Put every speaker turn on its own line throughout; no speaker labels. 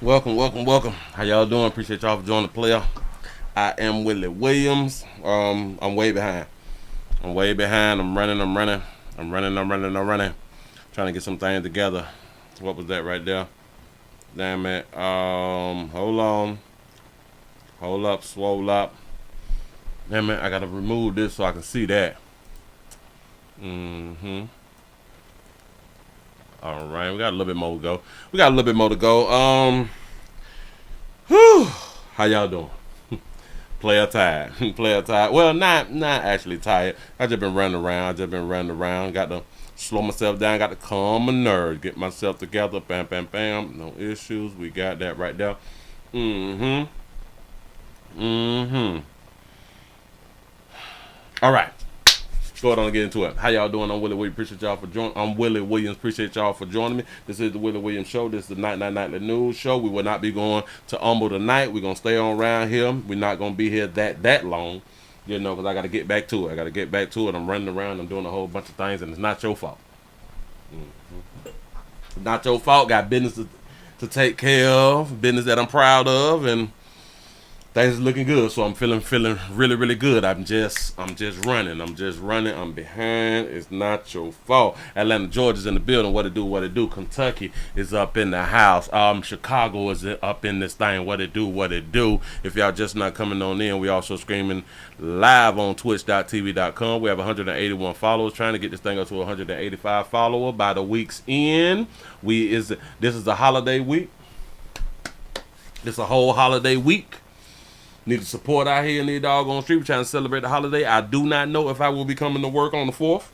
Welcome. How y'all doing? Appreciate y'all for joining the player. I am Willie Williams. I'm way behind. I'm running. Trying to get some things together. What was that right there? Damn it. Hold on. Hold up, swole up. Damn it, I gotta remove this so I can see that. Alright, we got a little bit more to go. Whew. How y'all doing? Player tired. Player tired. Well, not actually tired. I just been running around. Got to slow myself down. Got to calm my nerves. Get myself together. Bam, bam, bam. No issues. We got that right there. All right. Go ahead on and get into it. How y'all doing? I'm Willie Williams. Appreciate y'all for joining. I'm Willie Williams. Appreciate y'all for joining me. This is the Willie Williams Show. This is the Nightly News Show. We will not be going to Humble tonight. We're gonna stay on around here. We're not gonna be here that long, because I got to get back to it. I'm running around. I'm doing a whole bunch of things, and it's not your fault. Not your fault. Got business to take care of. Business that I'm proud of, and things are looking good, so I'm feeling really good. I'm just running. I'm behind. It's not your fault. Atlanta, Georgia's in the building. What it do? Kentucky is up in the house. Chicago is up in this thing. What it do? If y'all just not coming on in, we also streaming live on twitch.tv.com. We have 181 followers. Trying to get this thing up to 185 followers by the week's end. This is a holiday week. It's a whole holiday week. Need the support out here in the doggone street. We're trying to celebrate the holiday. I do not know if I will be coming to work on the 4th,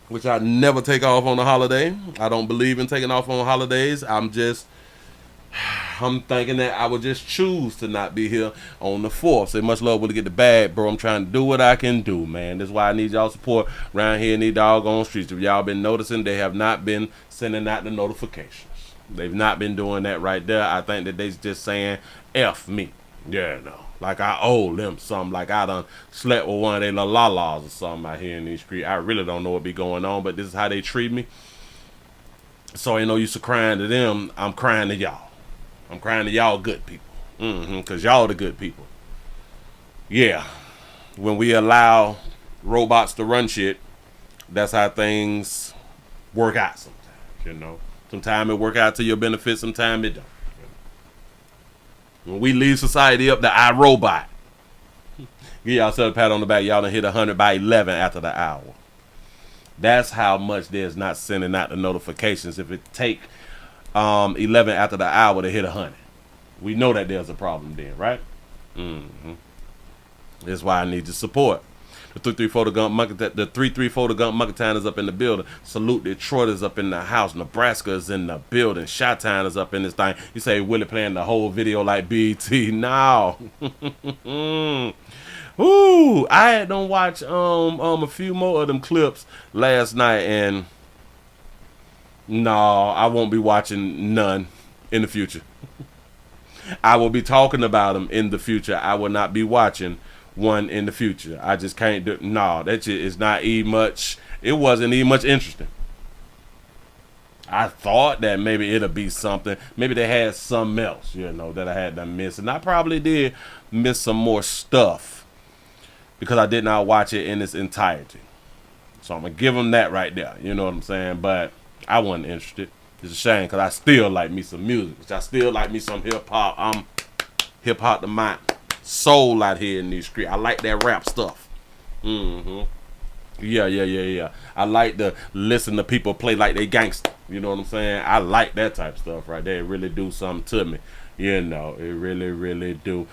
which I never take off on a holiday. I don't believe in taking off on holidays. I'm thinking that I would just choose to not be here on the 4th. Say much love, Willie, get the bag, bro. I'm trying to do what I can do, man. That's why I need y'all support around here in the doggone streets. If y'all been noticing, they have not been sending out the notifications. They've not been doing that right there. I think that they just saying, F me. Yeah, no. Like I owe them something. Like I done slept with one of their la-la-las or something out here in these streets. I really don't know what be going on, but this is how they treat me. So ain't no use of crying to them. I'm crying to y'all. I'm crying to y'all good people. Because y'all the good people. Yeah. When we allow robots to run shit, that's how things work out sometimes, Sometimes it work out to your benefit, sometimes it don't. When we leave society up to iRobot, give yourself a pat on the back. Y'all done hit 100 by 11 after the hour. That's how much there's not sending out the notifications. If it take 11 after the hour to hit 100, we know that there's a problem then, right? That's why I need your support. The 334 The Gump Muckatown is up in the building. Salute Detroit is up in the house. Nebraska is in the building. Chi-Town is up in this thing. You say Willie playing the whole video like BT. No. Ooh, I had them watch a few more of them clips last night, and no, I won't be watching none in the future. I will be talking about them in the future. I will not be watching one in the future. I just can't do. No, that shit is not even much. It wasn't even much interesting. I thought that maybe it'll be something. Maybe they had something else, that I had to miss, and I probably did miss some more stuff because I did not watch it in its entirety. So I'm gonna give them that right there. You know what I'm saying? But I wasn't interested. It's a shame because I still like me some music. I still like me some hip hop. I'm hip hop to my soul out here in these streets. I like that rap stuff. Yeah. I like to listen to people play like they gangster. You know what I'm saying? I like that type of stuff right there. It really do something to me. It really do.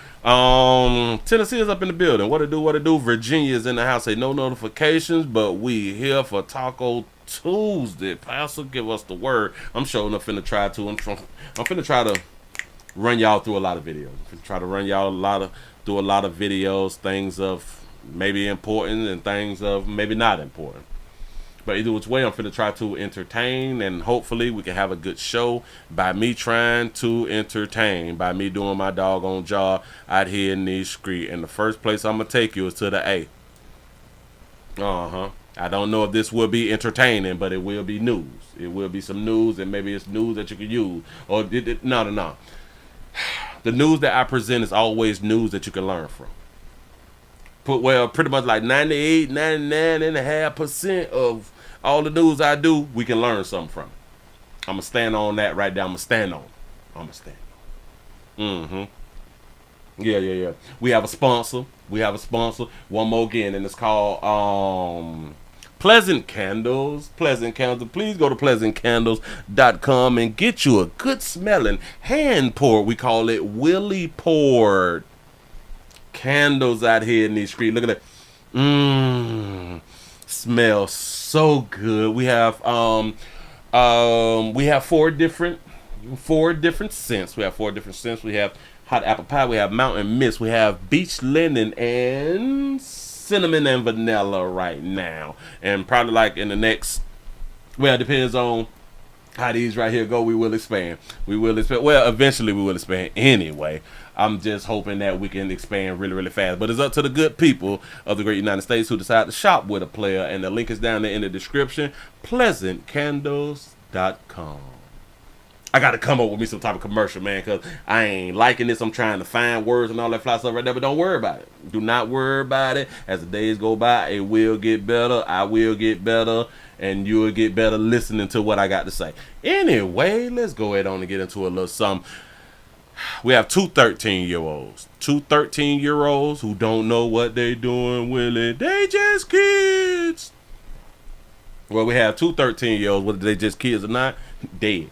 Tennessee is up in the building. What it do? Virginia is in the house. Say no notifications, but we here for Taco Tuesday. Pastor, give us the word. I'm sure enough finna try to. I'm finna try to run y'all through a lot of videos. Do a lot of videos, things of maybe important and things of maybe not important. But either which way, I'm finna try to entertain, and hopefully we can have a good show by me trying to entertain, by me doing my doggone job out here in these streets. And the first place I'm gonna take you is to the A. I don't know if this will be entertaining, but it will be news. It will be some news, and maybe it's news that you can use. Or no. The news that I present is always news that you can learn from. Pretty much like 98, 99.5% of all the news I do, we can learn something from. I'm going to stand on that right there. I'm going to stand on. Mm-hmm. Yeah. We have a sponsor. One more again, and it's called Pleasant Candles. Pleasant Candles. Please go to pleasantcandles.com and get you a good smelling hand poured. We call it Willie poured candles out here in these streets. Look at that. Smells so good. We have four different scents. We have hot apple pie. We have mountain mist. We have beach linen and cinnamon and vanilla right now. And probably like in the next, well, it depends on how these right here go. We will expand. Well, eventually we will expand anyway. I'm just hoping that we can expand really, really fast. But it's up to the good people of the great United States who decide to shop with a player. And the link is down there in the description. PleasantCandles.com. I got to come up with me some type of commercial, man, because I ain't liking this. I'm trying to find words and all that fly stuff right there, but don't worry about it. Do not worry about it. As the days go by, it will get better. I will get better, and you will get better listening to what I got to say. Anyway, let's go ahead on and get into a little something. We have two 13-year-olds. Two 13-year-olds who don't know what they doing, Willie. They just kids. Well, we have two 13-year-olds, whether they just kids or not, dead.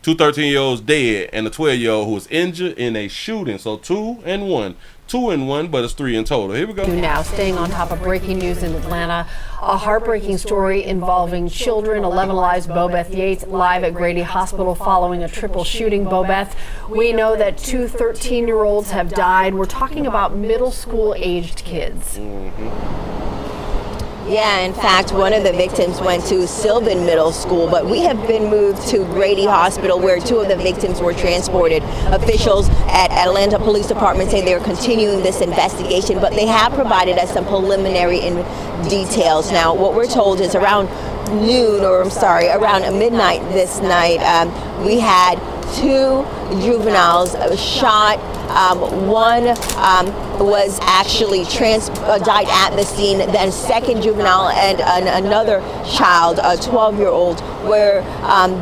Two 13-year-olds dead and a 12-year-old who was injured in a shooting. So 2 and 1. 2 and 1, but it's 3 in total. Here we go.
Now, staying on top of breaking news in Atlanta, a heartbreaking story involving children. 11 Lives, Bobeth Yates, live at Grady Hospital following a triple shooting. Bobeth, we know that two 13-year-olds have died. We're talking about middle school aged kids.
Yeah, in fact, one of the victims went to Sylvan Middle School, but we have been moved to Grady Hospital where two of the victims were transported. Officials at Atlanta Police Department say they're continuing this investigation, but they have provided us some preliminary details. Now, what we're told is around midnight this night, we had two juveniles shot. One was actually died at the scene. Then second juvenile and another child, a 12-year-old, were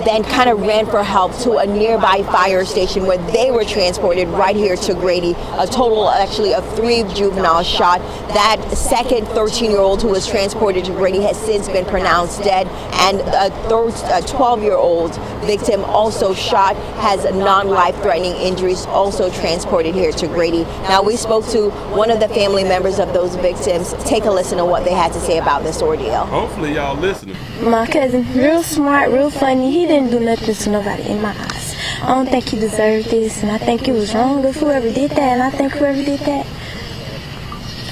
then kind of ran for help to a nearby fire station where they were transported right here to Grady. A total actually of 3 juveniles shot. That second 13-year-old who was transported to Grady has since been pronounced dead, and a 12-year-old victim also shot, has non-life-threatening injuries, also transported here to Grady. Now, we spoke to one of the family members of those victims. Take a listen to what they had to say about this ordeal.
Hopefully y'all listening.
My cousin, real smart, real funny. He didn't do nothing to nobody in my eyes. I don't think he deserved this, and I think it was wrong of whoever did that, and I think whoever did that,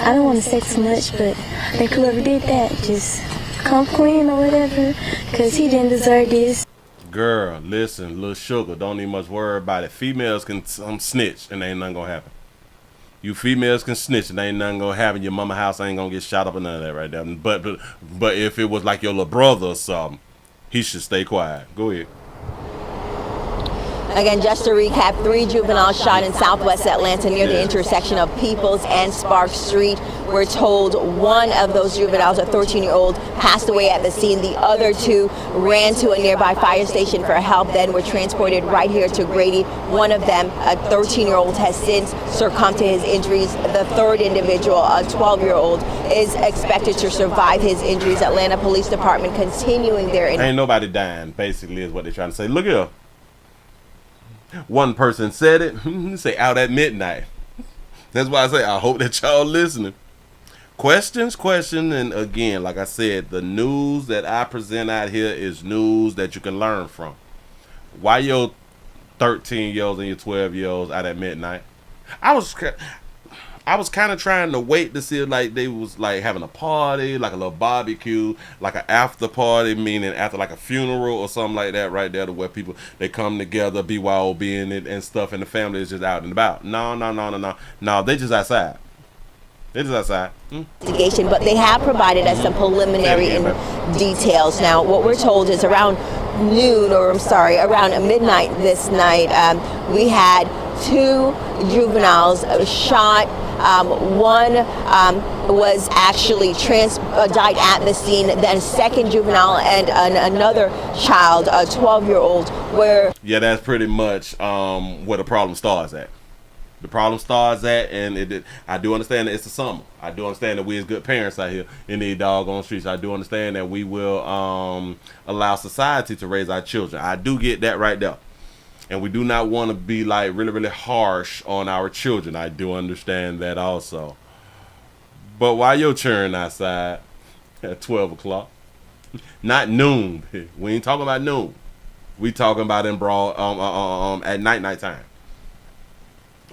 I don't want to say too much, but I think whoever did that just come clean or whatever, because he didn't deserve this.
Girl, listen, little sugar, don't even much worry about it. Females can snitch and ain't nothing gonna happen. You females can snitch and ain't nothing gonna happen. Your mama house ain't gonna get shot up or none of that right there. But if it was like your little brother or something, he should stay quiet. Go ahead.
Again, just to recap, 3 juveniles shot in southwest Atlanta near the intersection of Peoples and Sparks Street. We're told one of those juveniles, a 13-year-old, passed away at the scene. The other 2 ran to a nearby fire station for help, then were transported right here to Grady. One of them, a 13-year-old, has since succumbed to his injuries. The third individual, a 12-year-old, is expected to survive his injuries. Atlanta Police Department continuing their...
Ain't nobody dying, basically, is what they're trying to say. Look here. One person said it, say out at midnight. That's why I say I hope that y'all listening. Questions, and again, like I said, the news that I present out here is news that you can learn from. Why your 13-year-olds and your 12-year-olds out at midnight? I was kind of trying to wait to see if like they was like having a party, like a little barbecue, like an after party, meaning after like a funeral or something like that right there, to where people, they come together, BYOB in it and stuff, and the family is just out and about. No, they just outside. It is outside.
Investigation, but they have provided us some preliminary details. Now, what we're told is around midnight this night, we had 2 juveniles shot. One was actually died at the scene. Then second juvenile and another child, a 12-year-old, where...
Yeah, that's pretty much where the problem starts at. The problem starts at, and I do understand that it's the summer. I do understand that we as good parents out here in these doggone streets. I do understand that we will allow society to raise our children. I do get that right there. And we do not want to be like really, really harsh on our children. I do understand that also. But why your churn outside at 12 o'clock? Not noon. We ain't talking about noon. We talking about in broad at nighttime.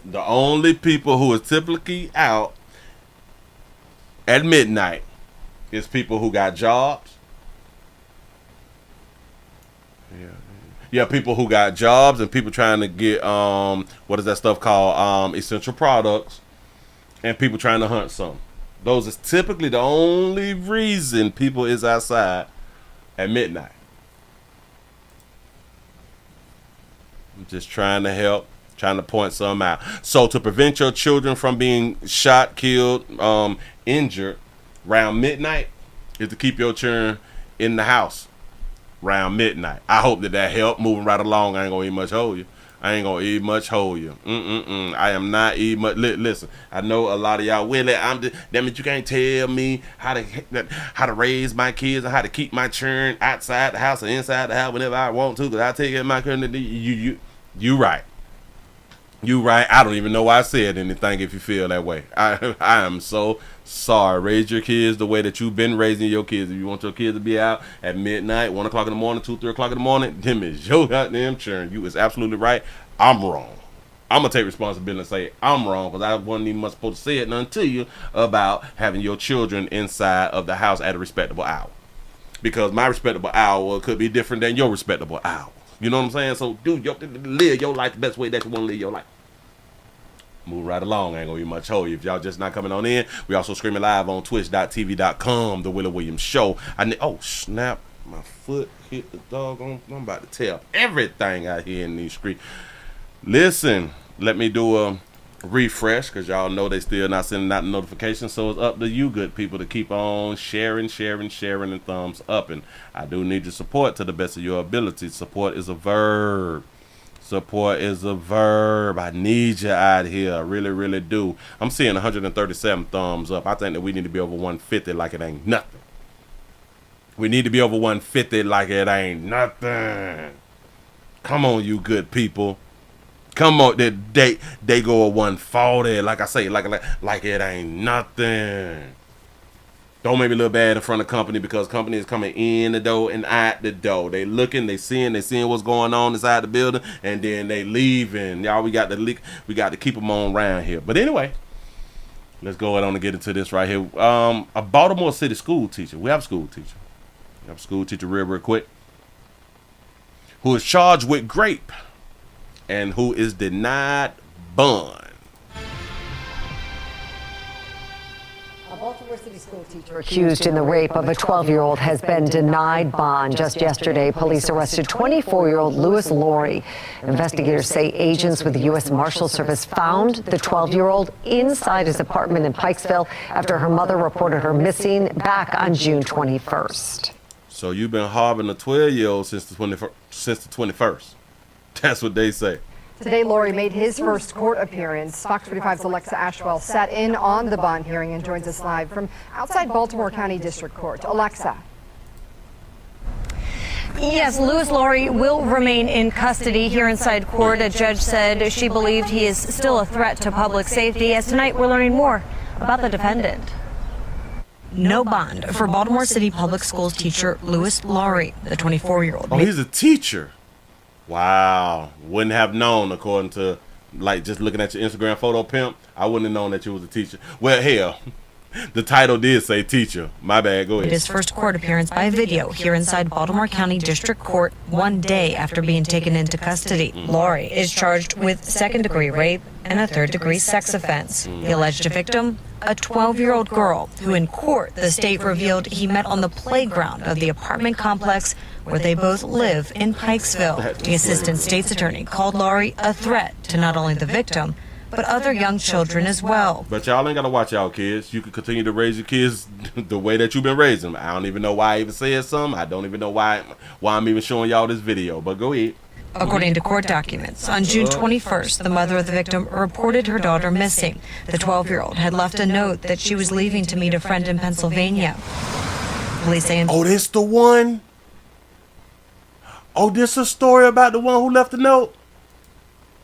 The only people who are typically out at midnight is people who got jobs. Yeah, people who got jobs and people trying to get what is that stuff called? Essential products, and people trying to hunt some. Those is typically the only reason people is outside at midnight. I'm just trying to help. Trying to point some out. So to prevent your children from being shot, killed, injured around midnight is to keep your children in the house around midnight. I hope that helped. Moving right along. I ain't gonna eat much hold you. I am not eating much. Listen, I know a lot of y'all, Willie, that means you can't tell me how to raise my kids or how to keep my children outside the house or inside the house whenever I want to, because I take care of my children. You right. You right. I don't even know why I said anything if you feel that way. I am so sorry. Raise your kids the way that you've been raising your kids. If you want your kids to be out at midnight, 1 o'clock in the morning, 2, 3 o'clock in the morning, them is your goddamn churn. You is absolutely right. I'm wrong. I'm going to take responsibility and say I'm wrong, because I wasn't even much supposed to say it nothing to you about having your children inside of the house at a respectable hour. Because my respectable hour could be different than your respectable hour. You know what I'm saying? So, dude, live your life the best way that you want to live your life. Move right along. I ain't gonna be much hold you. If y'all just not coming on in, we also streaming live on twitch.tv.com, The Willie Williams Show. Oh, snap. My foot hit the doggone. I'm about to tell everything out here in these streets. Listen, let me do a refresh, because y'all know they still not sending out notifications. So it's up to you good people to keep on sharing, and thumbs up. And I do need your support to the best of your ability. Support is a verb. Support is a verb. I need you out here. I really, really do. I'm seeing 137 thumbs up. I think that we need to be over 150 like it ain't nothing. We need to be over 150 like it ain't nothing. Come on, you good people. Come on. They go at 140. Like I say, like it ain't nothing. Don't make me look bad in front of company, because company is coming in the door and out the door. They looking, they seeing what's going on inside the building, and then they leaving. Y'all, we got to keep them on around here. But anyway, let's go ahead on and get into this right here. A Baltimore City school teacher. We have a school teacher. Real quick, who is charged with rape and who is denied bond.
A Baltimore City school teacher accused in the rape of a 12-year-old has been denied bond. Just yesterday, police arrested 24-year-old Louis Laurie. Investigators say agents with the U.S. Marshal Service found the 12-year-old inside his apartment in Pikesville after her mother reported her missing back on June 21st.
So you've been harboring a 12-year-old since the 21st. That's what they say.
Today, Laurie made his first court appearance. Fox 45's Alexa Ashwell sat in on the bond hearing and joins us live from outside Baltimore County District Court. Alexa.
Yes, Louis Laurie will remain in custody here inside court. A judge said she believed he is still a threat to public safety. As tonight, we're learning more about the defendant. No bond for Baltimore City Public Schools teacher Louis Laurie, the 24-year-old.
Oh, he's a teacher. Wow. Wouldn't have known, according to, just looking at your Instagram photo, pimp. I wouldn't have known that you was a teacher. Well, hell, the title did say teacher. My bad. Go ahead.
His first court appearance by video here inside Baltimore County District Court 1 day after being taken into custody. Laurie is charged with second-degree rape and a third-degree sex offense. The alleged victim, a 12-year-old girl who in court the state revealed he met on the playground of the apartment complex where they both live in Pikesville. The assistant state's attorney called Laurie a threat to not only the victim, but other young children as well.
But y'all ain't got to watch y'all kids. You can continue to raise your kids the way that you've been raising them. I don't even know why I even said something. I don't even know why I'm even showing y'all this video, but go ahead.
According to court documents, on June 21st, the mother of the victim reported her daughter missing. The 12-year-old had left a note that she was leaving to meet a friend in Pennsylvania. Police say...
Oh, this the one? Oh, this a story about the one who left the note?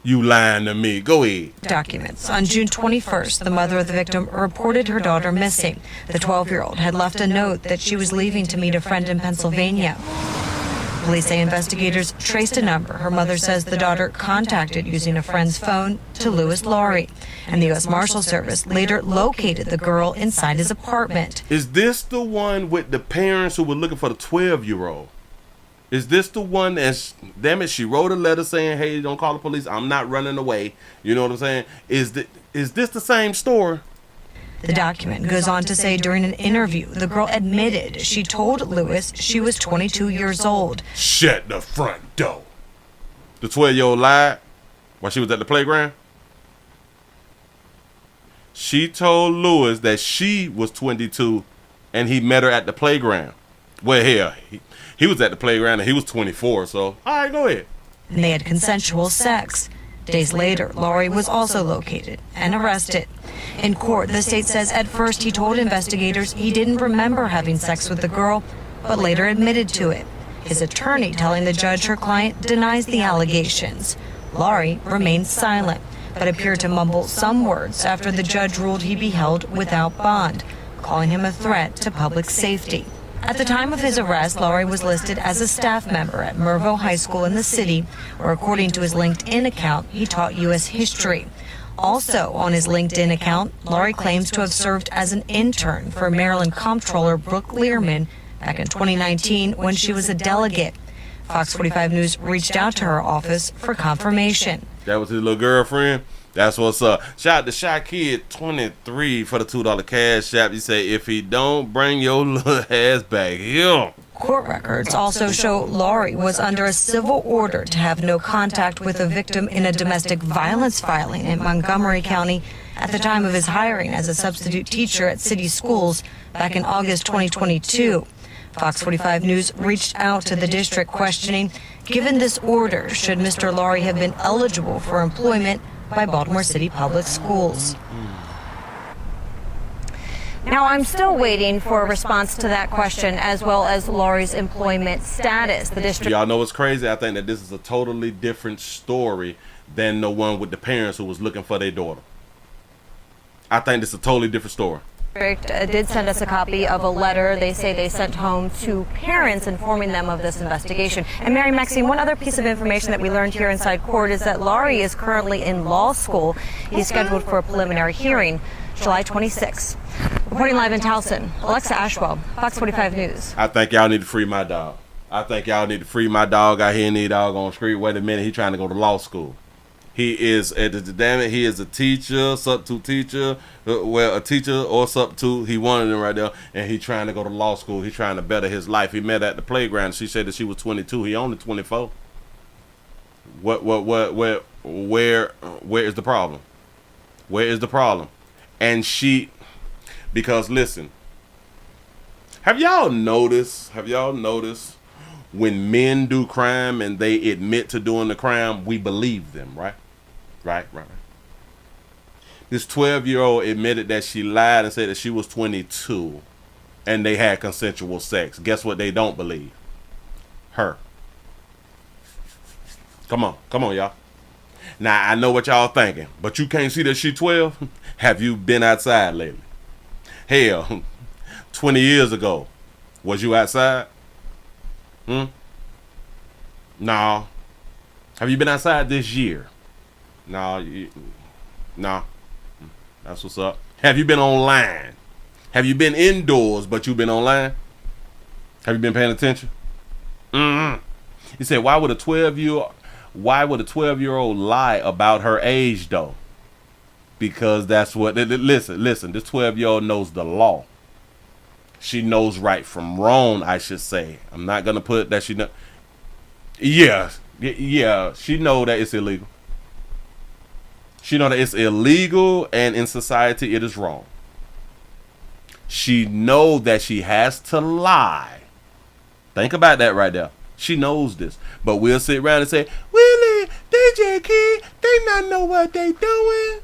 You lying to me. Go ahead.
Documents. On June 21st, the mother of the victim reported her daughter missing. The 12-year-old had left a note that she was leaving to meet a friend in Pennsylvania. Police say investigators traced a number her mother says the daughter contacted using a friend's phone to Louis Laurie, and the U.S. Marshal Service later located the girl inside his apartment.
Is this the one with the parents who were looking for the 12-year-old? Is this the one that's, damn it, she wrote a letter saying, hey, don't call the police, I'm not running away. You know what I'm saying? Is this the same story?
The document goes on to say during an interview, the girl admitted she told Louis she was 22 years old.
Shut the front door. The 12-year-old lied while she was at the playground. She told Louis that she was 22 and he met her at the playground. Well, hell, he was at the playground and he was 24, so all right, go ahead.
And they had consensual sex. Days later, Laurie was also located and arrested. In court, the state says at first he told investigators he didn't remember having sex with the girl, but later admitted to it. His attorney telling the judge her client denies the allegations. Laurie remained silent, but appeared to mumble some words after the judge ruled he be held without bond, calling him a threat to public safety. At the time of his arrest, Laurie was listed as a staff member at Mervo High School in the city, where according to his LinkedIn account, he taught U.S. history. Also on his LinkedIn account, Laurie claims to have served as an intern for Maryland Comptroller Brooke Learman back in 2019 when she was a delegate. Fox 45 News reached out to her office for confirmation.
That was his little girlfriend? That's what's up. Shout out to Shy Kid 23 for the $2 cash app. You say, if he don't, bring your little ass back here.
Court records also show Laurie was under a civil order to have no contact with a victim in a domestic violence filing in Montgomery County at the time of his hiring as a substitute teacher at city schools back in August 2022. Fox 45 News reached out to the district questioning, given this order, should Mr. Laurie have been eligible for employment by Baltimore City Public Schools? Now, I'm still waiting for a response to that question, as well as Laurie's employment status. The district...
Y'all know what's crazy? I think that this is a totally different story than the one with the parents who was looking for their daughter. I think this is a totally different story.
Did send us a copy of a letter they say they sent home to parents informing them of this investigation. And Mary Maxine, one other piece of information that we learned here inside court is that Laurie is currently in law school. He's scheduled for a preliminary hearing July 26th. Reporting live in Towson, Alexa Ashwell, Fox 45 News.
I think y'all need to free my dog. I think y'all need to free my dog out here in the dog on the street. Wait a minute, he trying to go to law school. He is, he is a teacher, substitute teacher, a teacher or substitute. He one of them right there, and he trying to go to law school. He trying to better his life. He met at the playground. She said that she was 22. He only 24. Where is the problem? Where is the problem? And because listen, have y'all noticed when men do crime and they admit to doing the crime, we believe them, right? Right. This 12-year-old admitted that she lied and said that she was 22 and they had consensual sex. Guess what they don't believe? Her. Come on, y'all. Now, I know what y'all thinking, but you can't see that she 12? Have you been outside lately? Hell, 20 years ago, was you outside? No. Have you been outside this year? No. No. That's what's up. Have you been online? Have you been indoors but you've been online? Have you been paying attention? You said, why would a 12-year-old lie about her age though? because that's what. Listen. This 12-year-old knows the law. She knows right from wrong, I should say. I'm not gonna put that she know. Yeah. She know that it's illegal. She know that it's illegal, and in society it is wrong. She know that she has to lie. Think about that right there. She knows this, but we'll sit around and say, "Willie, they just kid. They not know what they doing."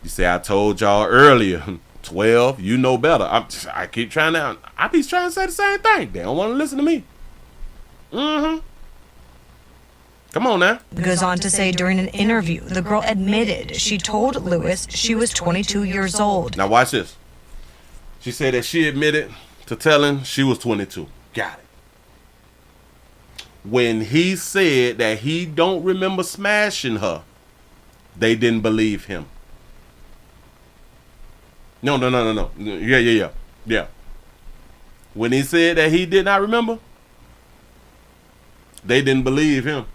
You say, I told y'all earlier. 12, you know better. I keep trying to. I be trying to say the same thing. They don't want to listen to me. Come on now.
Goes on to say during an interview, the girl admitted she told Lewis she was 22 years old.
Now watch this. She said that she admitted to telling she was 22. Got it. When he said that he don't remember smashing her, they didn't believe him. No. Yeah. When he said that he did not remember, they didn't believe him.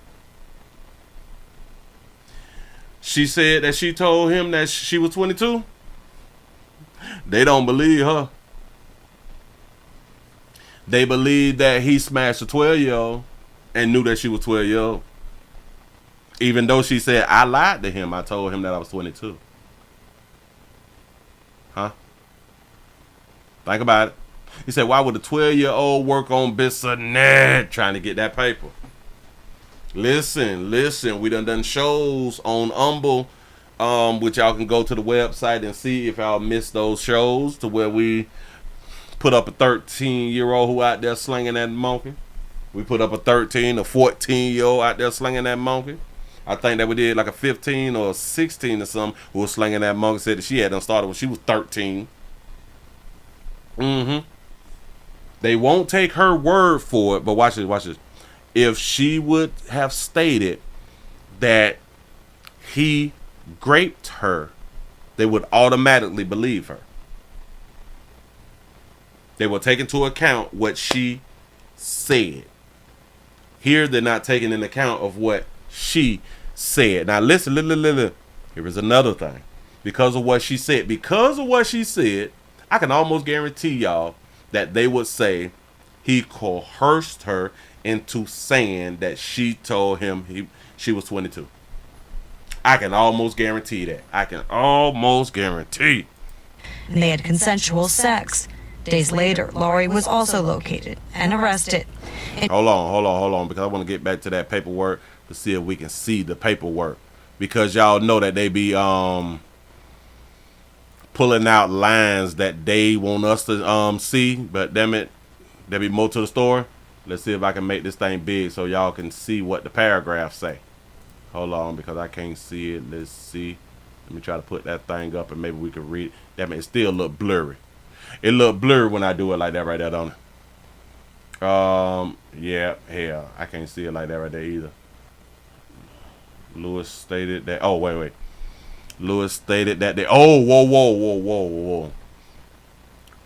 She said that she told him that she was 22. They don't believe her. They believe that he smashed a 12-year-old and knew that she was 12 years old. Even though she said, I lied to him. I told him that I was 22. Huh? Think about it. He said, why would a 12-year-old work on Bissonnette trying to get that paper? Listen. We done shows on Humble, which y'all can go to the website and see if y'all missed those shows, to where we put up a 13-year-old who out there slinging that monkey. We put up a 13 or 14-year-old out there slinging that monkey. I think that we did like a 15 or 16 or something who was slinging that monkey. Said that she had done started when she was 13. They won't take her word for it, but watch this. If she would have stated that he raped her, they would automatically believe her. They will take into account what she said. Here, they're not taking into account of what she said. Now, listen. Here is another thing. Because of what she said, I can almost guarantee y'all that they would say he coerced her into saying that she told him she was 22. I can almost guarantee that.
And they had consensual sex. Days later, Laurie was also located and arrested.
Hold on, because I want to get back to that paperwork to see if we can see the paperwork. Because y'all know that they be pulling out lines that they want us to see, but damn it, there be more to the story. Let's see if I can make this thing big so y'all can see what the paragraphs say. Hold on, because I can't see it. Let's see. Let me try to put that thing up and maybe we can read. Damn it, it still look blurry. It look blurry when I do it like that right there, don't it? Yeah, hell, I can't see it like that right there either. Lewis stated that. Oh, wait. Lewis stated that they. Oh, whoa.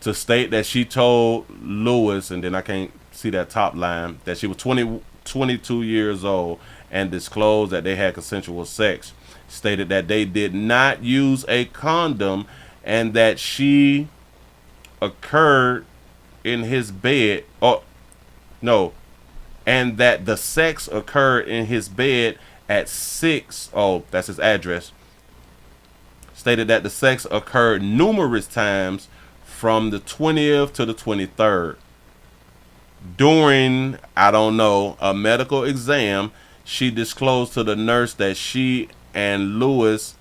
To state that she told Lewis, and then I can't see that top line, that she was 22 years old and disclosed that they had consensual sex. Stated that they did not use a condom and that she occurred in his bed. And that the sex occurred in his bed at 6. Oh, that's his address. Stated that the sex occurred numerous times from the 20th to the 23rd. During, a medical exam, she disclosed to the nurse that she and Lewis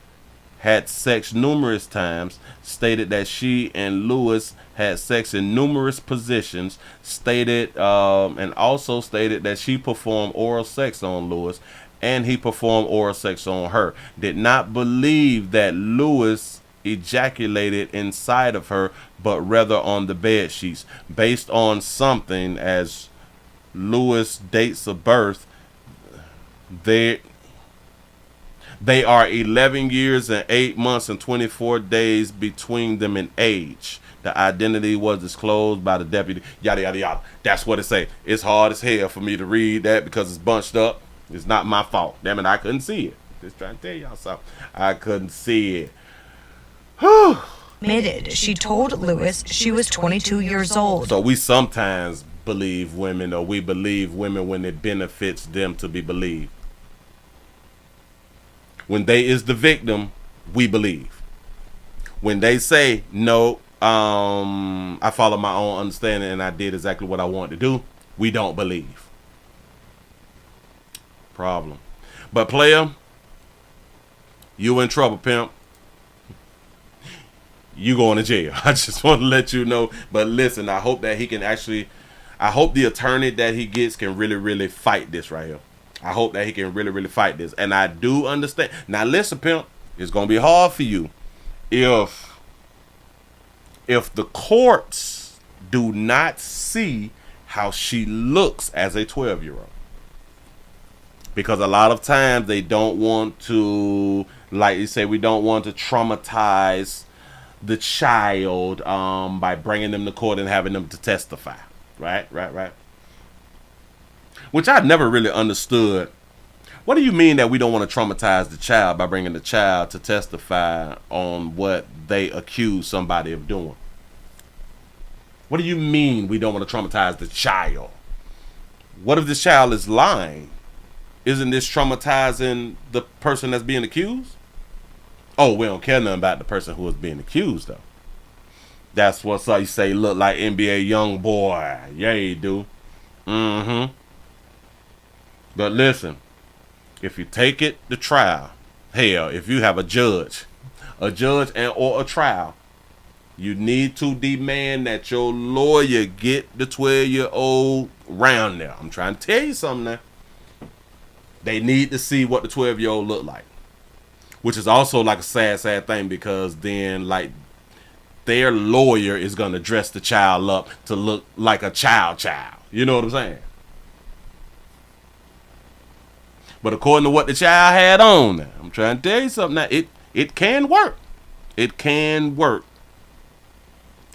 had sex numerous times, stated that she and Lewis had sex in numerous positions, and also stated that she performed oral sex on Lewis and he performed oral sex on her. Did not believe that Lewis ejaculated inside of her, but rather on the bed sheets, based on something as Lewis' dates of birth. They are 11 years and 8 months and 24 days between them in age. The identity was disclosed by the deputy. Yada, yada, yada. That's what it say. It's hard as hell for me to read that because it's bunched up. It's not my fault. Damn it, I couldn't see it. Just trying to tell y'all something. I couldn't see it. Whew.
Admitted she told Lewis she was 22 years old.
So we sometimes believe women, or we believe women when it benefits them to be believed. When they is the victim, we believe. When they say, no, I follow my own understanding and I did exactly what I wanted to do, we don't believe. Problem. But player, you in trouble, pimp. You going to jail. I just want to let you know. But listen, I hope that he can actually, I hope the attorney that he gets can really, really fight this right here. I hope that he can really, really fight this. And I do understand. Now listen, pimp, it's going to be hard for you if the courts do not see how she looks as a 12-year-old. Because a lot of times they don't want to, like you say, we don't want to traumatize the child by bringing them to court and having them to testify. Right. Which I never really understood. What do you mean that we don't want to traumatize the child by bringing the child to testify on what they accuse somebody of doing? What do you mean we don't want to traumatize the child? What if this child is lying? Isn't this traumatizing the person that's being accused? Oh, we don't care nothing about the person who is being accused, though. That's what's up. You say, look like NBA young boy. Yeah, you do. Mm-hmm. But listen, if you take it to trial, hell, if you have a judge and or a trial, you need to demand that your lawyer get the 12-year-old round there. I'm trying to tell you something now. They need to see what the 12-year-old look like. Which is also like a sad thing, because then like their lawyer is going to dress the child up to look like a child. You know what I'm saying? But according to what the child had on, now, I'm trying to tell you something. Now, it can work. It can work.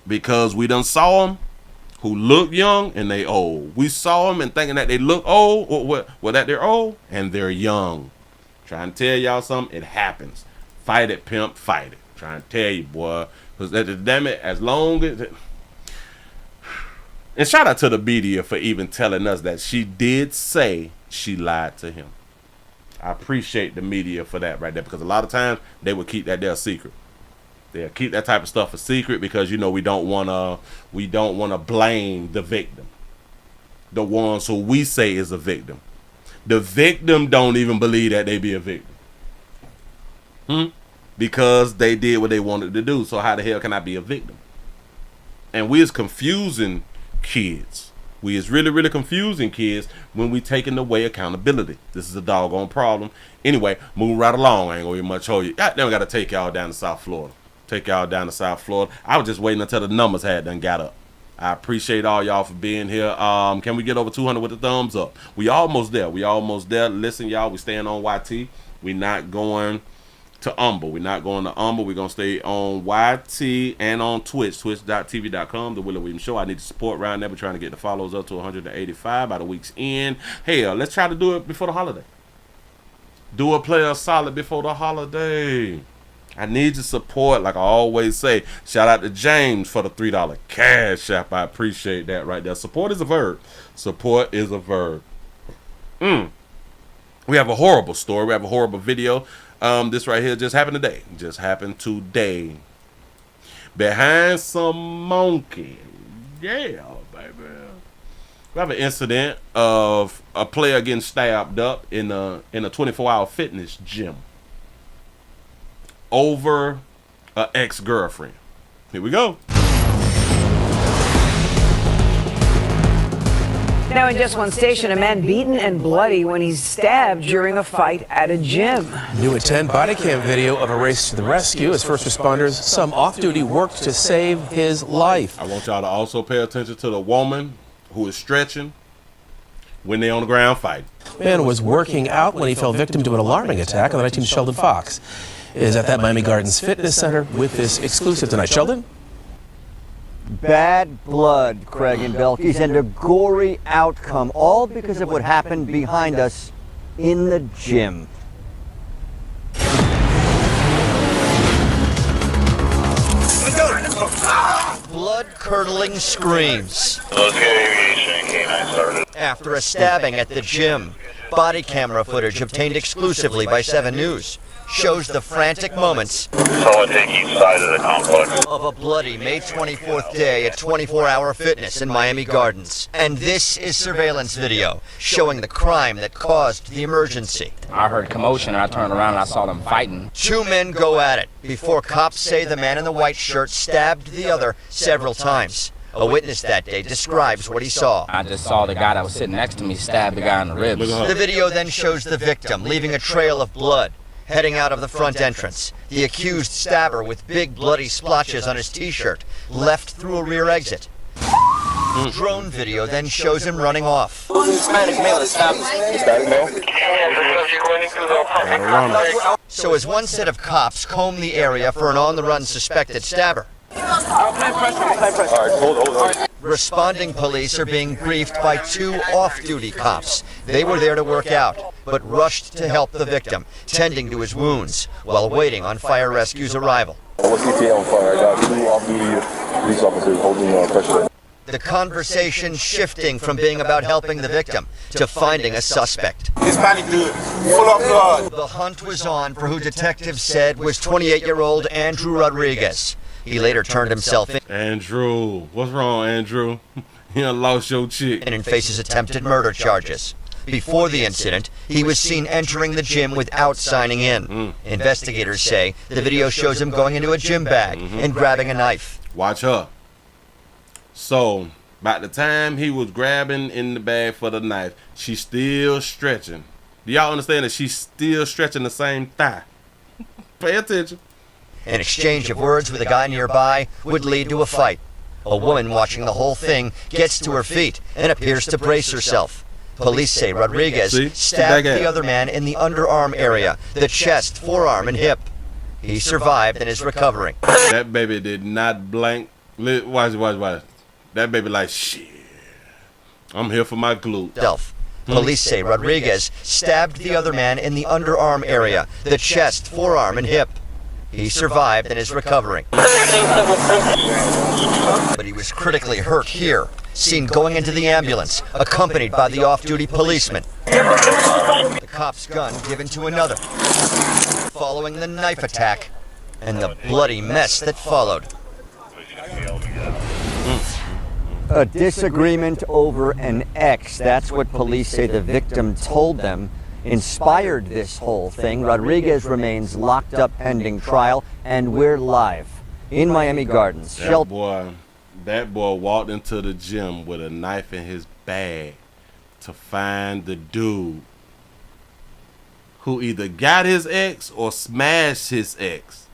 Because we done saw them who look young and they old. We saw them and thinking that they look old, or that they're old, and they're young. Trying to tell y'all something, it happens. Fight it, pimp, fight it. Trying to tell you, boy. Because damn it, as long as it... And shout out to the media for even telling us that she did say she lied to him. I appreciate the media for that right there, because a lot of times they would keep that there a secret. They'll keep that type of stuff a secret because, you know, we don't want to blame the victim. The ones who we say is a victim. The victim don't even believe that they be a victim. Because they did what they wanted to do. So how the hell can I be a victim? And we is confusing kids. We is really, really confusing kids when we taking away accountability. This is a doggone problem. Anyway, moving right along. I ain't gonna be much hold you. Goddamn, got to take y'all down to South Florida. I was just waiting until the numbers had done got up. I appreciate all y'all for being here. Can we get over 200 with the thumbs up? We almost there. Listen, y'all, we staying on YT. We not going to Humble. We're going to stay on YT and on Twitch, twitch.tv.com, The Willie Williams Show. I need the support right now. We're trying to get the follows up to 185 by the week's end. Hell, let's try to do it before the holiday. Do a player solid before the holiday. I need your support, like I always say. Shout out to James for the $3 cash app. I appreciate that right there. Support is a verb. We have a horrible story. We have a horrible video. This right here just happened today. Behind some monkey. Yeah, baby. We have an incident of a player getting stabbed up in a 24-hour fitness gym over an ex-girlfriend. Here we go.
Now in just one station, a man beaten and bloody when he's stabbed during a fight at a gym.
New at 10, body cam video of a race to the rescue as first responders, some off-duty, worked to save his life.
I want y'all to also pay attention to the woman who is stretching when they're on the ground fighting.
Man was working out when he fell victim to an alarming attack on the 19th Sheldon Fox. Is at that Miami Gardens Fitness Center with this exclusive tonight. Sheldon?
Bad blood, Craig and Belkis, and a gory outcome, all because of what happened behind us in the gym.
blood-curdling screams after a stabbing at the gym. Body camera footage obtained exclusively by 7 News shows the frantic moments of a bloody May 24th day at 24-Hour Fitness in Miami Gardens. And this is surveillance video showing the crime that caused the emergency.
I heard commotion and I turned around and I saw them fighting.
2 men go at it before cops say the man in the white shirt stabbed the other several times. A witness that day describes what he saw.
I just saw the guy that was sitting next to me stab the guy in the ribs.
The video then shows the victim leaving a trail of blood, heading out of the front entrance. The accused stabber, with big bloody splotches on his t-shirt, left through a rear exit. Drone video then shows him running off.
Who's the Hispanic male that stabbed him?
So as one set of cops comb the area for an on-the-run suspected stabber, responding police are being briefed by 2 off-duty cops. They were there to work out, but rushed to help the victim, tending to his wounds while waiting on fire rescue's arrival.
What's ETA on fire? I got 2 off-duty police officers holding pressure.
The conversation shifting from being about helping the victim to finding a suspect.
Hispanic dude, full of blood.
The hunt was on for who detectives said was 28-year-old Andrew Rodriguez. He later turned himself in.
Andrew, what's wrong, Andrew? You done lost your chick.
And faces attempted murder charges. Before the incident, he was seen entering the gym without signing in. Investigators say the video shows him going into a gym bag and grabbing a knife.
Watch her. So, by the time he was grabbing in the bag for the knife, she's still stretching. Do y'all understand that she's still stretching the same thigh? Pay attention.
An exchange of words with a guy nearby would lead to a fight. A woman watching the whole thing gets to her feet and appears to brace herself. Police say Rodriguez stabbed the other man in the underarm area, the chest, forearm, and hip. He survived and is recovering.
That baby did not blink. Watch. That baby like, shit, I'm here for my glute.
Police say Rodriguez stabbed the other man in the underarm area, the chest, forearm, and hip. He survived and is recovering. But he was critically hurt here, seen going into the ambulance, accompanied by the off-duty policeman. The cop's gun given to another, following the knife attack and the bloody mess that followed.
A disagreement over an ex. That's what police say the victim told them inspired this whole thing. Rodriguez remains locked up pending trial, and we're live in Miami Gardens.
That boy walked into the gym with a knife in his bag to find the dude who either got his ex or smashed his ex.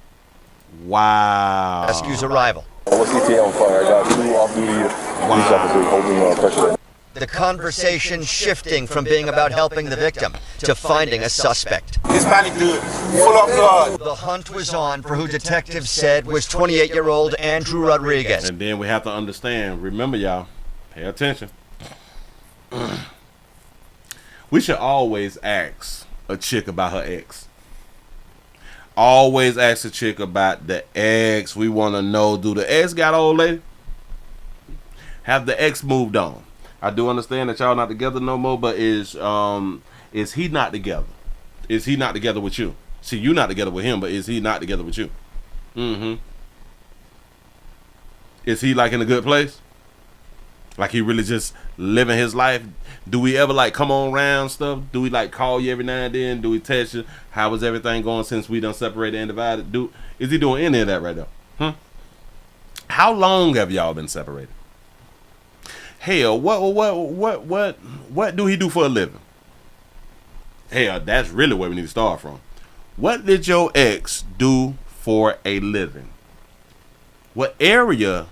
Wow.
Rescue's arrival.
What's ETA on fire? I got 2 off-duty police officers holding pressure.
The conversation shifting from being about helping the victim to finding a suspect.
Hispanic dude, full of blood.
The hunt was on for who detectives said was 28-year-old Andrew Rodriguez.
And then we have to understand, remember y'all, pay attention. We should always ask a chick about her ex. Always ask a chick about the ex. We want to know, do the ex got an old lady? Have the ex moved on? I do understand that y'all not together no more, but is he not together? Is he not together with you? See, you not together with him, but is he not together with you? Is he like in a good place? Like he really just living his life? Do we ever like come on around stuff? Do we like call you every now and then? Do we text you? How is everything going since we done separated and divided? Is he doing any of that right now? How long have y'all been separated? Hell, what do he do for a living? Hell, that's really where we need to start from. What did your ex do for a living? What area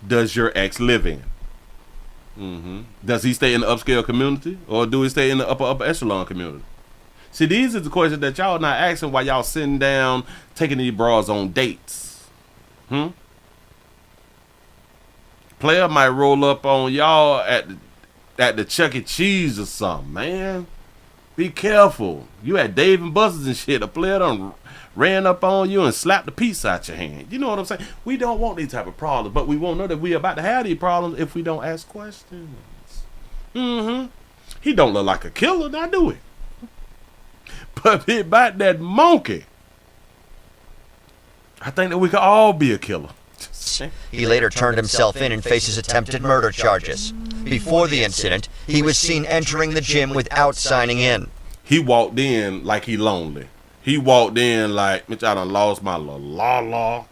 does your ex live in? Does he stay in the upscale community, or do he stay in the upper echelon community? See, these are the questions that y'all not asking while y'all sitting down taking these bras on dates. Player might roll up on y'all at the Chuck E. Cheese or something, man. Be careful. You at Dave and Buster's and shit. A player done ran up on you and slapped the piece out your hand. You know what I'm saying? We don't want these type of problems, but we won't know that we about to have these problems if we don't ask questions. He don't look like a killer, now do it. But about that monkey, I think that we could all be a killer.
He later turned himself in and faces attempted murder charges. Before the incident, he was seen entering the gym without signing in.
He walked in like he lonely. He walked in like, bitch, I done lost my la.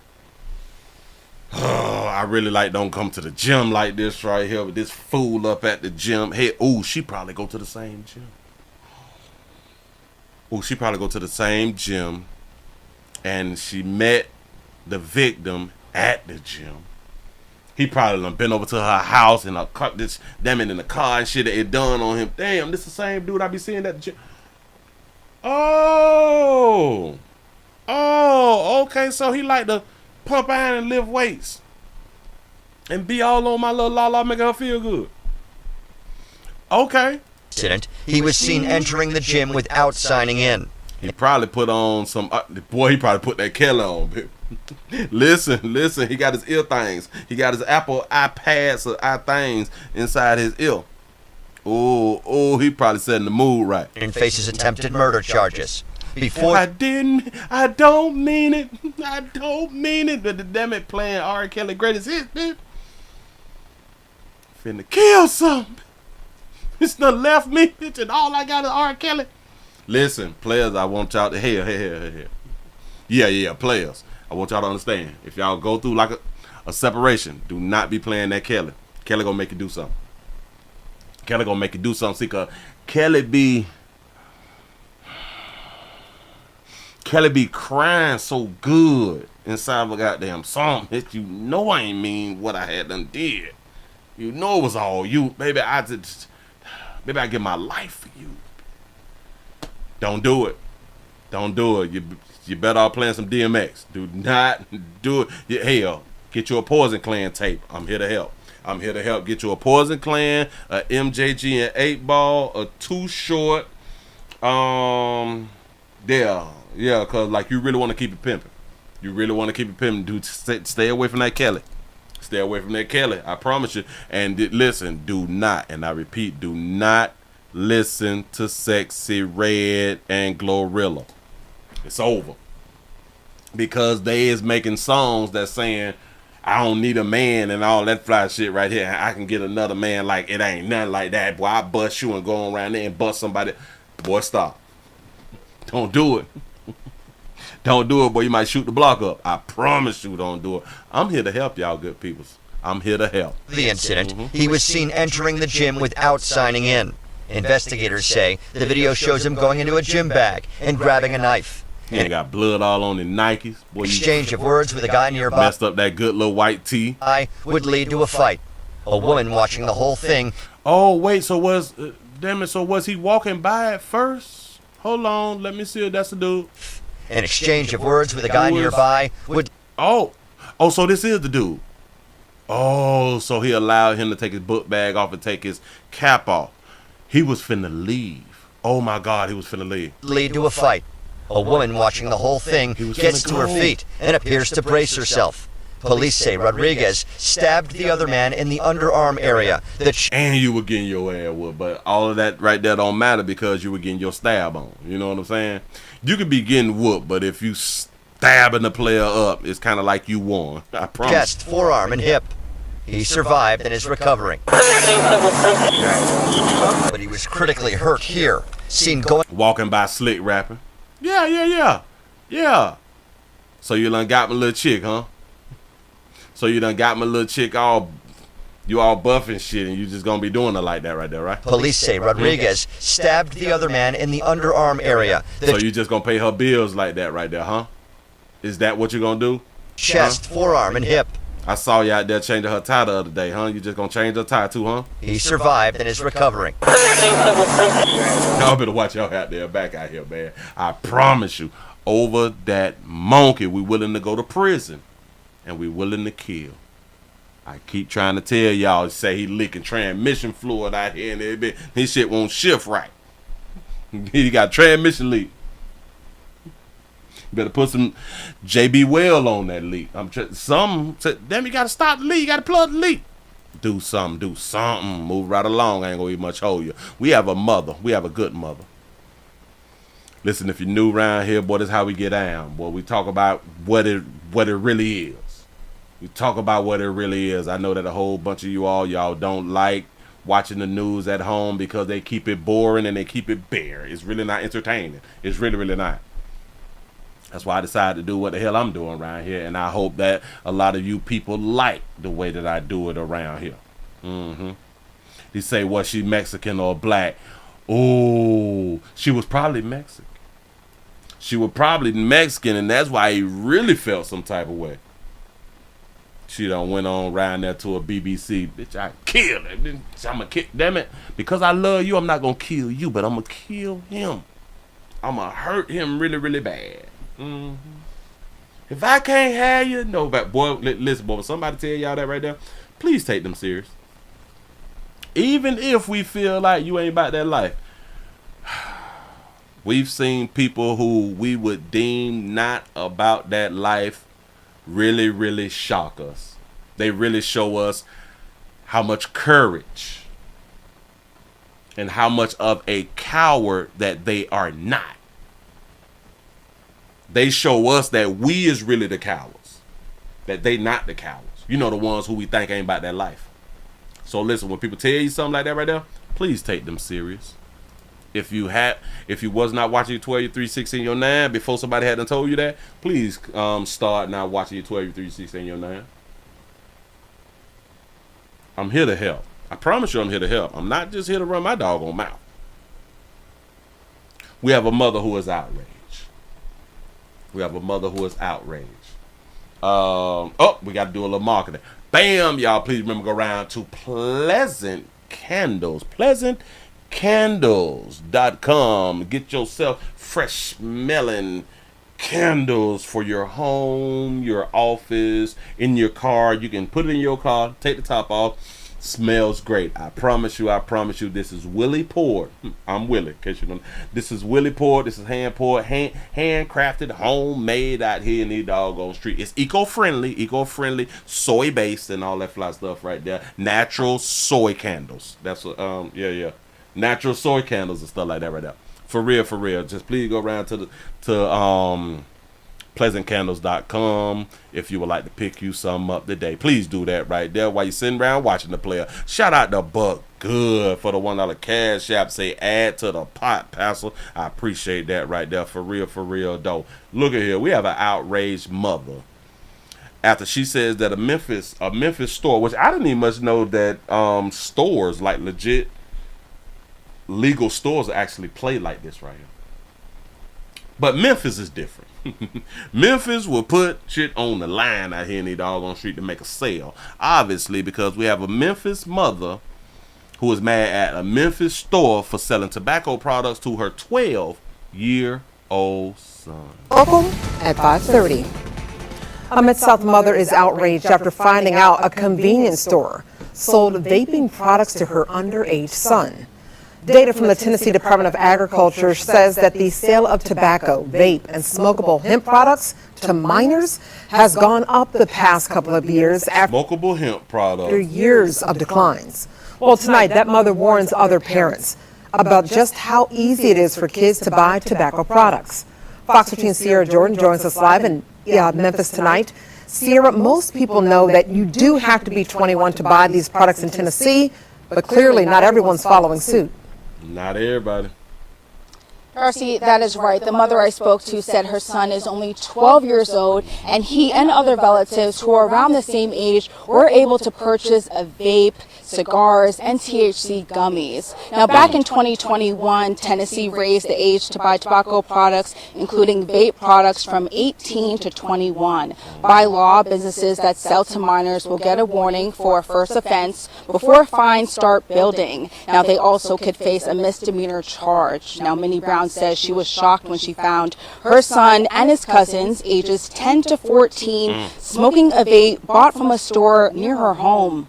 I really like don't come to the gym like this right here with this fool up at the gym. Hey, ooh, she probably go to the same gym. Ooh, she probably go to the same gym, and she met the victim at the gym. He probably done been over to her house and cut this damn it in the car and shit that it done on him. Damn, this the same dude I be seeing at the gym. Oh, okay. So he like to pump iron and lift weights and be all on my little la making her feel good. Okay.
Incident, he was seen entering the gym without signing in.
He probably put on some. He probably put that Kelly on. Listen. He got his ear things. He got his Apple iPads or iThings inside his ear. Oh, he probably setting the mood right.
And faces attempted murder charges. Before
I don't mean it. But damn it, playing R. Kelly greatest hits, bitch. Finna kill something. It's done left me, bitch, and all I got is R. Kelly. Listen, players, I want y'all to here. Yeah, players. I want y'all to understand. If y'all go through like a separation, do not be playing that Kelly. Kelly gonna make you do something. See, cause Kelly be crying so good inside of a goddamn song that you know I ain't mean what I had done did. You know it was all you, baby. I give my life for you. Don't do it. You better off playing some DMX. Do not do it. Hell, get you a Poison Clan tape. I'm here to help. Get you a Poison Clan, a MJG and 8 Ball, a Too Short. Yeah, cause like you really want to keep it pimping. Dude, stay away from that Kelly. I promise you. And listen, do not, and I repeat, do not listen to Sexy Red and Glorilla. It's over. Because they is making songs that saying, I don't need a man and all that fly shit right here. I can get another man like it ain't nothing like that. Boy, I bust you and go around there and bust somebody. Boy, stop. Don't do it. Don't do it, boy. You might shoot the block up. I promise you don't do it. I'm here to help y'all good peoples. I'm here to help.
The incident, he was seen entering the gym without signing in. Investigators say the video shows him going into a gym bag and grabbing a knife.
He got blood all on his Nikes. Boy,
exchange of words with a guy nearby
messed up that good little white tee.
Would lead to a fight. A woman watching the whole thing.
Oh wait, so was he walking by at first? Hold on, let me see if that's the dude.
An exchange of words with a guy nearby would.
Oh, so this is the dude. Oh, so he allowed him to take his book bag off and take his cap off. He was finna leave. Oh my God, he was finna leave.
Lead to a fight. A woman watching the whole thing gets to her feet and appears to brace herself. Police say Rodriguez stabbed the other man in the underarm area.
And you were getting your ass whooped, but all of that right there don't matter because you were getting your stab on. You know what I'm saying? You could be getting whooped, but if you stabbing the player up, it's kind of like you won. I promise.
Chest, forearm, and hip. He survived and is recovering. But he was critically hurt here. Seen
walking by slick rapping. Yeah. So you done got my little chick, huh? You all buff and shit, and you just gonna be doing it like that right there, right?
Police say Rodriguez stabbed the other man in the underarm area.
So you just gonna pay her bills like that right there, huh? Is that what you gonna do?
Chest, forearm, and hip.
I saw you out there changing her tie the other day, huh? You just gonna change her tie too, huh?
He survived and is recovering.
Y'all better watch y'all out there back out here, man. I promise you, over that monkey, we willing to go to prison. And we willing to kill. I keep trying to tell y'all, say he leaking transmission fluid out here and everything. His shit won't shift right. He got transmission leak. You better put some JB Well on that leak. Damn, you gotta stop the leak. You gotta plug the leak. Do something. Move right along. I ain't gonna even much hold you. We have a mother. We have a good mother. Listen, if you're new around here, boy, this is how we get down. Boy, we talk about what it really is. We talk about what it really is. I know that a whole bunch of y'all don't like watching the news at home because they keep it boring and they keep it bare. It's really not entertaining. It's really, really not. That's why I decided to do what the hell I'm doing around here, and I hope that a lot of you people like the way that I do it around here. They say, was she Mexican or black? Oh, she was probably Mexican. She was probably Mexican, and that's why he really felt some type of way. She done went on around there to a BBC. Bitch, I killed her. I'm gonna kill, damn it. Because I love you, I'm not gonna kill you, but I'm gonna kill him. I'm gonna hurt him really, really bad. If I can't have you, no, but boy, listen, boy, when somebody tell y'all that right there, please take them serious. Even if we feel like you ain't about that life. We've seen people who we would deem not about that life really, really shock us. They really show us how much courage and how much of a coward that they are not. They show us that we is really the cowards, that they not the cowards. You know, the ones who we think ain't about that life. So listen, when people tell you something like that right there, please take them serious. If you was not watching your 12, your 3, 16, your 9 before somebody hadn't told you that, please start now watching your 12, your 3, 16, your 9. I'm here to help. I promise you I'm here to help. I'm not just here to run my doggone mouth. We have a mother who is outraged. We have a mother who is outraged. We got to do a little marketing. Bam, y'all, please remember, go around to Pleasant Candles. PleasantCandles.com. Get yourself fresh smelling candles for your home, your office, in your car. You can put it in your car, take the top off. Smells great. I promise you, this is Willie poured. I'm Willie, in case you don't know. This is Willie poured. This is hand poured, handcrafted, homemade out here in the doggone street. It's eco-friendly, soy-based and all that fly stuff right there. Natural soy candles. That's what, natural soy candles and stuff like that right there. For real. Just please go around to PleasantCandles.com if you would like to pick you some up today. Please do that right there while you're sitting around watching the player. Shout out to Buck Good for the $1 cash app. Say add to the pot, Pastor. I appreciate that right there. For real though. Look at here. We have an outraged mother. After she says that a Memphis store, which I didn't even much know that stores, like legit legal stores, actually play like this right here. But Memphis is different. Memphis will put shit on the line out here in the doggone street to make a sale. Obviously, because we have a Memphis mother who is mad at a Memphis store for selling tobacco products to her 12-year-old son.
Local at 5:30. A Mid-South mother is outraged after finding out a convenience store sold vaping products to her underage son. Data from the Tennessee Department of Agriculture says that the sale of tobacco, vape, and smokable hemp products to minors has gone up the past couple of years
smokable hemp products
after years of declines. Well, tonight, that mother warns other parents about just how easy it is for kids to buy tobacco products. Fox 15 Sierra Jordan joins us live in Memphis tonight. Sierra, most people know that you do have to be 21 to buy these products in Tennessee, but clearly not everyone's following suit.
Not everybody.
Darcy, that is right. The mother I spoke to said her son is only 12 years old, and he and other relatives who are around the same age were able to purchase a vape, cigars, and THC gummies. Now, back in 2021, Tennessee raised the age to buy tobacco products, including vape products, from 18 to 21. By law, businesses that sell to minors will get a warning for a first offense before fines start building. Now, they also could face a misdemeanor charge. Now, Minnie Brown says she was shocked when she found her son and his cousins, ages 10 to 14, smoking a vape bought from a store near her home.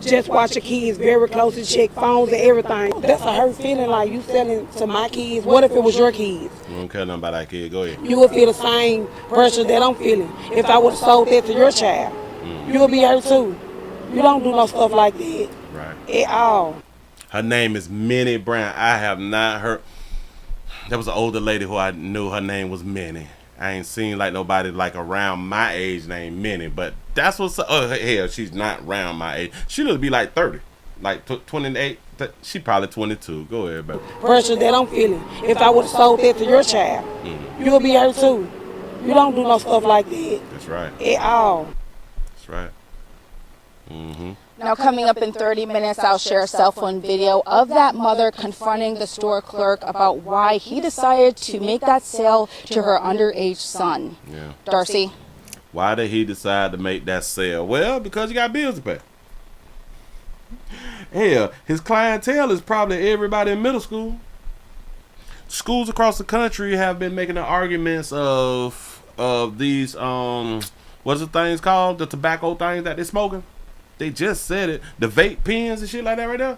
just watch your kids very closely, check phones and everything. That's a hurt feeling, like you selling to my kids. What if it was your kids?
You don't care nothing about that kid. Go ahead.
You would feel the same pressure that I'm feeling. If I would have sold that to your child, you would be hurt too. You don't do no stuff like that.
Right.
At all.
Her name is Minnie Brown. I have not heard. There was an older lady who I knew her name was Minnie. I ain't seen like nobody like around my age named Minnie, but that's what's hell, she's not around my age. She would be like 30, like 28. She probably 22. Go ahead, baby.
Pressure that I'm feeling. If I would have sold that to your child, you would be hurt too. You don't do no stuff like that.
That's right.
At all.
That's right.
Now, coming up in 30 minutes, I'll share a cell phone video of that mother confronting the store clerk about why he decided to make that sale to her underage son.
Yeah.
Darcy?
Why did he decide to make that sale? Well, because he got bills to pay. Hell, his clientele is probably everybody in middle school. Schools across the country have been making the arguments of these, what's the things called? The tobacco things that they're smoking? They just said it. The vape pens and shit like that right there.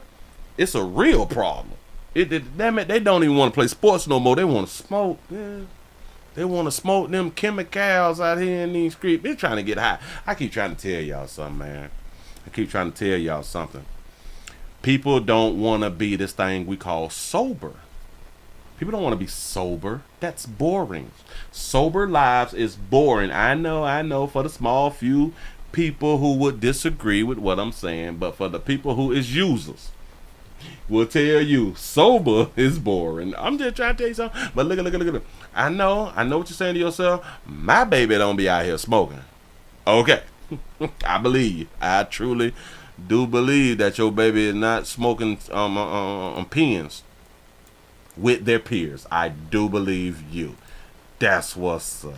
It's a real problem. Damn it, they don't even want to play sports no more. They want to smoke. Yeah. They want to smoke them chemicals out here in these streets. They're trying to get high. I keep trying to tell y'all something, man. I keep trying to tell y'all something. People don't want to be this thing we call sober. People don't want to be sober. That's boring. Sober lives is boring. I know for the small few people who would disagree with what I'm saying, but for the people who is users, will tell you sober is boring. I'm just trying to tell you something. But look at. I know what you're saying to yourself. My baby don't be out here smoking. Okay. I believe you. I truly do believe that your baby is not smoking pens with their peers. I do believe you. That's what's up.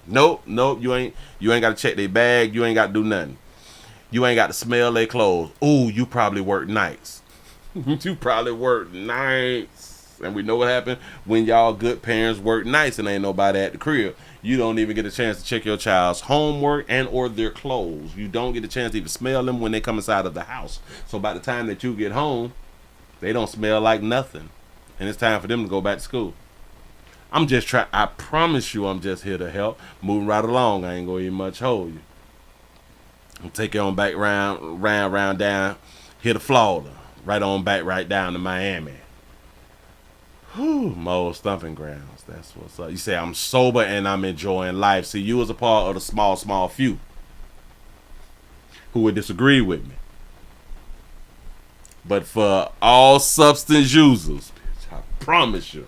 Nope, you ain't got to check their bag. You ain't got to do nothing. You ain't got to smell their clothes. Ooh, you probably work nights. You probably work nights. And we know what happened when y'all good parents work nights and ain't nobody at the crib. You don't even get a chance to check your child's homework and or their clothes. You don't get a chance to even smell them when they come inside of the house. So by the time that you get home, they don't smell like nothing. And it's time for them to go back to school. I'm just trying. I promise you, I'm just here to help. Moving right along. I ain't gonna even much hold you. I'll take you on back round down here to Florida, right on back right down to Miami. Whew, my old stomping grounds. That's what's up. You say I'm sober and I'm enjoying life. See, you was a part of the small few who would disagree with me. But for all substance users, I promise you,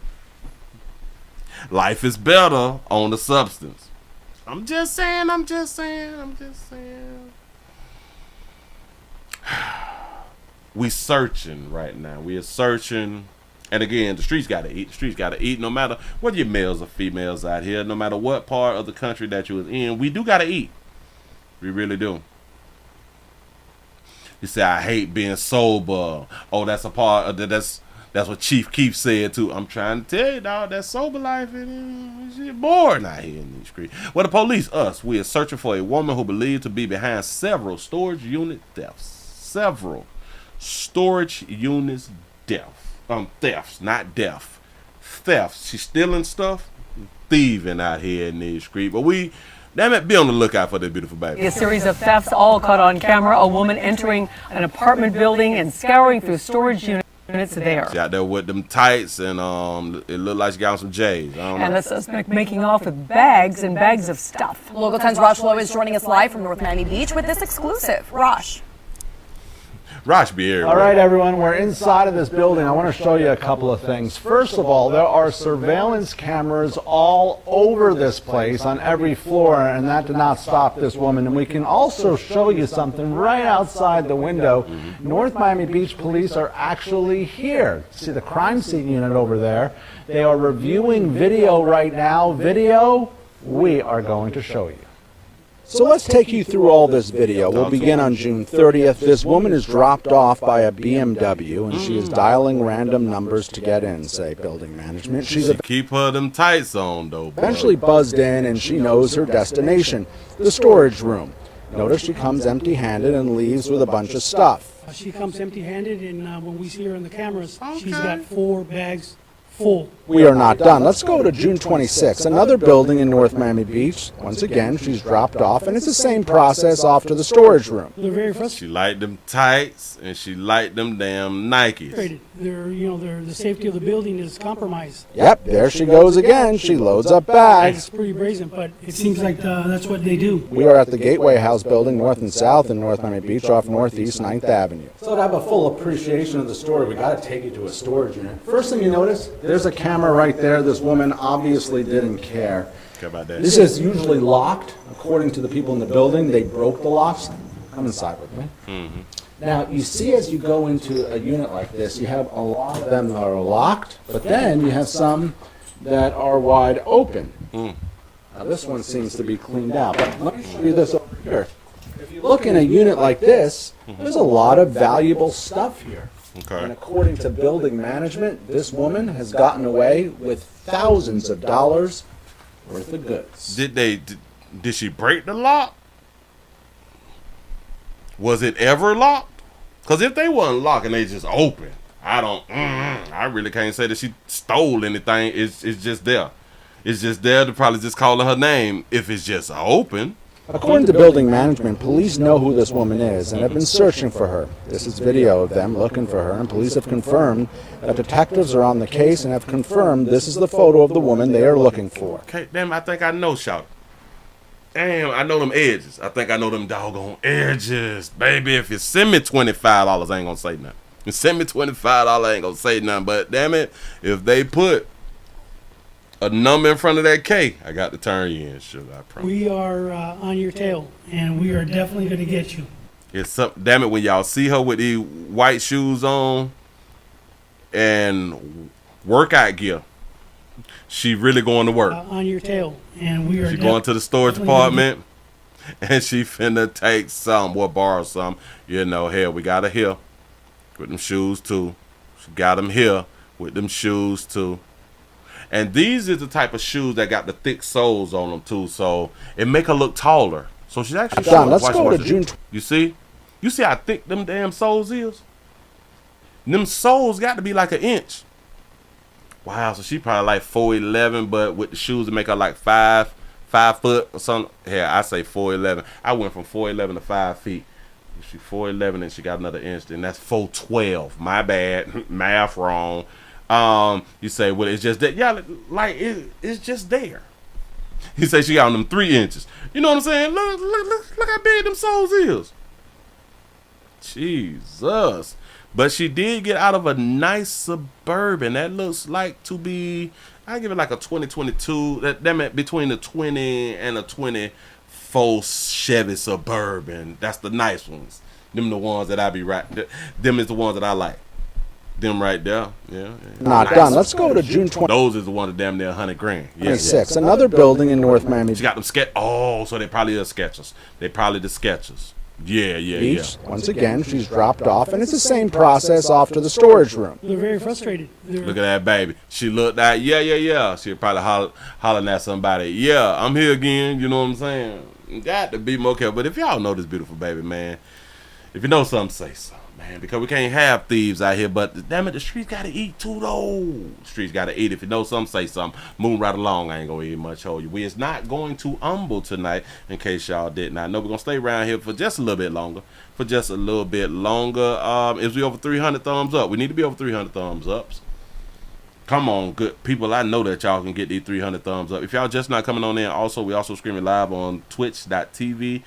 life is better on the substance. I'm just saying. We searching right now. We are searching. And again, the streets got to eat. The streets got to eat no matter whether you're males or females out here. No matter what part of the country that you was in. We do got to eat. We really do. You say, I hate being sober. Oh, that's a part of that's what Chief Keef said too. I'm trying to tell you, dog, that sober life is boring out here in these streets. Well, the police, we are searching for a woman who believed to be behind several storage unit thefts. Several storage units thefts, not death. Thefts. She's stealing stuff, thieving out here in these streets. But damn it, be on the lookout for this beautiful baby.
A series of thefts all caught on camera. A woman entering an apartment building and scouring through storage units there.
She out there with them tights and it looked like she got on some J's.
And the suspect making off with bags and bags of stuff.
Local 10's Rosh Lowe is joining us live from North Miami Beach with this exclusive. Rosh.
Rosh be here.
All right, everyone, we're inside of this building. I want to show you a couple of things. First of all, there are surveillance cameras all over this place on every floor, and that did not stop this woman. And we can also show you something right outside the window. North Miami Beach police are actually here. See the crime scene unit over there. They are reviewing video right now. Video we are going to show you. So let's take you through all this video. We'll begin on June 30th. This woman is dropped off by a BMW, and she is dialing random numbers to get in, say building management.
She keep her them tights on, though.
Eventually buzzed in, and she knows her destination, the storage room. Notice she comes empty-handed and leaves with a bunch of stuff.
She comes empty-handed, and when we see her in the cameras, she's got 4 bags full.
We are not done. Let's go to June 26th, another building in North Miami Beach. Once again, she's dropped off, and it's the same process off to the storage room.
They're very frustrated.
She liked them tights, and she liked them damn Nikes.
The safety of the building is compromised.
Yep, there she goes again. She loads up bags.
It's pretty brazen, but it seems like that's what they do.
We are at the Gateway House building, north and south in North Miami Beach, off Northeast 9th Avenue. So to have a full appreciation of the story, we got to take you to a storage unit. First thing you notice, there's a camera right there. This woman obviously didn't care.
About that.
This is usually locked. According to the people in the building, they broke the locks. Come inside with me.
Mm-hmm.
Now, you see as you go into a unit like this, you have a lot of them that are locked, but then you have some that are wide open.
Mm.
Now, this one seems to be cleaned out, but let me show you this over here. If you look in a unit like this, there's a lot of valuable stuff here.
Okay.
And according to building management, this woman has gotten away with thousands of dollars worth of goods.
Did she break the lock? Was it ever locked? Because if they wasn't locked and they just open, I really can't say that she stole anything. It's just there. It's just there to probably just call her name if it's just open.
According to building management, police know who this woman is and have been searching for her. This is video of them looking for her, and police have confirmed that detectives are on the case and have confirmed this is the photo of the woman they are looking for.
Okay, damn, I think I know, shout. Damn, I know them edges. I think I know them doggone edges. Baby, if you send me $25, I ain't gonna say nothing. You send me $25, I ain't gonna say nothing. But damn it, if they put a number in front of that K, I got to turn you in, sugar, I promise.
We are on your tail, and we are definitely going to get you.
It's something, damn it, when y'all see her with these white shoes on and workout gear, she really going to work.
On your tail, and we are.
She going to the storage department, and she finna take some, or borrow some. You know, hell, we got her here with them shoes too. She got them here with them shoes too. And these is the type of shoes that got the thick soles on them too, so it make her look taller. So she's actually
John, let's go to June.
You see how thick them damn soles is? Them soles got to be like an inch. Wow, so she probably like 4'11", but with the shoes to make her like 5 foot or something. Yeah, I say 4'11". I went from 4'11" to 5 feet. If she 4'11" and she got another inch, then that's 4'12". My bad, math wrong. You say, well, it's just that. Yeah, like it's just there. He say she got on them 3 inches. You know what I'm saying? Look how big them soles is. Jesus. But she did get out of a nice Suburban. That looks like to be, I give it like a 2022. That meant between the 20 and a 24 Chevy Suburban. That's the nice ones. Them the ones that I be right. Them is the ones that I like. Them right there. Yeah.
Not nice. Done. Let's go to June 20.
Those is the ones that damn near $100,000. Yeah.
26. Another building in North Miami.
She got them so they probably are Skechers. They probably the Skechers. Yeah.
Once again, she's dropped off, and it's the same process off to the storage room.
They're very frustrated.
Look at that baby. She looked at, yeah. She probably hollering at somebody. Yeah, I'm here again. You know what I'm saying? Got to be more careful. But if y'all know this beautiful baby, man, if you know something, say something, man. Because we can't have thieves out here. But damn it, the streets got to eat too, though. The streets got to eat. If you know something, say something. Moving right along, I ain't going to eat much. Hold you. We is not going to humble tonight, in case y'all did not know. We're going to stay around here for just a little bit longer. If we over 300 thumbs up, we need to be over 300 thumbs ups. Come on, good people. I know that y'all can get these 300 thumbs up. If y'all just not coming on in, also, we also streaming live on twitch.tv.com,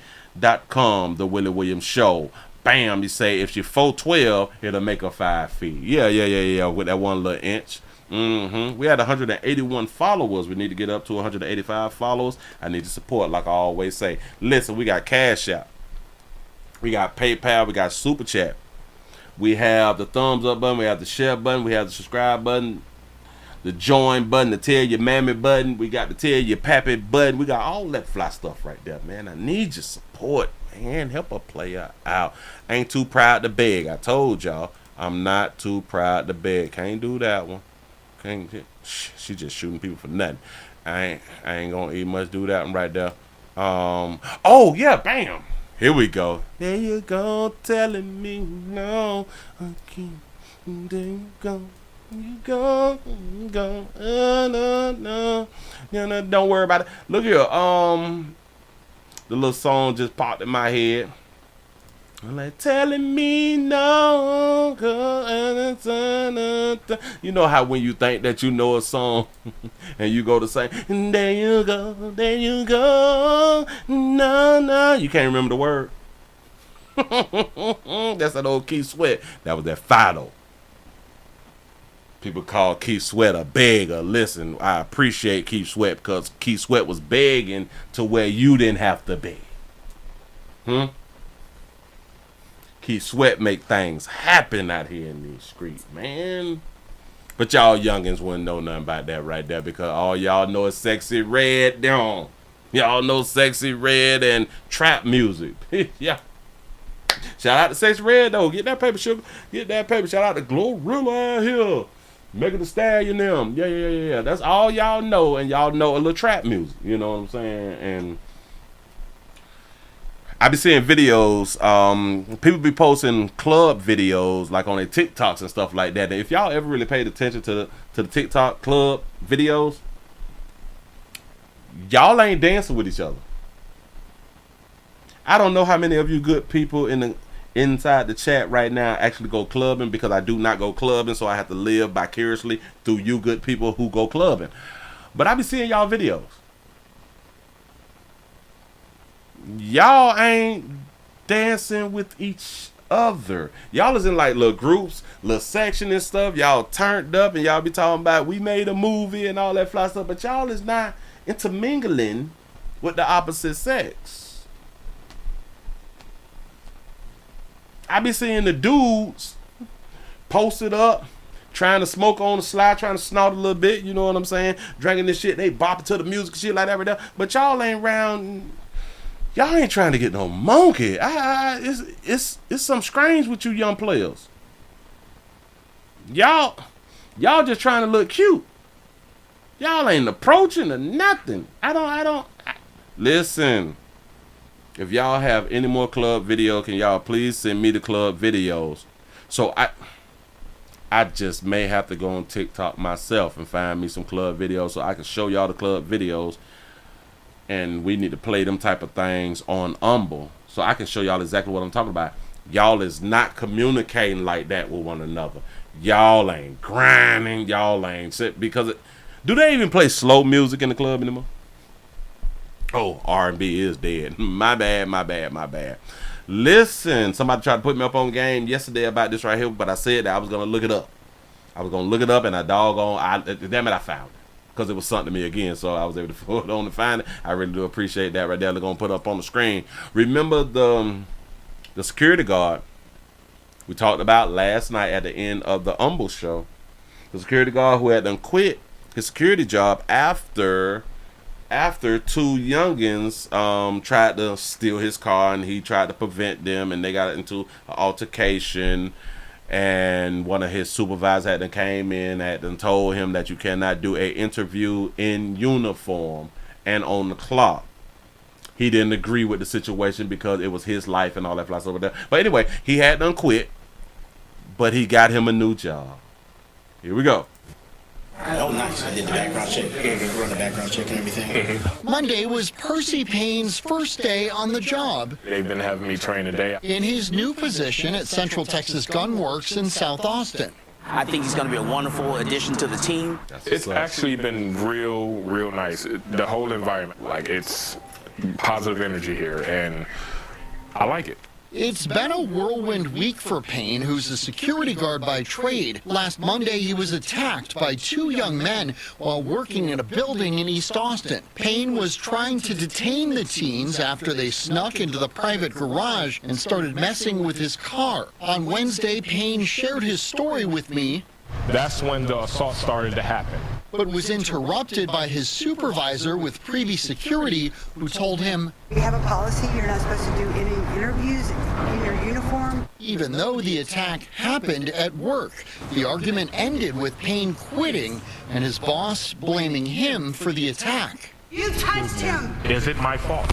The Willie Williams Show. Bam, you say if you're 4'12", it'll make her 5 feet. Yeah, with that 1 little inch. We had 181 followers. We need to get up to 185 followers. I need your support, like I always say. Listen, we got Cash App. We got PayPal. We got Super Chat. We have the thumbs up button. We have the share button. We have the subscribe button. The join button. The tell your mammy button. We got the tell your pappy button. We got all that fly stuff right there, man. I need your support. Man, help a player out. I ain't too proud to beg. I told y'all, I'm not too proud to beg. Can't do that one. She just shooting people for nothing. I ain't gonna even much do that one right there. Oh yeah, bam. Here we go. There you go, telling me no. Okay. There you go. You go. No. Don't worry about it. Look here. The little song just popped in my head. I'm like, telling me no. You know how when you think that you know a song and you go to sing, there you go. No. You can't remember the word. That's that old Keith Sweat. That was that Fido. People call Keith Sweat a beggar. Listen, I appreciate Keith Sweat because Keith Sweat was begging to where you didn't have to beg. Keith Sweat make things happen out here in these streets, man. But y'all youngins wouldn't know nothing about that right there because all y'all know is Sexy Red down. Y'all know Sexy Red and trap music. Yeah. Shout out to Sexy Red though. Get that paper, sugar. Get that paper. Shout out to Glorilla out here. Megan Thee Stallion them. Yeah. That's all y'all know, and y'all know a little trap music. You know what I'm saying? And I be seeing videos, people be posting club videos like on their TikToks and stuff like that. And if y'all ever really paid attention to the TikTok club videos, y'all ain't dancing with each other. I don't know how many of you good people inside the chat right now actually go clubbing, because I do not go clubbing, so I have to live vicariously through you good people who go clubbing. But I be seeing y'all videos. Y'all ain't dancing with each other. Y'all is in like little groups, little section and stuff. Y'all turned up and y'all be talking about we made a movie and all that fly stuff, but y'all is not intermingling with the opposite sex. I be seeing the dudes posted up, trying to smoke on the slide, trying to snort a little bit, you know what I'm saying? Drinking this shit, they bopping to the music, shit like that right there. But y'all ain't round. Y'all ain't trying to get no monkey. It's some strange with you young players. Y'all just trying to look cute. Y'all ain't approaching or nothing. Listen. If y'all have any more club video, can y'all please send me the club videos? So I just may have to go on TikTok myself and find me some club videos so I can show y'all the club videos. And we need to play them type of things on Humble so I can show y'all exactly what I'm talking about. Y'all is not communicating like that with one another. Y'all ain't grinding. Y'all ain't sit because do they even play slow music in the club anymore? Oh, R&B is dead. My bad. Listen, somebody tried to put me up on game yesterday about this right here, but I said that I was gonna look it up. And I damn it, I found it. Because it was something to me again, so I was able to hold on to find it. I really do appreciate that right there. They're going to put up on the screen. Remember the security guard we talked about last night at the end of the Humble show? The security guard who had done quit his security job after two youngins tried to steal his car, and he tried to prevent them, and they got into an altercation. And one of his supervisors had came in, had told him that you cannot do an interview in uniform and on the clock. He didn't agree with the situation because it was his life and all that flies over there. But anyway, he had done quit, but he got him a new job. Here we go.
Oh, nice. I did the background check. Run the background check and everything.
Monday was Percy Payne's first day on the job.
They've been having me train today.
In his new position at Central Texas Gun Works in South Austin.
I think he's going to be a wonderful addition to the team.
It's actually been real nice. The whole environment, like, it's positive energy here, and I like it.
It's been a whirlwind week for Payne, who's a security guard by trade. Last Monday, he was attacked by two young men while working in a building in East Austin. Payne was trying to detain the teens after they snuck into the private garage and started messing with his car. On Wednesday, Payne shared his story with me.
That's when the assault started to happen.
But was interrupted by his supervisor with previous security, who told him,
"We have a policy, you're not supposed to do any interviews in your uniform."
Even though the attack happened at work, the argument ended with Payne quitting and his boss blaming him for the attack.
You touched him!
Is it my fault?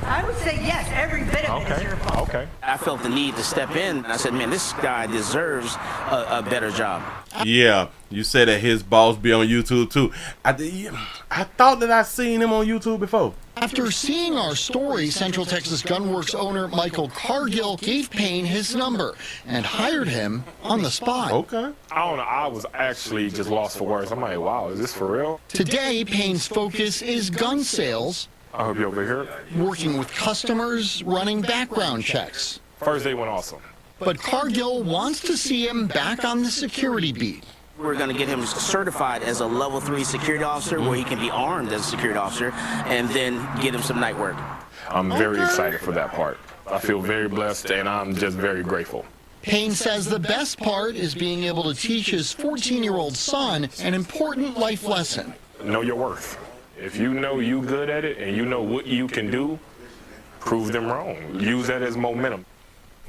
I would say yes, every bit of it is your fault.
Okay.
I felt the need to step in, and I said, man, this guy deserves a better job.
Yeah, you said that his boss be on YouTube too. I thought that I seen him on YouTube before.
After seeing our story, Central Texas Gunworks owner Michael Cargill gave Payne his number and hired him on the spot.
Okay.
I don't know. I was actually just lost for words. I'm like, wow, is this for real?
Today, Payne's focus is gun sales,
I hope you're over here.
working with customers, running background checks.
First day went awesome.
But Cargill wants to see him back on the security beat.
We're going to get him certified as a level 3 security officer where he can be armed as a security officer, and then get him some night work.
I'm very excited for that part. I feel very blessed, and I'm just very grateful.
Payne says the best part is being able to teach his 14-year-old son an important life lesson.
Know your worth. If you know you good at it and you know what you can do, prove them wrong. Use that as momentum.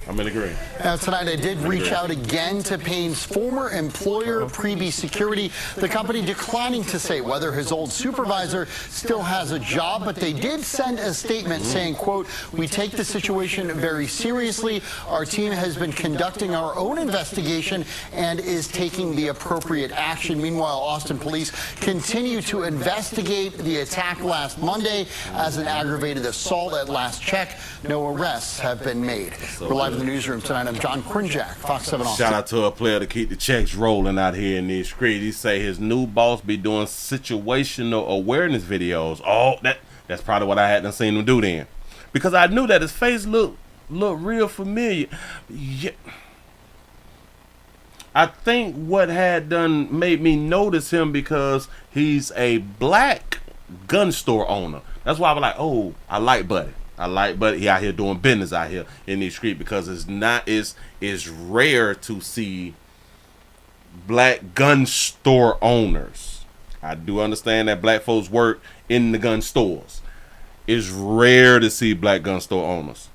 I'm in agreement.
Now, tonight I did reach out again to Payne's former employer, Preview Security, the company declining to say whether his old supervisor still has a job, but they did send a statement saying, quote, "We take the situation very seriously. Our team has been conducting our own investigation and is taking the appropriate action." Meanwhile, Austin police continue to investigate the attack last Monday as an aggravated assault. At last check, no arrests have been made. We're live in the newsroom tonight. I'm John Krinjak, Fox 7 Austin.
Shout out to a player to keep the checks rolling out here in these streets. He say his new boss be doing situational awareness videos. Oh, that's probably what I hadn't seen him do then, because I knew that his face looked real familiar. Yeah. I think what had done made me notice him because he's a black gun store owner. That's why I was like, oh, I like Buddy. He out here doing business out here in these streets, because it's rare to see black gun store owners. I do understand that black folks work in the gun stores. It's rare to see black gun store owners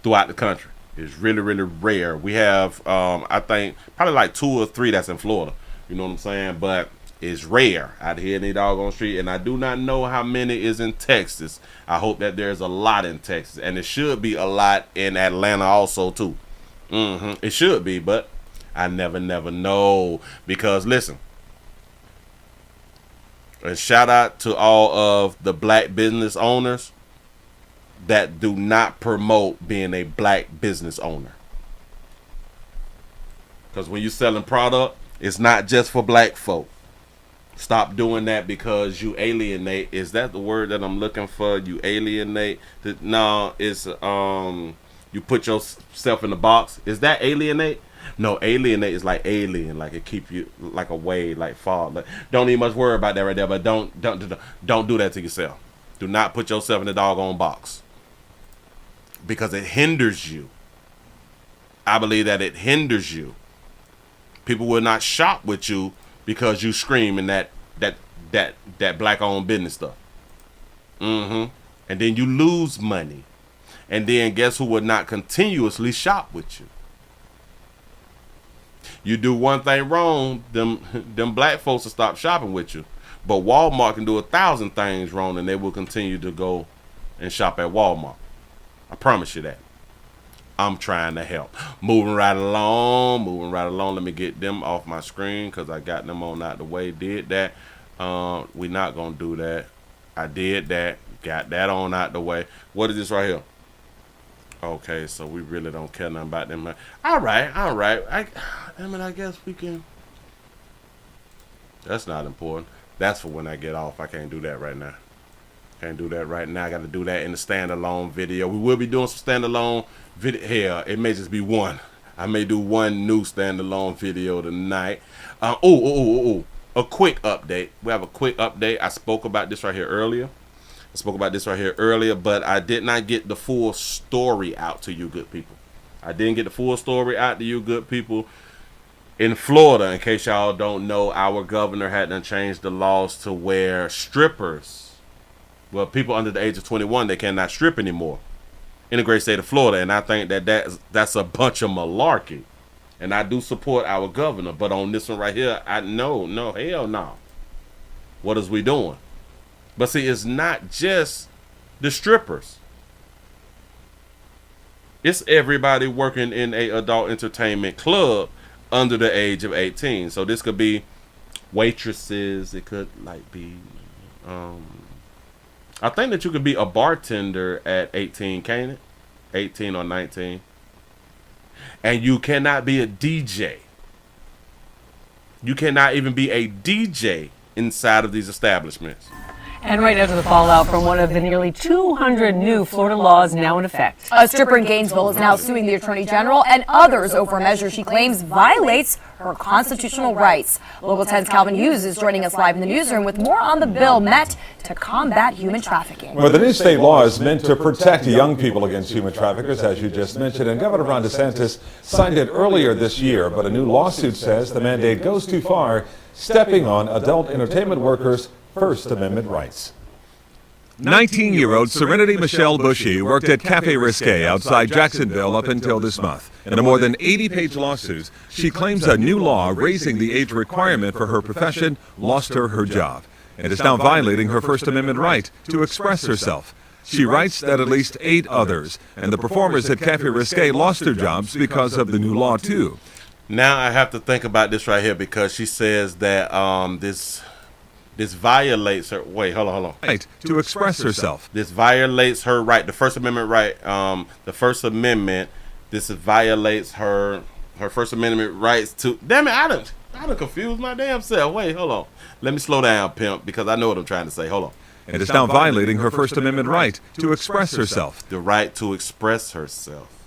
throughout the country. It's really, really rare. We have, I think, probably like 2 or 3 that's in Florida. You know what I'm saying? But it's rare out here in the doggone street, and I do not know how many is in Texas. I hope that there's a lot in Texas, and it should be a lot in Atlanta also too. It should be, but I never know, because listen, and shout out to all of the black business owners that do not promote being a black business owner, because when you're selling product, it's not just for black folk. Stop doing that, because you alienate. Is that the word that I'm looking for? You alienate. No, it's you put yourself in the box. Is that alienate? No, alienate is like alien, like it keep you like away, like far. Like, don't even much worry about that right there. But don't do that to yourself. Do not put yourself in the doggone box, because it hinders you. I believe that it hinders you. People will not shop with you because you screaming that black owned business stuff. And then you lose money. And then guess who would not continuously shop with you? You do one thing wrong, them black folks will stop shopping with you. But Walmart can do 1,000 things wrong, and they will continue to go and shop at Walmart. I promise you that. I'm trying to help. Moving right along. Let me get them off my screen, because I got them on out the way. Did that. We're not going to do that. I did that. Got that on out the way. What is this right here? Okay, so we really don't care nothing about them. All right. I guess we can. That's not important. That's for when I get off. I can't do that right now. I got to do that in the standalone video. We will be doing some standalone video. Hell, it may just be one. I may do one new standalone video tonight. A quick update. We have a quick update. I spoke about this right here earlier. But I did not get the full story out to you good people. In Florida, in case y'all don't know, our governor had done changed the laws to where strippers, well, people under the age of 21, they cannot strip anymore in the great state of Florida. And I think that's a bunch of malarkey. And I do support our governor. But on this one right here, hell no. What is we doing? But see, it's not just the strippers. It's everybody working in a adult entertainment club under the age of 18. So this could be waitresses. It could like be, I think that you could be a bartender at 18, can't it? 18 or 19. And you cannot be a DJ. You cannot even be a DJ inside of these establishments.
And right after the fallout from one of the nearly 200 new Florida laws now in effect.
A stripper in Gainesville is now suing the Attorney General and others over a measure she claims violates her constitutional rights. Local 10's Calvin Hughes is joining us live in the newsroom with more on the bill meant to combat human trafficking.
Well, the new state law is meant to protect young people against human traffickers, as you just mentioned, and Governor Ron DeSantis signed it earlier this year, but a new lawsuit says the mandate goes too far, stepping on adult entertainment workers' First Amendment rights.
19-year-old Serenity Michelle Bushy worked at Cafe Risque outside Jacksonville up until this month. In a more than 80-page lawsuit, she claims a new law raising the age requirement for her profession lost her job and is now violating her First Amendment right to express herself. She writes that at least 8 others and the performers at Cafe Risque lost their jobs because of the new law, too.
Now I have to think about this right here because she says that this violates her. Wait, hold on.
Right to express herself.
This violates her right, the First Amendment right. The First Amendment. This violates her First Amendment rights to. Damn it! I done confused my damn self. Wait, hold on. Let me slow down, pimp, because I know what I'm trying to say. Hold on.
And is now violating her First Amendment right to express herself.
The right to express herself.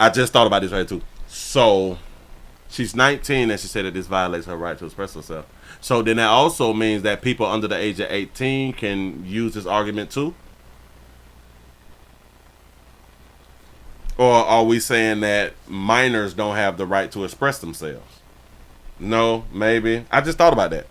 I just thought about this right too. So. She's 19 and she said that this violates her right to express herself. So then that also means that people under the age of 18 can use this argument too? Or are we saying that minors don't have the right to express themselves? No, maybe. I just thought about that.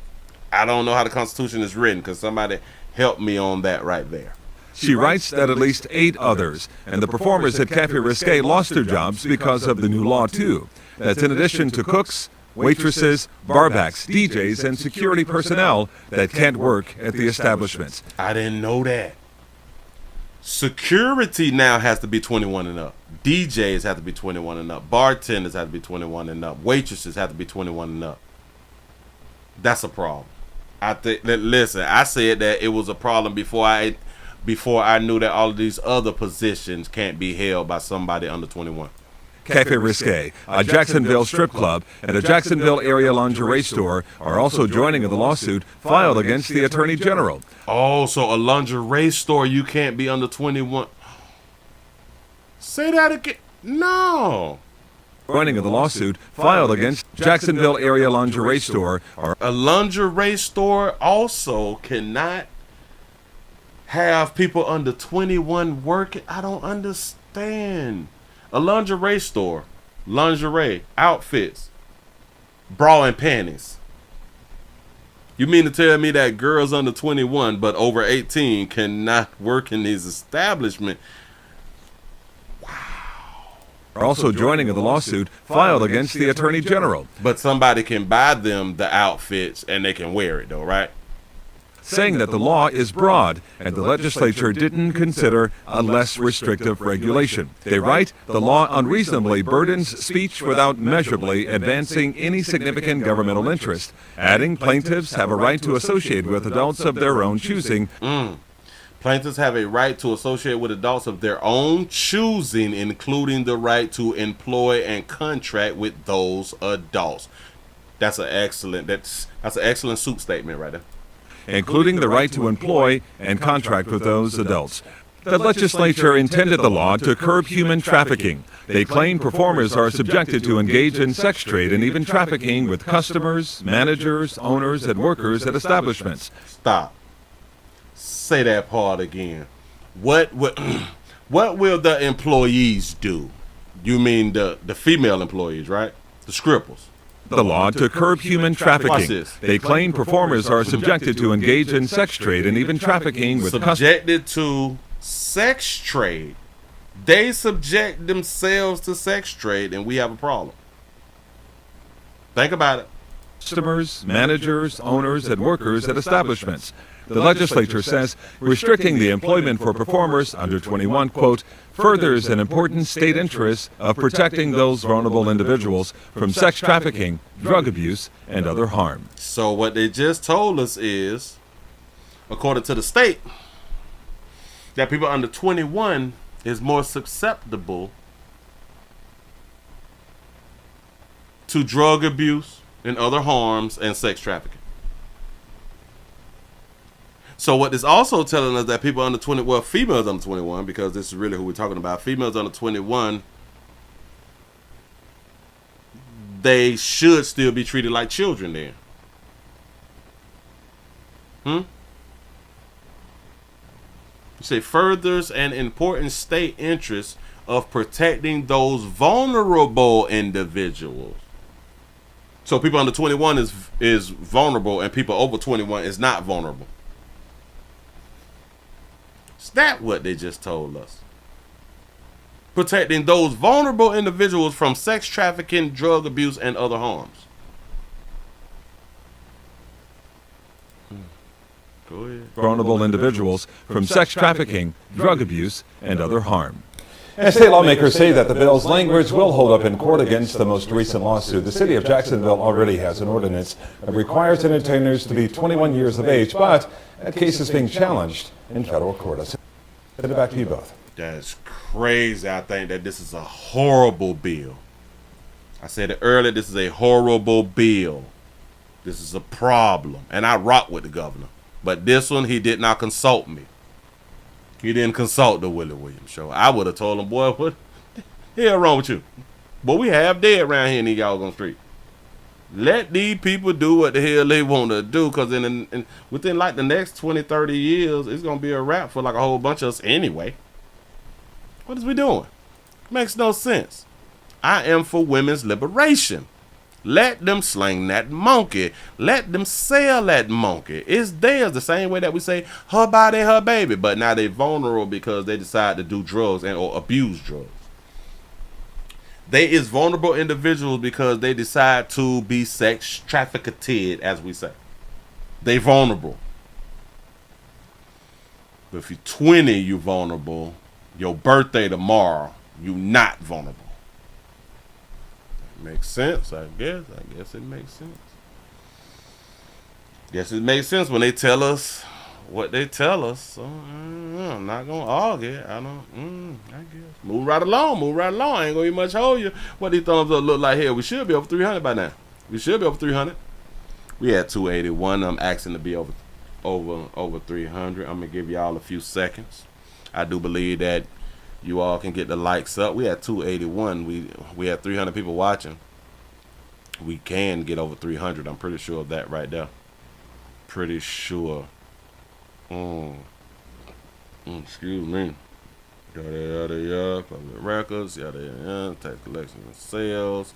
I don't know how the Constitution is written because somebody help me on that right there.
She writes that at least 8 others and the performers at Cafe Risque lost their jobs because of the new law, too. That's in addition to cooks, waitresses, barbacks, DJs, and security personnel that can't work at the establishments.
I didn't know that. Security now has to be 21 and up. DJs have to be 21 and up. Bartenders have to be 21 and up. Waitresses have to be 21 and up. That's a problem. Listen, I said that it was a problem before I knew that all of these other positions can't be held by somebody under 21.
Cafe Risque, a Jacksonville strip club, and a Jacksonville area lingerie store are also joining in the lawsuit filed against the Attorney General.
Oh, so a lingerie store, you can't be under 21. Say that again. No.
Joining in the lawsuit filed against Jacksonville area lingerie store.
A lingerie store also cannot have people under 21 working. I don't understand. A lingerie store, lingerie, outfits, bra and panties. You mean to tell me that girls under 21 but over 18 cannot work in these establishments?
Are also joining in the lawsuit filed against the Attorney General.
But somebody can buy them the outfits and they can wear it though, right?
Saying that the law is broad and the legislature didn't consider a less restrictive regulation. They write, the law unreasonably burdens speech without measurably advancing any significant governmental interest, adding plaintiffs have a right to associate with adults of their own choosing.
Plaintiffs have a right to associate with adults of their own choosing, including the right to employ and contract with those adults. That's an excellent suit statement right there.
Including the right to employ and contract with those adults. The legislature intended the law to curb human trafficking. They claim performers are subjected to engage in sex trade and even trafficking with customers, managers, owners, and workers at establishments.
Stop. Say that part again. What will the employees do? You mean the female employees, right? The scrippers.
The law to curb human trafficking. They claim performers are subjected to engage in sex trade and even trafficking with
subjected to sex trade. They subject themselves to sex trade and we have a problem. Think about it.
customers, managers, owners, and workers at establishments. The legislature says restricting the employment for performers under 21, quote, furthers an important state interest of protecting those vulnerable individuals from sex trafficking, drug abuse, and other harm.
So what they just told us is, according to the state, that people under 21 is more susceptible to drug abuse and other harms and sex trafficking. So what this also telling us that people under 20, well, females under 21, because this is really who we're talking about, females under 21, they should still be treated like children then. You say furthers an important state interest of protecting those vulnerable individuals. So people under 21 is vulnerable, and people over 21 is not vulnerable. Is that what they just told us? Protecting those vulnerable individuals from sex trafficking, drug abuse, and other harms. Go ahead.
Vulnerable individuals from sex trafficking, drug abuse, and other harm.
And state lawmakers say that the bill's language will hold up in court against the most recent lawsuit. The city of Jacksonville already has an ordinance that requires entertainers to be 21 years of age, but that case is being challenged in federal court. I'll send it back to you both.
That's crazy. I think that this is a horrible bill. I said it earlier, this is a horrible bill. This is a problem. And I rock with the governor. But this one, he did not consult me. He didn't consult the Willie Williams show. I would have told him, boy, what the hell wrong with you? But we have dead around here in these Yalgon Street. Let these people do what the hell they want to do, because within like the next 20, 30 years, it's going to be a wrap for like a whole bunch of us anyway. What is we doing? Makes no sense. I am for women's liberation. Let them slang that monkey. Let them sell that monkey. It's theirs, the same way that we say her body, her baby. But now they're vulnerable because they decide to do drugs or abuse drugs. They is vulnerable individuals because they decide to be sex trafficked, as we say. They vulnerable. But if you're 20, you vulnerable. Your birthday tomorrow, you not vulnerable. Makes sense, I guess. I guess it makes sense. Guess it makes sense when they tell us what they tell us. So I'm not gonna argue. I guess. Move right along. I ain't gonna even much hold you. What these thumbs up look like here? We should be over 300 by now. We should be over 300. We had 281. I'm asking to be over 300. I'm gonna give y'all a few seconds. I do believe that you all can get the likes up. We had 281. We had 300 people watching. We can get over 300. I'm pretty sure of that right there. Pretty sure. Excuse me. Yada, public records, yada, tax collection and sales.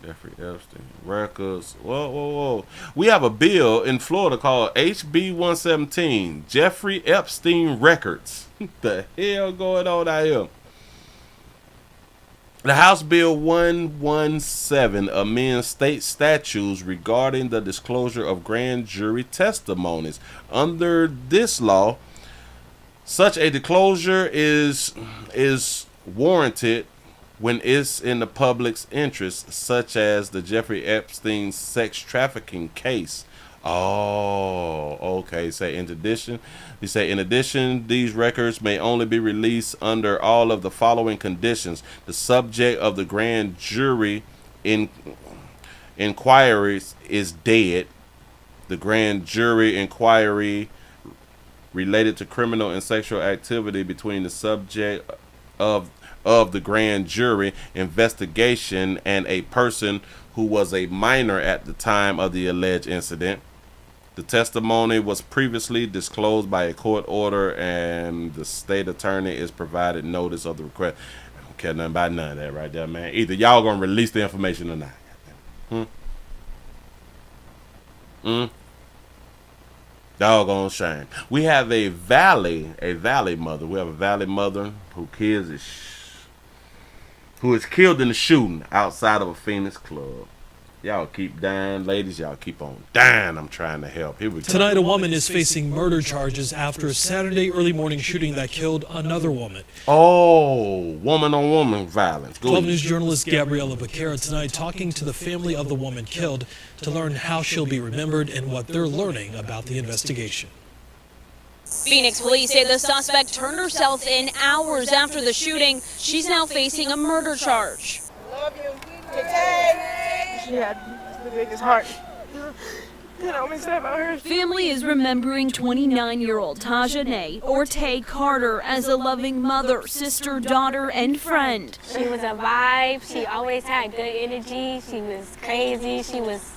Jeffrey Epstein records. Whoa. We have a bill in Florida called HB 117, Jeffrey Epstein records. What the hell going on out here? The House Bill 117 amends state statutes regarding the disclosure of grand jury testimonies. Under this law, such a disclosure is warranted when it's in the public's interest, such as the Jeffrey Epstein sex trafficking case. Oh, okay. In addition, these records may only be released under all of the following conditions. The subject of the grand jury inquiries is dead. The grand jury inquiry related to criminal and sexual activity between the subject of the grand jury investigation and a person who was a minor at the time of the alleged incident. The testimony was previously disclosed by a court order, and the state attorney is provided notice of the request. I don't care nothing about none of that right there, man. Either y'all gonna release the information or not. Doggone shame. We have a valley mother. We have a valley mother who is killed in a shooting outside of a Phoenix club. Y'all keep dying, ladies. Y'all keep on dying. I'm trying to help. Here we go.
Tonight, a woman is facing murder charges after a Saturday early morning shooting that killed another woman.
Oh, woman-on-woman violence.
12 News journalist Gabriela Becerra tonight talking to the family of the woman killed to learn how she'll be remembered and what they're learning about the investigation.
Phoenix police say the suspect turned herself in hours after the shooting. She's now facing a murder charge.
Love you. She had the biggest heart. And I always said about her.
Family is remembering 29-year-old Taja Nay, or Tay Carter, as a loving mother, sister, daughter, and friend.
She was a vibe. She always had good energy. She was crazy. She was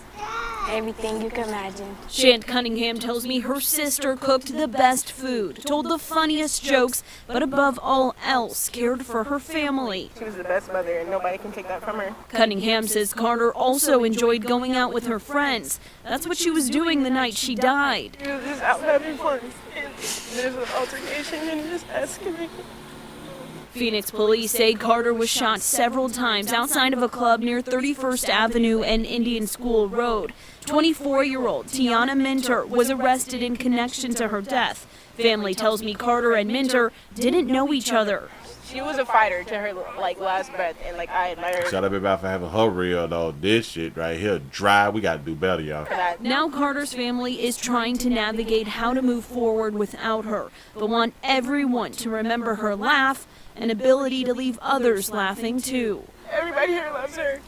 everything you can imagine.
Shant Cunningham tells me her sister cooked the best food, told the funniest jokes, but above all else, cared for her family.
She was the best mother, and nobody can take that from her.
Cunningham says Carter also enjoyed going out with her friends. That's what she was doing the night she died.
She was just out having fun. And there's an altercation and just escalated.
Phoenix police say Carter was shot several times outside of a club near 31st Avenue and Indian School Road. 24-year-old Tiana Minter was arrested in connection to her death. Family tells me Carter and Minter didn't know each other.
She was a fighter to her last breath, and I admire her.
Shout out about for having her real though. This shit right here, dry. We gotta do better, y'all.
Now Carter's family is trying to navigate how to move forward without her, but want everyone to remember her laugh and ability to leave others laughing too.
Everybody here loves her.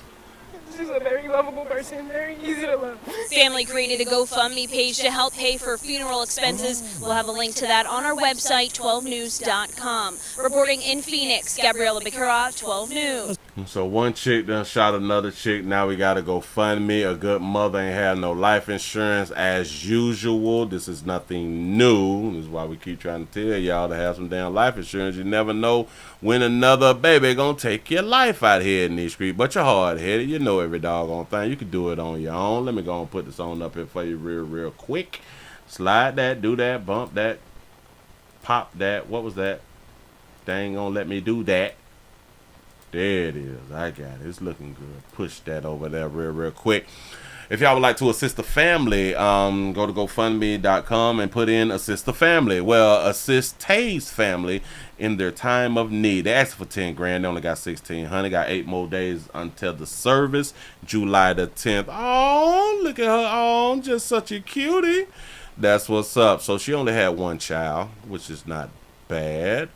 She's a very lovable person, very easy to love.
Family created a GoFundMe page to help pay for funeral expenses. We'll have a link to that on our website, 12news.com. Reporting in Phoenix, Gabriela Becerra, 12 News.
So one chick done shot another chick. Now we gotta go fund me. A good mother ain't had no life insurance as usual. This is nothing new. This is why we keep trying to tell y'all to have some damn life insurance. You never know when another baby gonna take your life out here in these streets. But you're hard-headed. You know every doggone thing. You can do it on your own. Let me go and put this on up here for you real quick. Slide that, do that, bump that, pop that. What was that? They ain't gonna let me do that. There it is. I got it. It's looking good. Push that over there real quick. If y'all would like to assist the family, go to GoFundMe.com and put in assist the family. Well, assist Tay's family in their time of need. They asked for 10 grand. They only got 1,600. Got 8 more days until the service, July the 10th. Oh, look at her. Oh, just such a cutie. That's what's up. So she only had one child, which is not bad.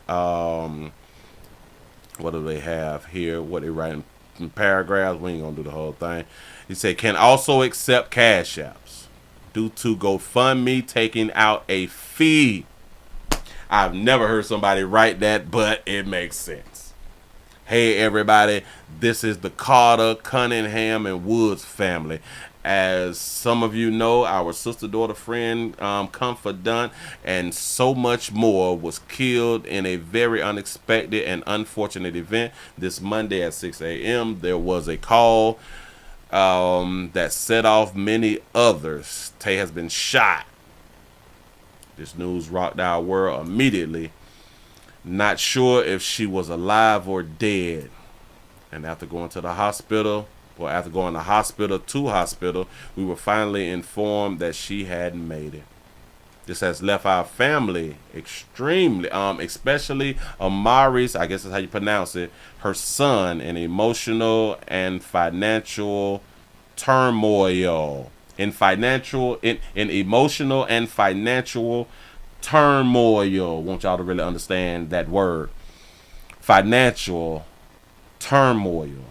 What do they have here? What they write in paragraphs? We ain't gonna do the whole thing. He said, can also accept cash apps due to GoFundMe taking out a fee. I've never heard somebody write that, but it makes sense. Hey everybody, this is the Carter, Cunningham, and Woods family. As some of you know, our sister, daughter, friend, confidant, and so much more was killed in a very unexpected and unfortunate event. This Monday at 6 a.m., there was a call that set off many others. Tay has been shot. This news rocked our world immediately. Not sure if she was alive or dead. And after going to the hospital, after going to hospital, we were finally informed that she hadn't made it. This has left our family extremely, especially Amari's, I guess that's how you pronounce it, her son, in emotional and financial turmoil. In emotional and financial turmoil. Want y'all to really understand that word. Financial turmoil.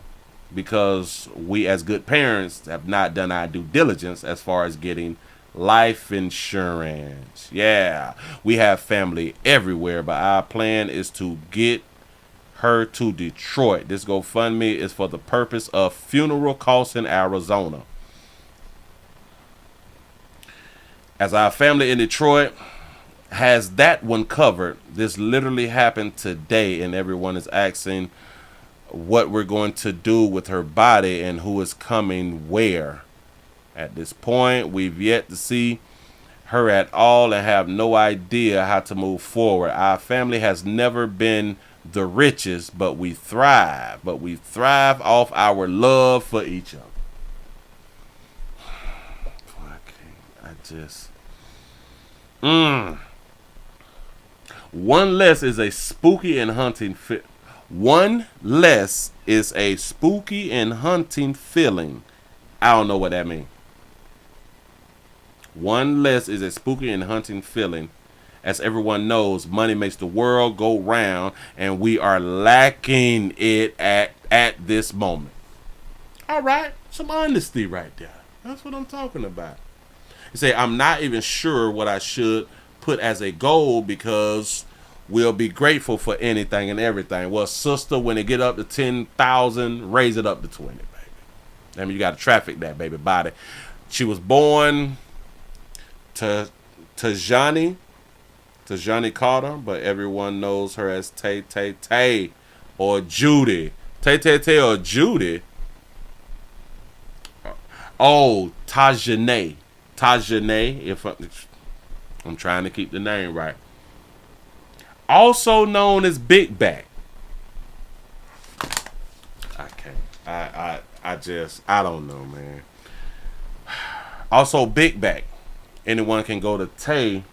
Because we as good parents have not done our due diligence as far as getting life insurance. Yeah, we have family everywhere, but our plan is to get her to Detroit. This GoFundMe is for the purpose of funeral costs in Arizona. As our family in Detroit has that one covered, this literally happened today, and everyone is asking what we're going to do with her body and who is coming where. At this point, we've yet to see her at all and have no idea how to move forward. Our family has never been the richest, but we thrive. But we thrive off our love for each other. One less is a spooky and hunting One less is a spooky and hunting feeling. I don't know what that means. One less is a spooky and hunting feeling. As everyone knows, money makes the world go round, and we are lacking it at this moment. All right, some honesty right there. That's what I'm talking about. You say, I'm not even sure what I should put as a goal because we'll be grateful for anything and everything. Well, sister, when it get up to 10,000, raise it up to 20, baby. I mean, you got to traffic that, baby body. She was born to Johnny Carter, but everyone knows her as Tay or Judy. Tay or Judy. Oh, Tajane, if I'm trying to keep the name right. Also known as Big Back. I can't. I don't know, man. Also Big Back. Anyone can go to Tay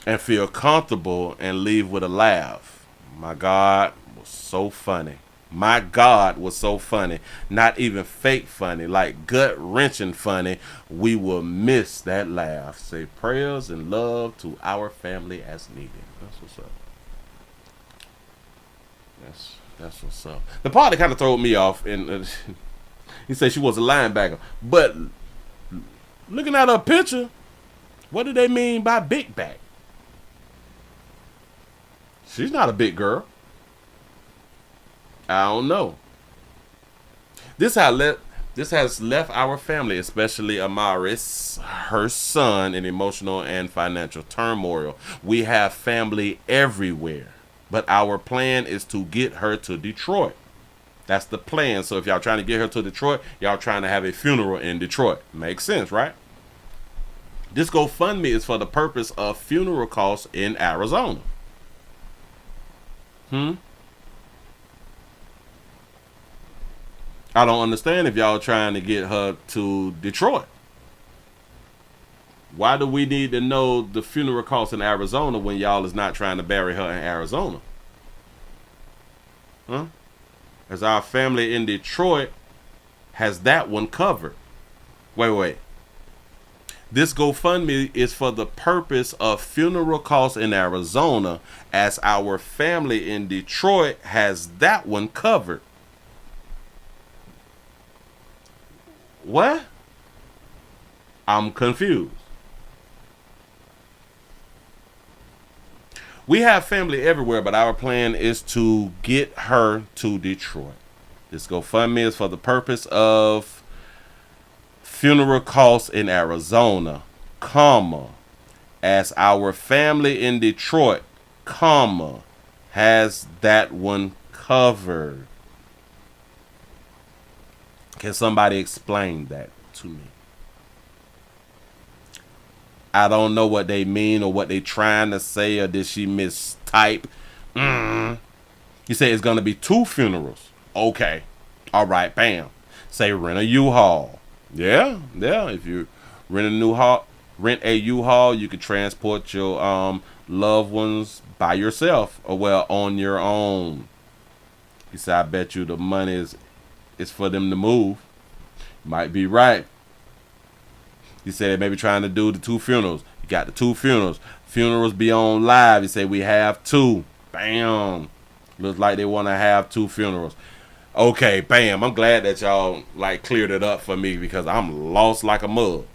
and feel comfortable and leave with a laugh. My God was so funny. My God was so funny. Not even fake funny, like gut-wrenching funny. We will miss that laugh. Say prayers and love to our family as needed. That's what's up. That's what's up. The part that kind of threw me off, and he said she was a linebacker. But looking at her picture, what do they mean by big back? She's not a big girl. I don't know. This has left our family, especially Amaris, her son, in emotional and financial turmoil. We have family everywhere, but our plan is to get her to Detroit. That's the plan. So if y'all trying to get her to Detroit, y'all trying to have a funeral in Detroit. Makes sense, right? This GoFundMe is for the purpose of funeral costs in Arizona. I don't understand if y'all trying to get her to Detroit. Why do we need to know the funeral costs in Arizona when y'all is not trying to bury her in Arizona? As our family in Detroit has that one covered. Wait. This GoFundMe is for the purpose of funeral costs in Arizona, as our family in Detroit has that one covered. What? I'm confused. We have family everywhere, but our plan is to get her to Detroit. This GoFundMe is for the purpose of funeral costs in Arizona, as our family in Detroit, has that one covered. Can somebody explain that to me? I don't know what they mean or what they trying to say, or did she mistype? You say it's going to be 2 funerals. Okay. All right, bam. Say rent a U-Haul. Yeah. If you rent a U-Haul, you can transport your loved ones by yourself, or well, on your own. He said, I bet you the money is for them to move. Might be right. He said they may be trying to do the 2 funerals. You got the 2 funerals. Funerals be on live. He said we have 2. Bam. Looks like they want to have 2 funerals. Okay, bam. I'm glad that y'all cleared it up for me, because I'm lost like a mug.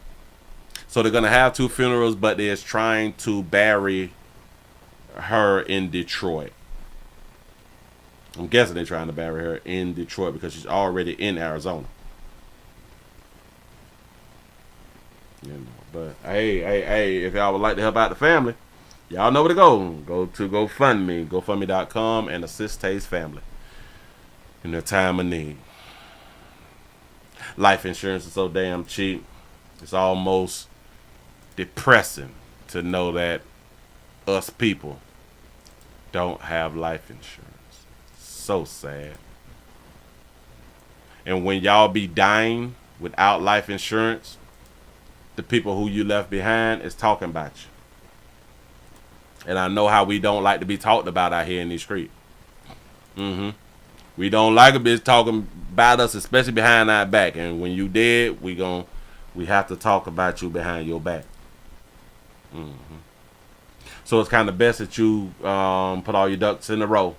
So they're gonna have 2 funerals, but they're trying to bury her in Detroit. I'm guessing they're trying to bury her in Detroit because she's already in Arizona. But hey, if y'all would like to help out the family, y'all know where to go. Go to GoFundMe, GoFundMe.com, and assist Tay's family in their time of need. Life insurance is so damn cheap. It's almost depressing to know that us people don't have life insurance. So sad. And when y'all be dying without life insurance, the people who you left behind is talking about you. And I know how we don't like to be talked about out here in these streets. We don't like a bitch talking about us, especially behind our back. And when you dead, we have to talk about you behind your back. So it's kind of best that you put all your ducks in a row.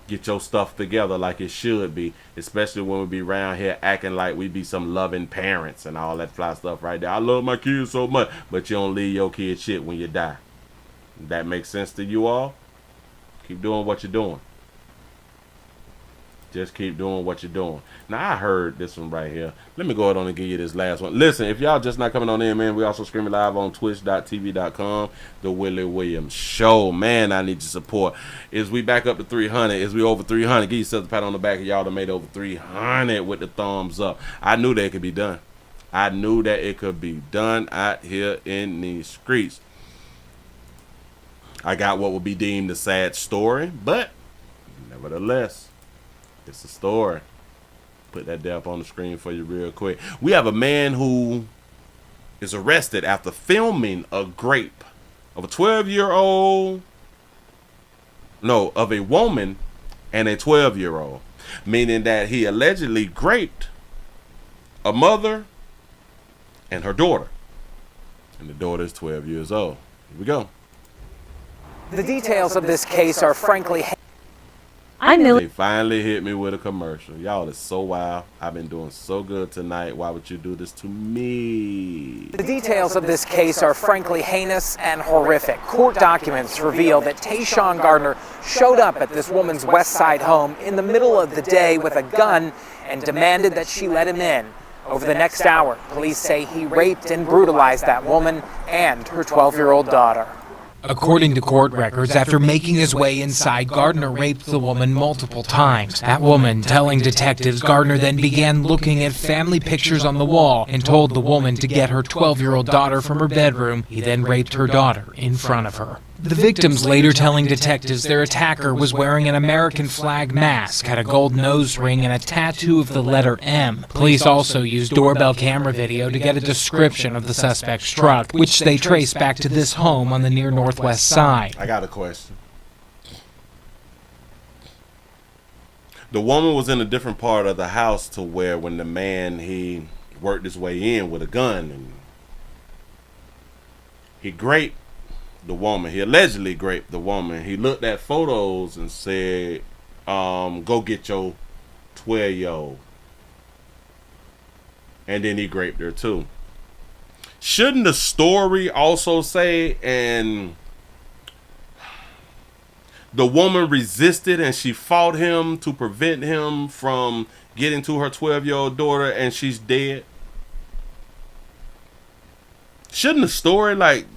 Get your stuff together like it should be, especially when we be around here acting like we be some loving parents and all that fly stuff right there. I love my kids so much, but you don't leave your kids shit when you die. That makes sense to you all? Keep doing what you're doing. Just keep doing what you're doing. Now, I heard this one right here. Let me go ahead on and give you this last one. Listen, if y'all just not coming on in, man, we also streaming live on twitch.tv.com. The Willie Williams Show. Man, I need your support. Is we back up to 300? Is we over 300? Give yourself a pat on the back of y'all that made over 300 with the thumbs up. I knew that it could be done. I knew that it could be done out here in these streets. I got what would be deemed a sad story, but nevertheless, it's a story. Put that there up on the screen for you real quick. We have a man who is arrested after filming a grape of a 12-year-old. No, of a woman and a 12-year-old. Meaning that he allegedly raped a mother and her daughter. And the daughter is 12 years old. Here we go.
The details of this case are frankly...
They finally hit me with a commercial. Y'all is so wild. I've been doing so good tonight. Why would you do this to me?
The details of this case are frankly heinous and horrific. Court documents reveal that Tayshawn Gardner showed up at this woman's West Side home in the middle of the day with a gun and demanded that she let him in. Over the next hour, police say he raped and brutalized that woman and her 12-year-old daughter.
According to court records, after making his way inside, Gardner raped the woman multiple times. That woman telling detectives Gardner then began looking at family pictures on the wall and told the woman to get her 12-year-old daughter from her bedroom. He then raped her daughter in front of her. The victims later telling detectives their attacker was wearing an American flag mask, had a gold nose ring, and a tattoo of the letter M. Police also used doorbell camera video to get a description of the suspect's truck, which they traced back to this home on the near northwest side.
I got a question. The woman was in a different part of the house to where when the man, he worked his way in with a gun and he raped the woman. He allegedly raped the woman. He looked at photos and said, go get your 12-year-old. And then he raped her too. Shouldn't the story also say, and the woman resisted and she fought him to prevent him from getting to her 12-year-old daughter and she's dead? Shouldn't the story like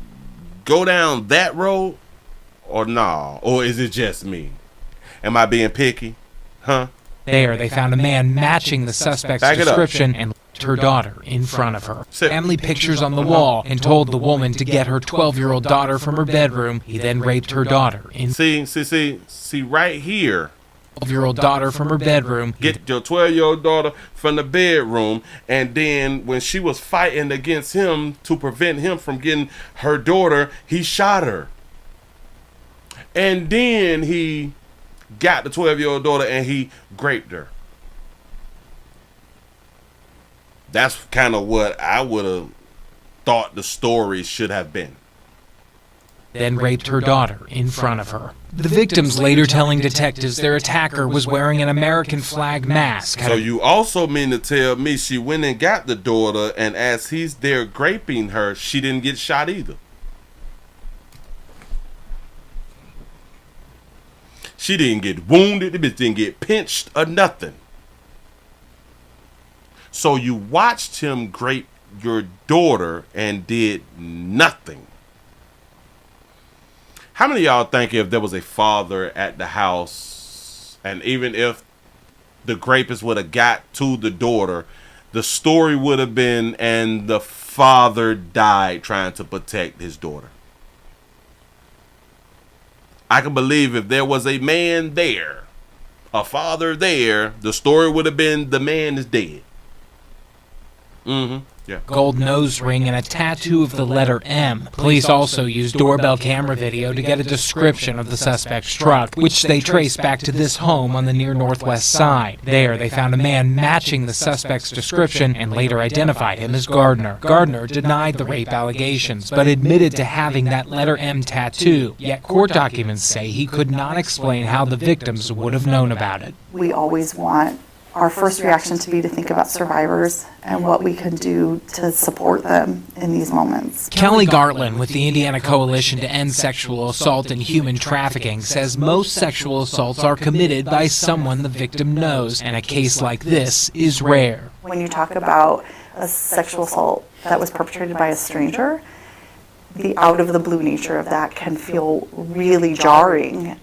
go down that road, or nah? Or is it just me? Am I being picky? Huh?
There, they found a man matching the suspect's description and left her daughter in front of her. Family pictures on the wall and told the woman to get her 12-year-old daughter from her bedroom. He then raped her daughter.
See right here.
12-year-old daughter from her bedroom.
Get your 12-year-old daughter from the bedroom, and then when she was fighting against him to prevent him from getting her daughter, he shot her. And then he got the 12-year-old daughter and he raped her. That's kind of what I would have thought the story should have been.
Then raped her daughter in front of her. The victims later telling detectives their attacker was wearing an American flag mask.
So you also mean to tell me she went and got the daughter, and as he's there raping her, she didn't get shot either? She didn't get wounded, the bitch didn't get pinched or nothing. So you watched him rape your daughter and did nothing. How many of y'all think if there was a father at the house, and even if the rapist would have got to the daughter, the story would have been, and the father died trying to protect his daughter? I can believe if there was a man there, a father there, the story would have been the man is dead.
gold nose ring, and a tattoo of the letter M. Police also used doorbell camera video to get a description of the suspect's truck, which they traced back to this home on the near northwest side. There, they found a man matching the suspect's description and later identified him as Gardner. Gardner denied the rape allegations, but admitted to having that letter M tattoo, yet court documents say he could not explain how the victims would have known about it.
We always want our first reaction to be to think about survivors and what we can do to support them in these moments.
Kelly Gartland with the Indiana Coalition to End Sexual Assault and Human Trafficking says most sexual assaults are committed by someone the victim knows, and a case like this is rare.
When you talk about a sexual assault that was perpetrated by a stranger, the out of the blue nature of that can feel really jarring.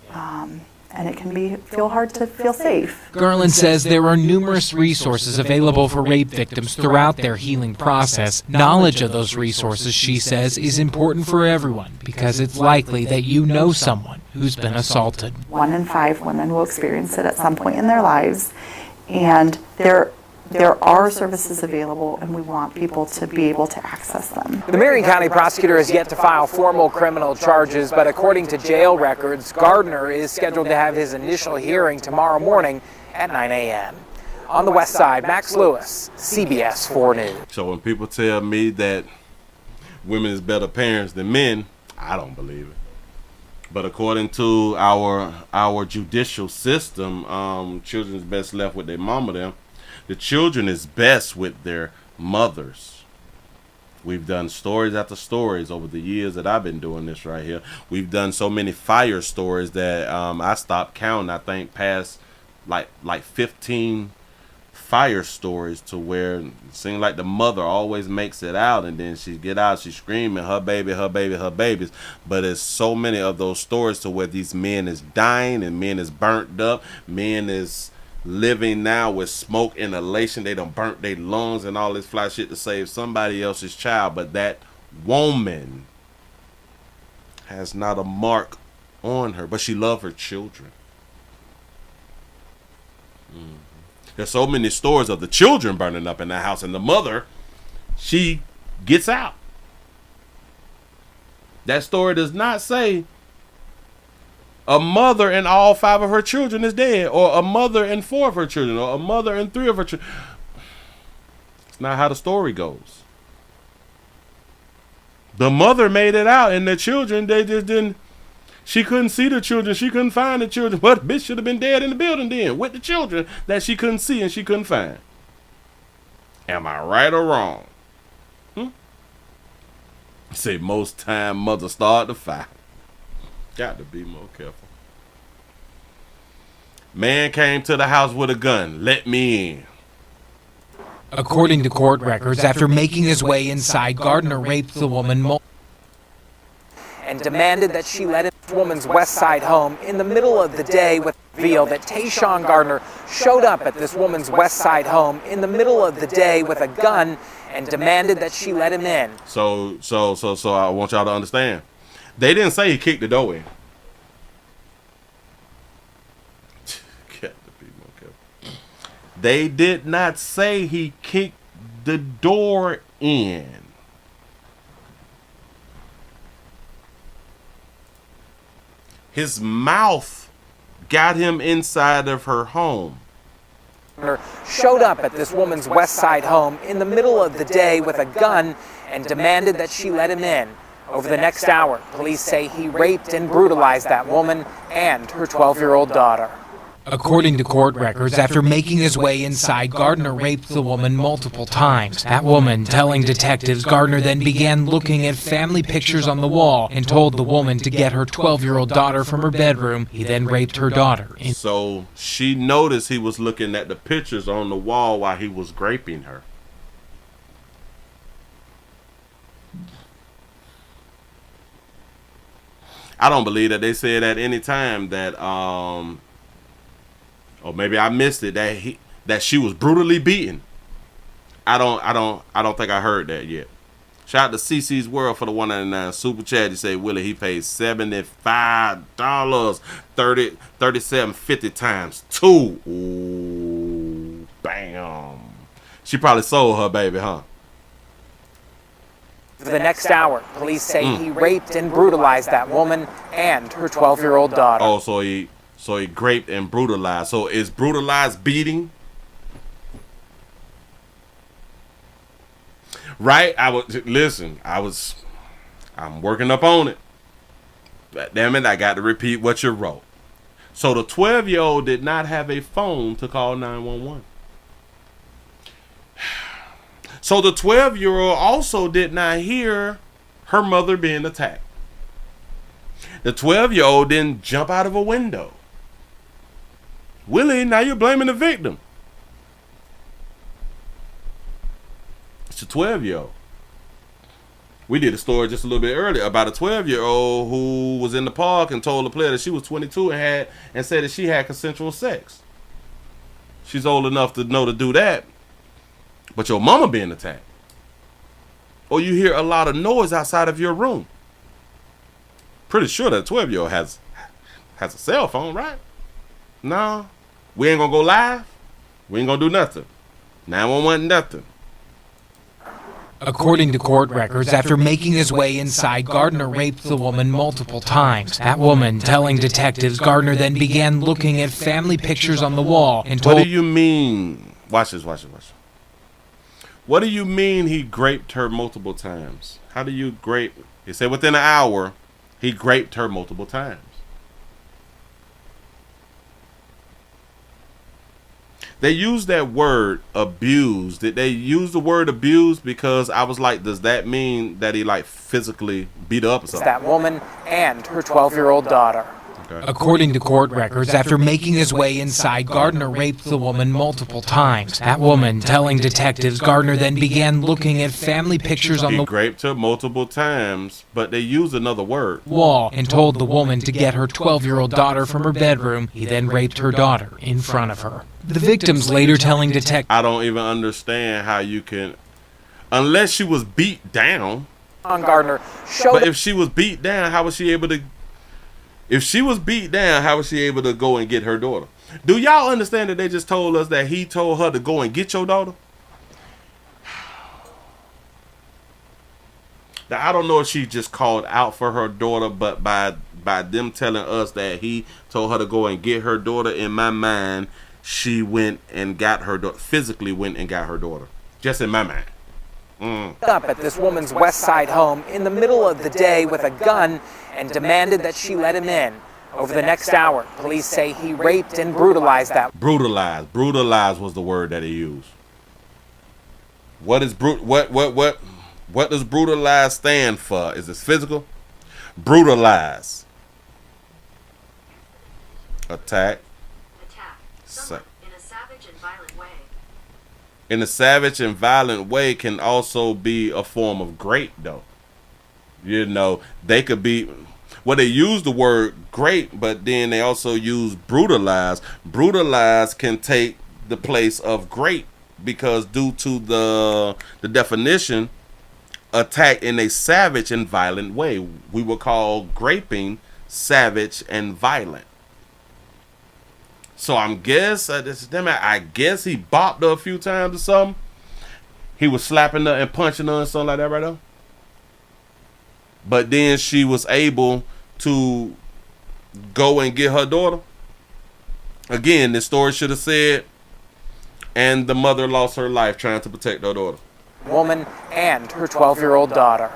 And it can feel hard to feel safe.
Garland says there are numerous resources available for rape victims throughout their healing process. Knowledge of those resources, she says, is important for everyone because it's likely that you know someone who's been assaulted.
1 in 5 women will experience it at some point in their lives, and there are services available, and we want people to be able to access them.
The Marion County prosecutor has yet to file formal criminal charges, but according to jail records, Gardner is scheduled to have his initial hearing tomorrow morning at 9 a.m. On the west side, Max Lewis, CBS 4 News.
So when people tell me that women is better parents than men, I don't believe it. But according to our judicial system, children's best left with their mama them. The children is best with their mothers. We've done stories after stories over the years that I've been doing this right here. We've done so many fire stories that I stopped counting. I think past like 15 fire stories to where it seems like the mother always makes it out, and then she get out, she's screaming, her baby, her baby, her babies. But there's so many of those stories to where these men is dying and men is burnt up, men is living now with smoke inhalation. They done burnt their lungs and all this fly shit to save somebody else's child. But that woman has not a mark on her, but she loved her children. There's so many stories of the children burning up in the house, and the mother, she gets out. That story does not say a mother and all 5 of her children is dead, or a mother and 4 of her children, or a mother and 3 of her children. It's not how the story goes. The mother made it out, and the children, they just didn't. She couldn't see the children. She couldn't find the children. But bitch should have been dead in the building then with the children that she couldn't see and she couldn't find. Am I right or wrong? Say most time mothers start the fire. Got to be more careful. Man came to the house with a gun. Let me in.
According to court records, after making his way inside, Gardner raped the woman
and demanded that she let in the woman's west side home in the middle of the day, with reveal that Tayshawn Gardner showed up at this woman's west side home in the middle of the day with a gun and demanded that she let him in.
So I want y'all to understand. They didn't say he kicked the door in. They did not say he kicked the door in. His mouth got him inside of her home.
Showed up at this woman's west side home in the middle of the day with a gun and demanded that she let him in. Over the next hour, police say he raped and brutalized that woman and her 12-year-old daughter.
According to court records, after making his way inside, Gardner raped the woman multiple times. That woman telling detectives Gardner then began looking at family pictures on the wall and told the woman to get her 12-year-old daughter from her bedroom. He then raped her daughter.
So she noticed he was looking at the pictures on the wall while he was raping her. I don't believe that they said at any time that or maybe I missed it, that she was brutally beaten. I don't think I heard that yet. Shout out to CC's World for the $1.99 super chat. He say Willie, he paid $75, $37.50 times 2. Ooh, bam. She probably sold her baby, huh?
For the next hour, police say he raped and brutalized that woman and her 12-year-old daughter.
Oh, so he raped and brutalized. So is brutalized beating? Right? I'm working up on it. But damn it, I got to repeat what you wrote. So the 12-year-old did not have a phone to call 911. So the 12-year-old also did not hear her mother being attacked. The 12-year-old didn't jump out of a window. Willie, now you're blaming the victim. It's a 12-year-old. We did a story just a little bit earlier about a 12-year-old who was in the park and told the player that she was 22 and said that she had consensual sex. She's old enough to know to do that, but your mama being attacked. Or you hear a lot of noise outside of your room. Pretty sure that 12-year-old has a cell phone, right? No, we ain't gonna go live. We ain't gonna do nothing. 911, nothing.
According to court records, after making his way inside, Gardner raped the woman multiple times. That woman telling detectives Gardner then began looking at family pictures on the wall and told...
What do you mean? Watch this. What do you mean he raped her multiple times? How do you grape? He said within an hour, he raped her multiple times. They used that word abuse. Did they use the word abuse? Because I was like, does that mean that he like physically beat her up or something?
That woman and her 12-year-old daughter.
Okay.
According to court records, after making his way inside, Gardner raped the woman multiple times. That woman telling detectives Gardner then began looking at family pictures on the...
He raped her multiple times, but they used another word.
...wall and told the woman to get her 12-year-old daughter from her bedroom. He then raped her daughter in front of her. The victims later telling detectives...
I don't even understand how you can... Unless she was beat down.
Gardner showed...
But if she was beat down, how was she able to... If she was beat down, how was she able to go and get her daughter? Do y'all understand that they just told us that he told her to go and get your daughter? Now, I don't know if she just called out for her daughter, but by them telling us that he told her to go and get her daughter, in my mind, she went and got her daughter, physically went and got her daughter. Just in my mind.
Up at this woman's West Side home in the middle of the day with a gun and demanded that she let him in. Over the next hour, police say he raped and brutalized that.
Brutalized was the word that he used. What is what does brutalize stand for? Is this physical? Brutalize. Attack.
In a savage and violent way.
In a savage and violent way can also be a form of grape, though. You know, they could be... Well, they use the word grape, but then they also use brutalize. Brutalize can take the place of grape because due to the definition, attack in a savage and violent way. We would call graping savage and violent. So I guess he bopped her a few times or something. He was slapping her and punching her and something like that right there. But then she was able to go and get her daughter. Again, this story should have said, and the mother lost her life trying to protect her daughter.
Woman and her 12-year-old daughter.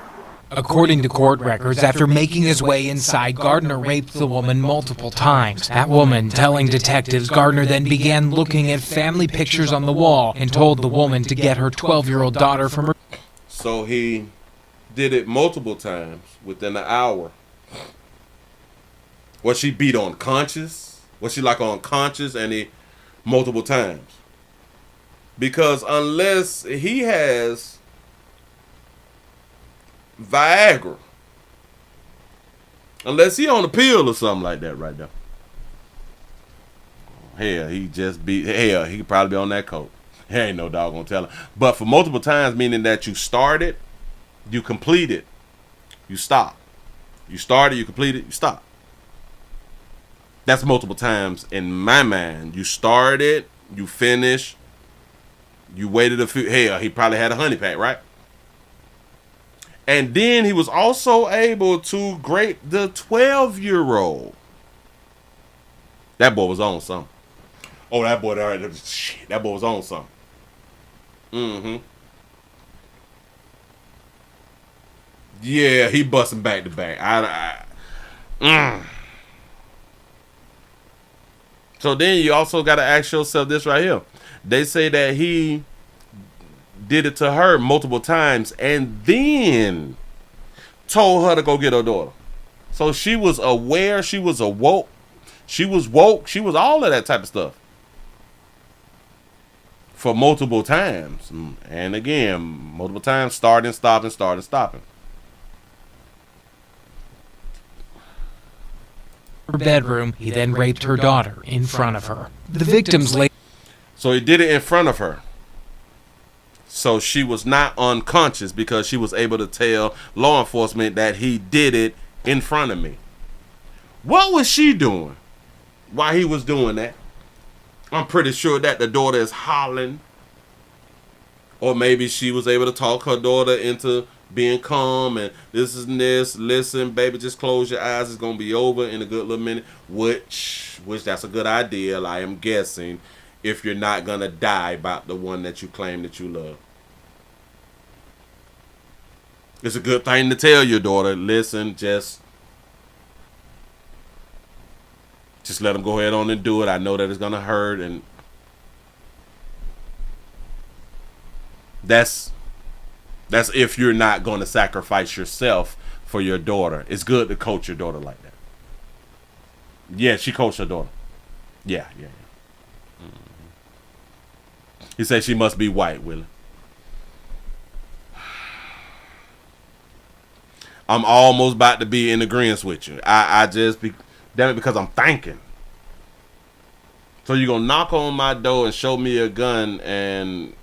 According to court records, after making his way inside, Gardner raped the woman multiple times. That woman telling detectives Gardner then began looking at family pictures on the wall and told the woman to get her 12-year-old daughter from her...
So he did it multiple times within an hour. Was she beat unconscious? Was she like unconscious and he multiple times? Because unless he has Viagra, unless he on a pill or something like that right now, hell, he could probably be on that coke. There ain't no dog gonna tell him. But for multiple times, meaning that you started, you completed, you stop. You started, you completed, you stop. That's multiple times in my mind. You started, you finished, you waited a few. Hell, he probably had a honey pack, right? And then he was also able to grape the 12-year-old. That boy was on something. Oh, that boy, that boy was on something. Mm-hmm. Yeah, he busting back to back. So then you also got to ask yourself this right here. They say that he did it to her multiple times and then told her to go get her daughter. So she was aware, she was awoke, she was woke, she was all of that type of stuff. For multiple times. And again, multiple times, starting, stopping.
Her bedroom, he then raped her daughter in front of her. The victims later.
So he did it in front of her. So she was not unconscious because she was able to tell law enforcement that he did it in front of me. What was she doing while he was doing that? I'm pretty sure that the daughter is hollering. Or maybe she was able to talk her daughter into being calm and this is this. Listen, baby, just close your eyes. It's going to be over in a good little minute. Which that's a good idea, I am guessing, if you're not going to die about the one that you claim that you love. It's a good thing to tell your daughter, listen, just let them go ahead on and do it. I know that it's going to hurt. And that's if you're not going to sacrifice yourself for your daughter. It's good to coach your daughter like that. Yeah, she coached her daughter. Yeah. Mm-hmm. He said she must be white, Willie. I'm almost about to be in agreement with you. I just be damn it because I'm thinking. So you're gonna knock on my door and show me a gun and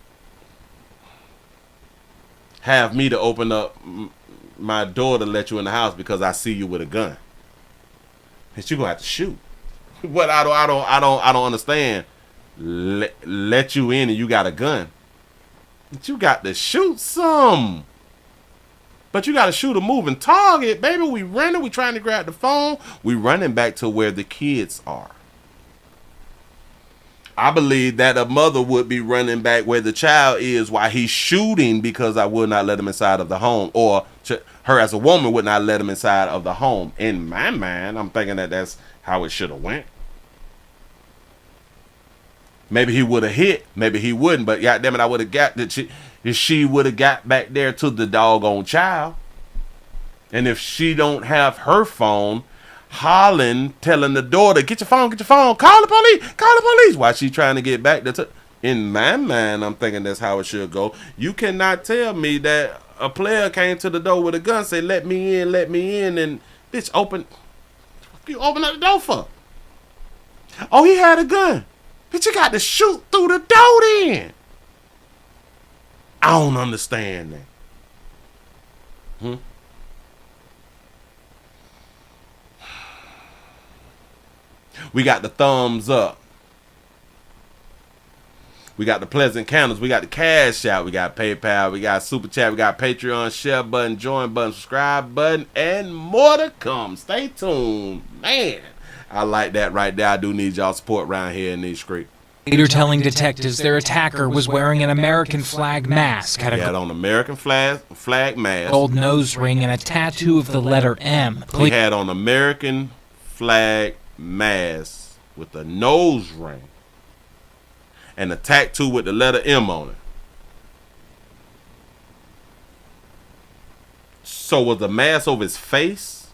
have me to open up my door to let you in the house because I see you with a gun. But you gonna have to shoot. What I don't understand. Let you in and you got a gun. But you got to shoot some. But you got to shoot a moving target, baby. We running. We trying to grab the phone. We running back to where the kids are. I believe that a mother would be running back where the child is while he's shooting because I would not let him inside of the home. Or her as a woman would not let him inside of the home. In my mind, I'm thinking that that's how it should have went. Maybe he would have hit. Maybe he wouldn't. But goddammit, I would have got that she would have got back there to the doggone child. And if she don't have her phone, hollering, telling the daughter, get your phone, call the police, while she trying to get back there. In my mind, I'm thinking that's how it should go. You cannot tell me that a player came to the door with a gun, say, let me in, and bitch, you open up the door for? Oh, he had a gun. Bitch, you got to shoot through the door then. I don't understand that. We got the thumbs up. We got the pleasant candles. We got the cash out. We got PayPal. We got Super Chat. We got Patreon, share button, join button, subscribe button, and more to come. Stay tuned. Man, I like that right there. I do need y'all support around here in these streets.
Later telling detectives their attacker was wearing an American flag mask, had
on American flag mask,
gold nose ring, and a tattoo of the letter M.
He had on American flag mask with a nose ring and a tattoo with the letter M on it. So was the mask over his face?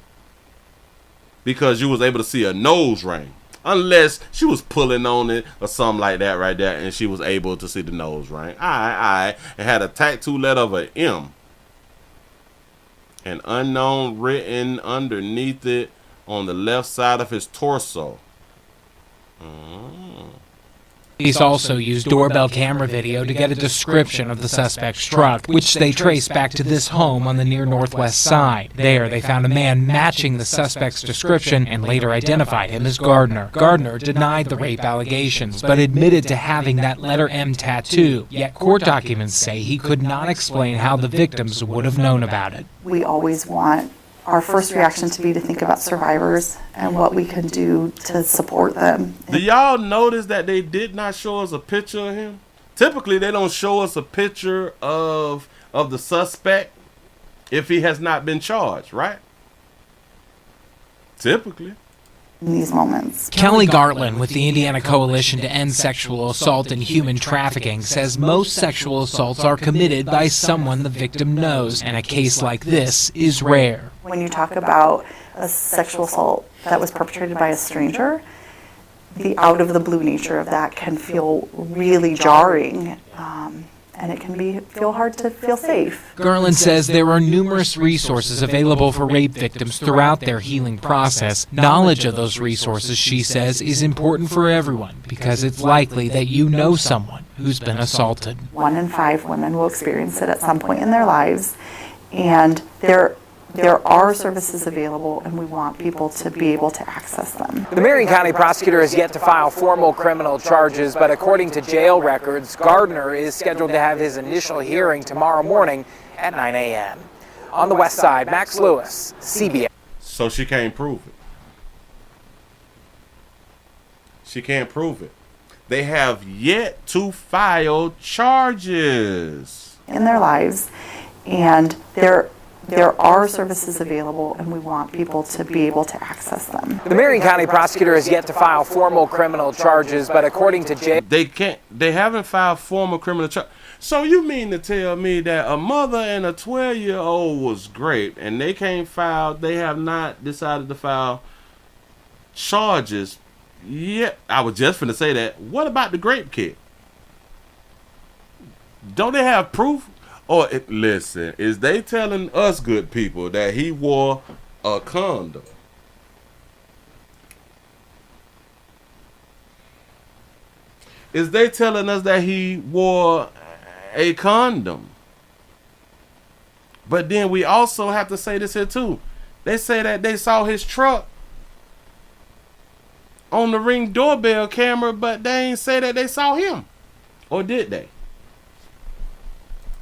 Because you was able to see a nose ring. Unless she was pulling on it or something like that right there and she was able to see the nose ring. Alright. It had a tattoo letter of an M. An unknown written underneath it on the left side of his torso.
Police also used doorbell camera video to get a description of the suspect's truck, which they traced back to this home on the near northwest side. There, they found a man matching the suspect's description and later identified him as Gardner. Gardner denied the rape allegations, but admitted to having that letter M tattoo, yet court documents say he could not explain how the victims would have known about it.
We always want our first reaction to be to think about survivors and what we can do to support them.
Do y'all notice that they did not show us a picture of him? Typically, they don't show us a picture of the suspect if he has not been charged, right? Typically.
In these moments.
Kelly Gartland with the Indiana Coalition to End Sexual Assault and Human Trafficking says most sexual assaults are committed by someone the victim knows, and a case like this is rare.
When you talk about a sexual assault that was perpetrated by a stranger, the out-of-the-blue nature of that can feel really jarring, and it can feel hard to feel safe.
Garland says there are numerous resources available for rape victims throughout their healing process. Knowledge of those resources, she says, is important for everyone because it's likely that you know someone who's been assaulted.
1 in 5 women will experience it at some point in their lives, and there are services available, and we want people to be able to access them.
The Marion County prosecutor has yet to file formal criminal charges, but according to jail records, Gardner is scheduled to have his initial hearing tomorrow morning at 9 a.m. On the west side, Max Lewis, CBS.
So she can't prove it. She can't prove it. They have yet to file charges
in their lives, and there are services available, and we want people to be able to access them.
The Marion County prosecutor has yet to file formal criminal charges, but according to jail,
they haven't filed formal criminal charges. So you mean to tell me that a mother and a 12-year-old was raped, and they have not decided to file charges? Yeah, I was just finna say that. What about the grape kit? Don't they have proof? Or listen, is they telling us good people that he wore a condom? Is they telling us that he wore a condom? But then we also have to say this here too. They say that they saw his truck on the Ring doorbell camera, but they ain't say that they saw him. Or did they?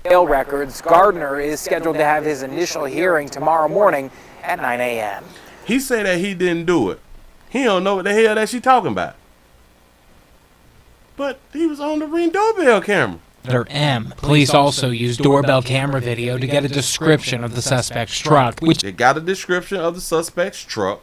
Jail records, Gardner is scheduled to have his initial hearing tomorrow morning at 9 a.m.
He said that he didn't do it. He don't know what the hell that she talking about. But he was on the Ring doorbell camera.
Letter M. Police also used doorbell camera video to get a description of the suspect's truck, which
they got a description of the suspect's truck.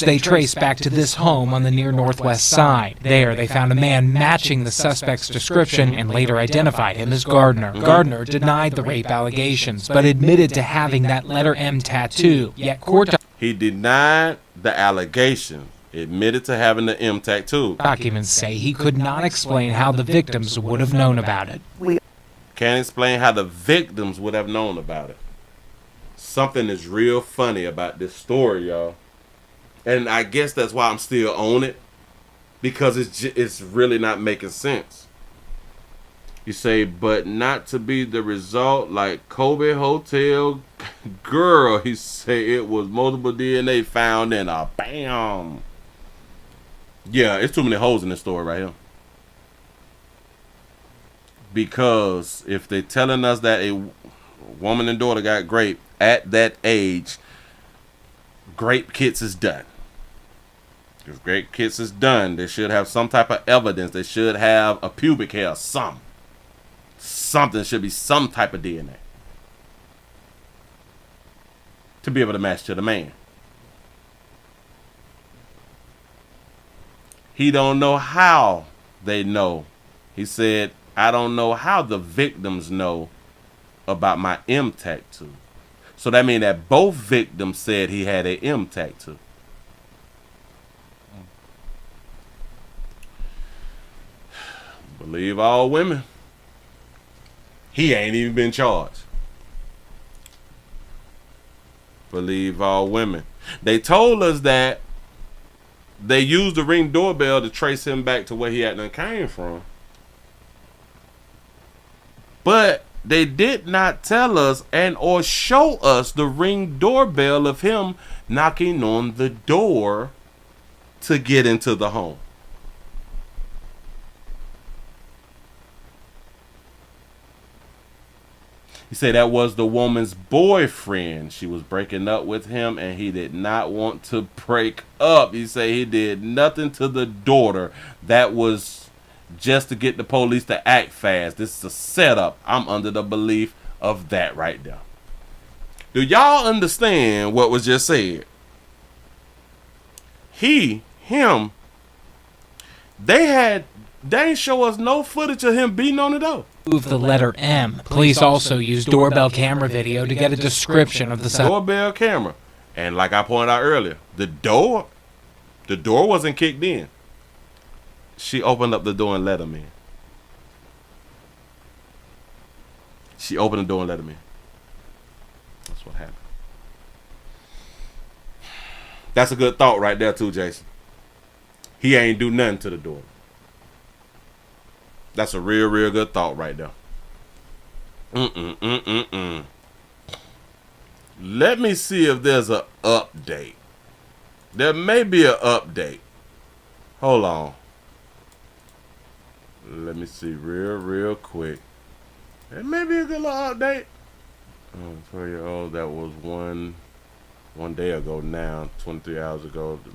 They traced back to this home on the near northwest side. There, they found a man matching the suspect's description and later identified him as Gardner. Gardner denied the rape allegations, but admitted to having that letter M tattoo, yet court
He denied the allegation, admitted to having the M tattoo.
Documents say he could not explain how the victims would have known about it.
Can't explain how the victims would have known about it. Something is real funny about this story, y'all. And I guess that's why I'm still on it, because it's really not making sense. You say, but not to be the result like Kobe Hotel girl. He say it was multiple DNA found in a bam. Yeah, it's too many holes in this story right here. Because if they're telling us that a woman and daughter got raped at that age, grape kits is done. If grape kits is done, they should have some type of evidence. They should have a pubic hair, something should be some type of DNA to be able to match to the man. He don't know how they know. He said, I don't know how the victims know about my M tattoo. So that means that both victims said he had a M tattoo. Believe all women. He ain't even been charged. Believe all women. They told us that they used the Ring doorbell to trace him back to where he had done came from. But they did not tell us and or show us the Ring doorbell of him knocking on the door to get into the home. He said that was the woman's boyfriend. She was breaking up with him and he did not want to break up. He said he did nothing to the daughter. That was just to get the police to act fast. This is a setup. I'm under the belief of that right there. Do y'all understand what was just said? Him, they ain't show us no footage of him beating on the door.
Move the letter M. Police also used doorbell camera video to get a description of the
doorbell camera. And like I pointed out earlier, the door wasn't kicked in. She opened up the door and let him in. She opened the door and let him in. That's what happened. That's a good thought right there too, Jason. He ain't do nothing to the door. That's a real, real good thought right there. Let me see if there's an update. There may be an update. Hold on. Let me see real quick. There may be a good little update. 4-year-old, that was one day ago now. 23 hours ago, the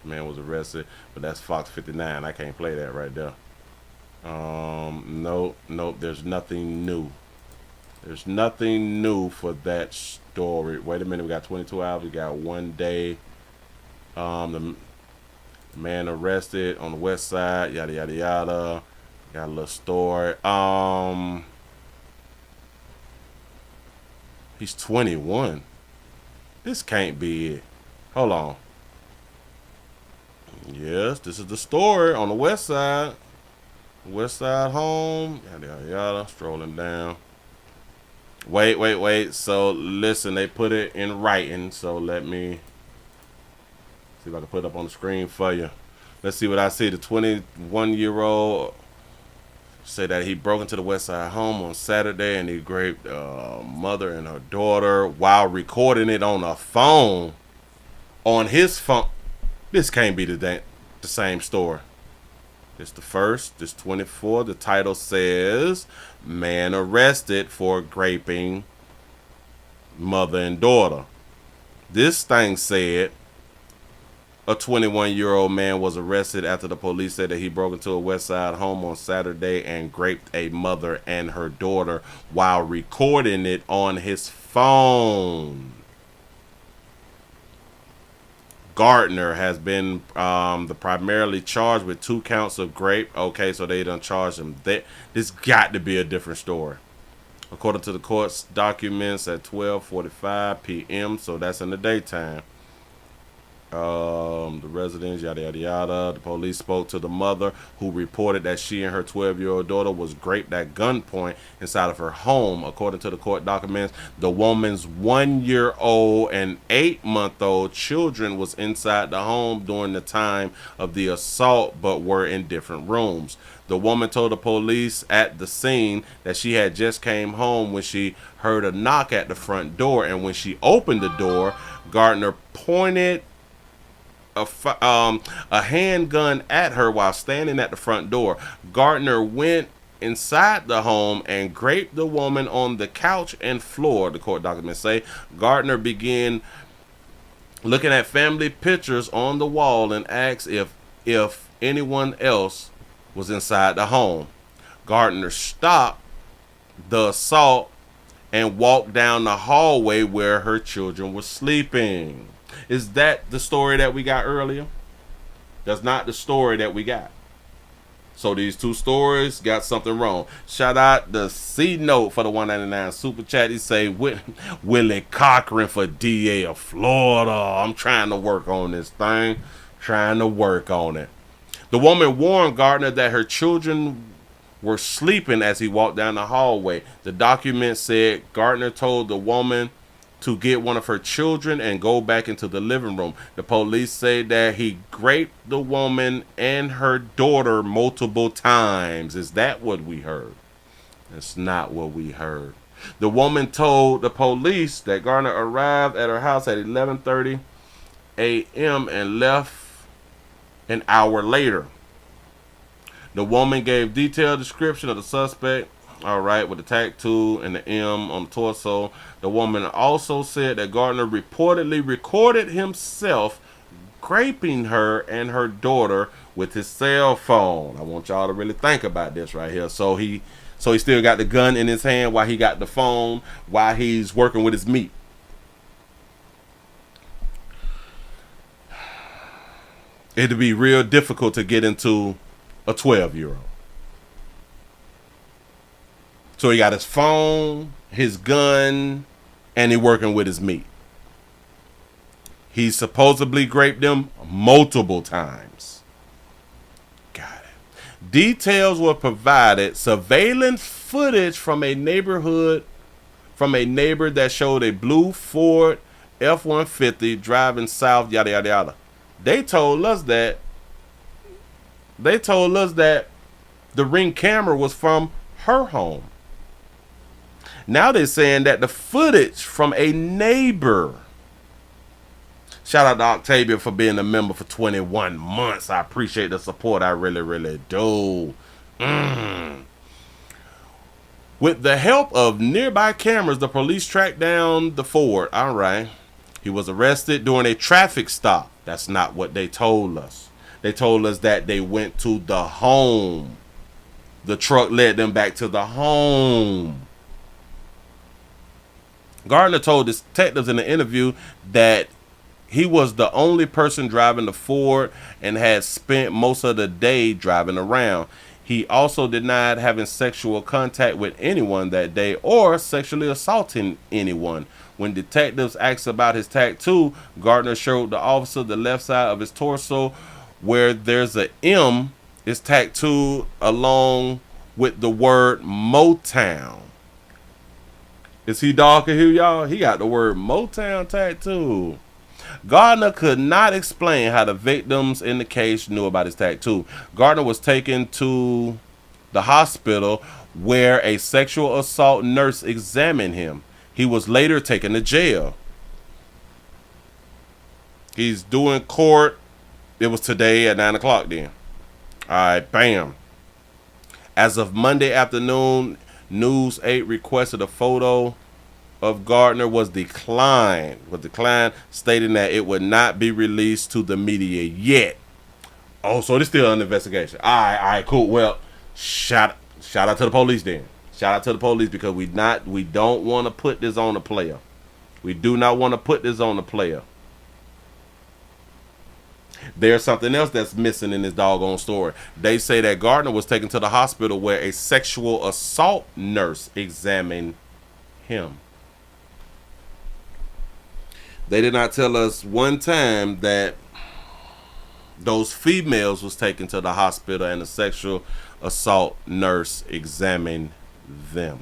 man was arrested. But that's Fox 59. I can't play that right there. Nope, there's nothing new. There's nothing new for that story. Wait a minute, we got 22 hours, we got 1 day. The man arrested on the west side, yada yada yada. Got a little story. He's 21. This can't be it. Hold on. Yes, this is the story on the west side. West side home, yada yada yada, strolling down. Wait. So listen, they put it in writing. So let me see if I can put it up on the screen for you. Let's see what I see. The 21-year-old said that he broke into the west side home on Saturday and he raped mother and her daughter while recording it on a phone. On his phone. This can't be the same story. This the first. This 24. The title says, man arrested for raping mother and daughter. This thing said, a 21-year-old man was arrested after the police said that he broke into a west side home on Saturday and raped a mother and her daughter while recording it on his phone. Gardner has been primarily charged with 2 counts of rape. Okay, so they done charged him. This got to be a different story. According to the court's documents at 12:45 p.m., so that's in the daytime. The residents, yada yada yada. The police spoke to the mother, who reported that she and her 12-year-old daughter was raped at gunpoint inside of her home. According to the court documents, the woman's 1-year-old and 8-month-old children was inside the home during the time of the assault, but were in different rooms. The woman told the police at the scene that she had just came home when she heard a knock at the front door, and when she opened the door, Gardner pointed a handgun at her while standing at the front door. Gardner went inside the home and raped the woman on the couch and floor, the court documents say. Gardner began looking at family pictures on the wall and asked if anyone else was inside the home. Gardner stopped the assault and walked down the hallway where her children were sleeping. Is that the story that we got earlier? That's not the story that we got. So these two stories got something wrong. Shout out the C Note for the $1.99 super chat. He say Willie Cochran for DA of Florida. I'm trying to work on this thing. Trying to work on it. The woman warned Gardner that her children were sleeping as he walked down the hallway. The document said Gardner told the woman to get one of her children and go back into the living room. The police say that he raped the woman and her daughter multiple times. Is that what we heard? It's not what we heard. The woman told the police that Gardner arrived at her house at 11:30 a.m. and left an hour later. The woman gave detailed description of the suspect, all right, with the tattoo and the M on the torso. The woman also said that Gardner reportedly recorded himself raping her and her daughter with his cell phone. I want y'all to really think about this right here. So he still got the gun in his hand while he got the phone, while he's working with his meat. It'd be real difficult to get into a 12-year-old. So he got his phone, his gun, and he working with his meat. He supposedly raped them multiple times. Got it. Details were provided. Surveillance footage from a neighbor that showed a blue Ford F-150 driving south, yada yada yada. They told us that the Ring camera was from her home. Now they're saying that the footage from a neighbor. Shout out to Octavia for being a member for 21 months. I appreciate the support. I really, really do. With the help of nearby cameras, the police tracked down the Ford. All right. He was arrested during a traffic stop. That's not what they told us. They told us that they went to the home. The truck led them back to the home. Gardner told detectives in the interview that he was the only person driving the Ford and had spent most of the day driving around. He also denied having sexual contact with anyone that day or sexually assaulting anyone. When detectives asked about his tattoo, Gardner showed the officer the left side of his torso where there's a M is tattooed along with the word Motown. Is he dark in here, y'all? He got the word Motown tattoo. Gardner could not explain how the victims in the case knew about his tattoo. Gardner was taken to the hospital where a sexual assault nurse examined him. He was later taken to jail. He's doing court. It was today at 9 o'clock then. All right, bam. As of Monday afternoon, News 8 requested a photo of Gardner was declined, stating that it would not be released to the media yet. Oh, so it's still under investigation. All right, cool. Well, shout out to the police then. Shout out to the police because we don't want to put this on the player. We do not want to put this on the player. There's something else that's missing in this doggone story. They say that Gardner was taken to the hospital where a sexual assault nurse examined him. They did not tell us one time that those females was taken to the hospital and the sexual assault nurse examined them.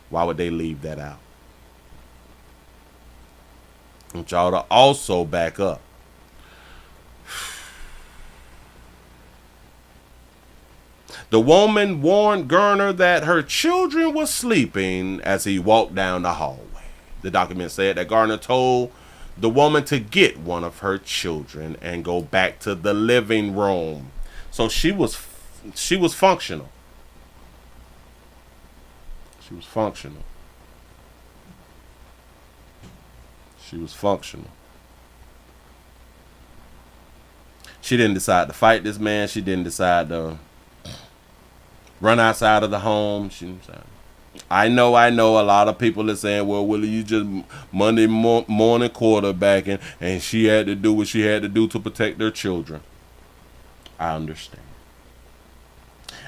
Why would they leave that out? I want y'all to also back up. The woman warned Gardner that her children were sleeping as he walked down the hallway. The document said that Gardner told the woman to get one of her children and go back to the living room. So she was functional. She was functional. She was functional. She didn't decide to fight this man. She didn't decide to run outside of the home. I know a lot of people are saying, well, Willie, you just Monday morning quarterbacking, and she had to do what she had to do to protect her children. I understand.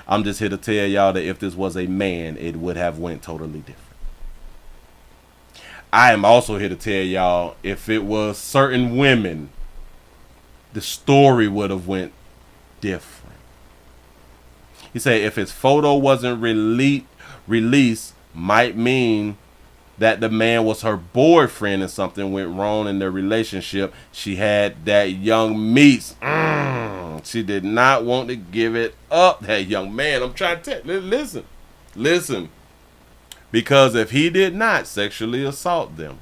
I'm just here to tell y'all that if this was a man, it would have went totally different. I am also here to tell y'all if it was certain women, the story would have went different. He said if his photo wasn't released, might mean that the man was her boyfriend and something went wrong in their relationship. She had that young meats She did not want to give it up. That young man, I'm trying to tell. Listen. Because if he did not sexually assault them,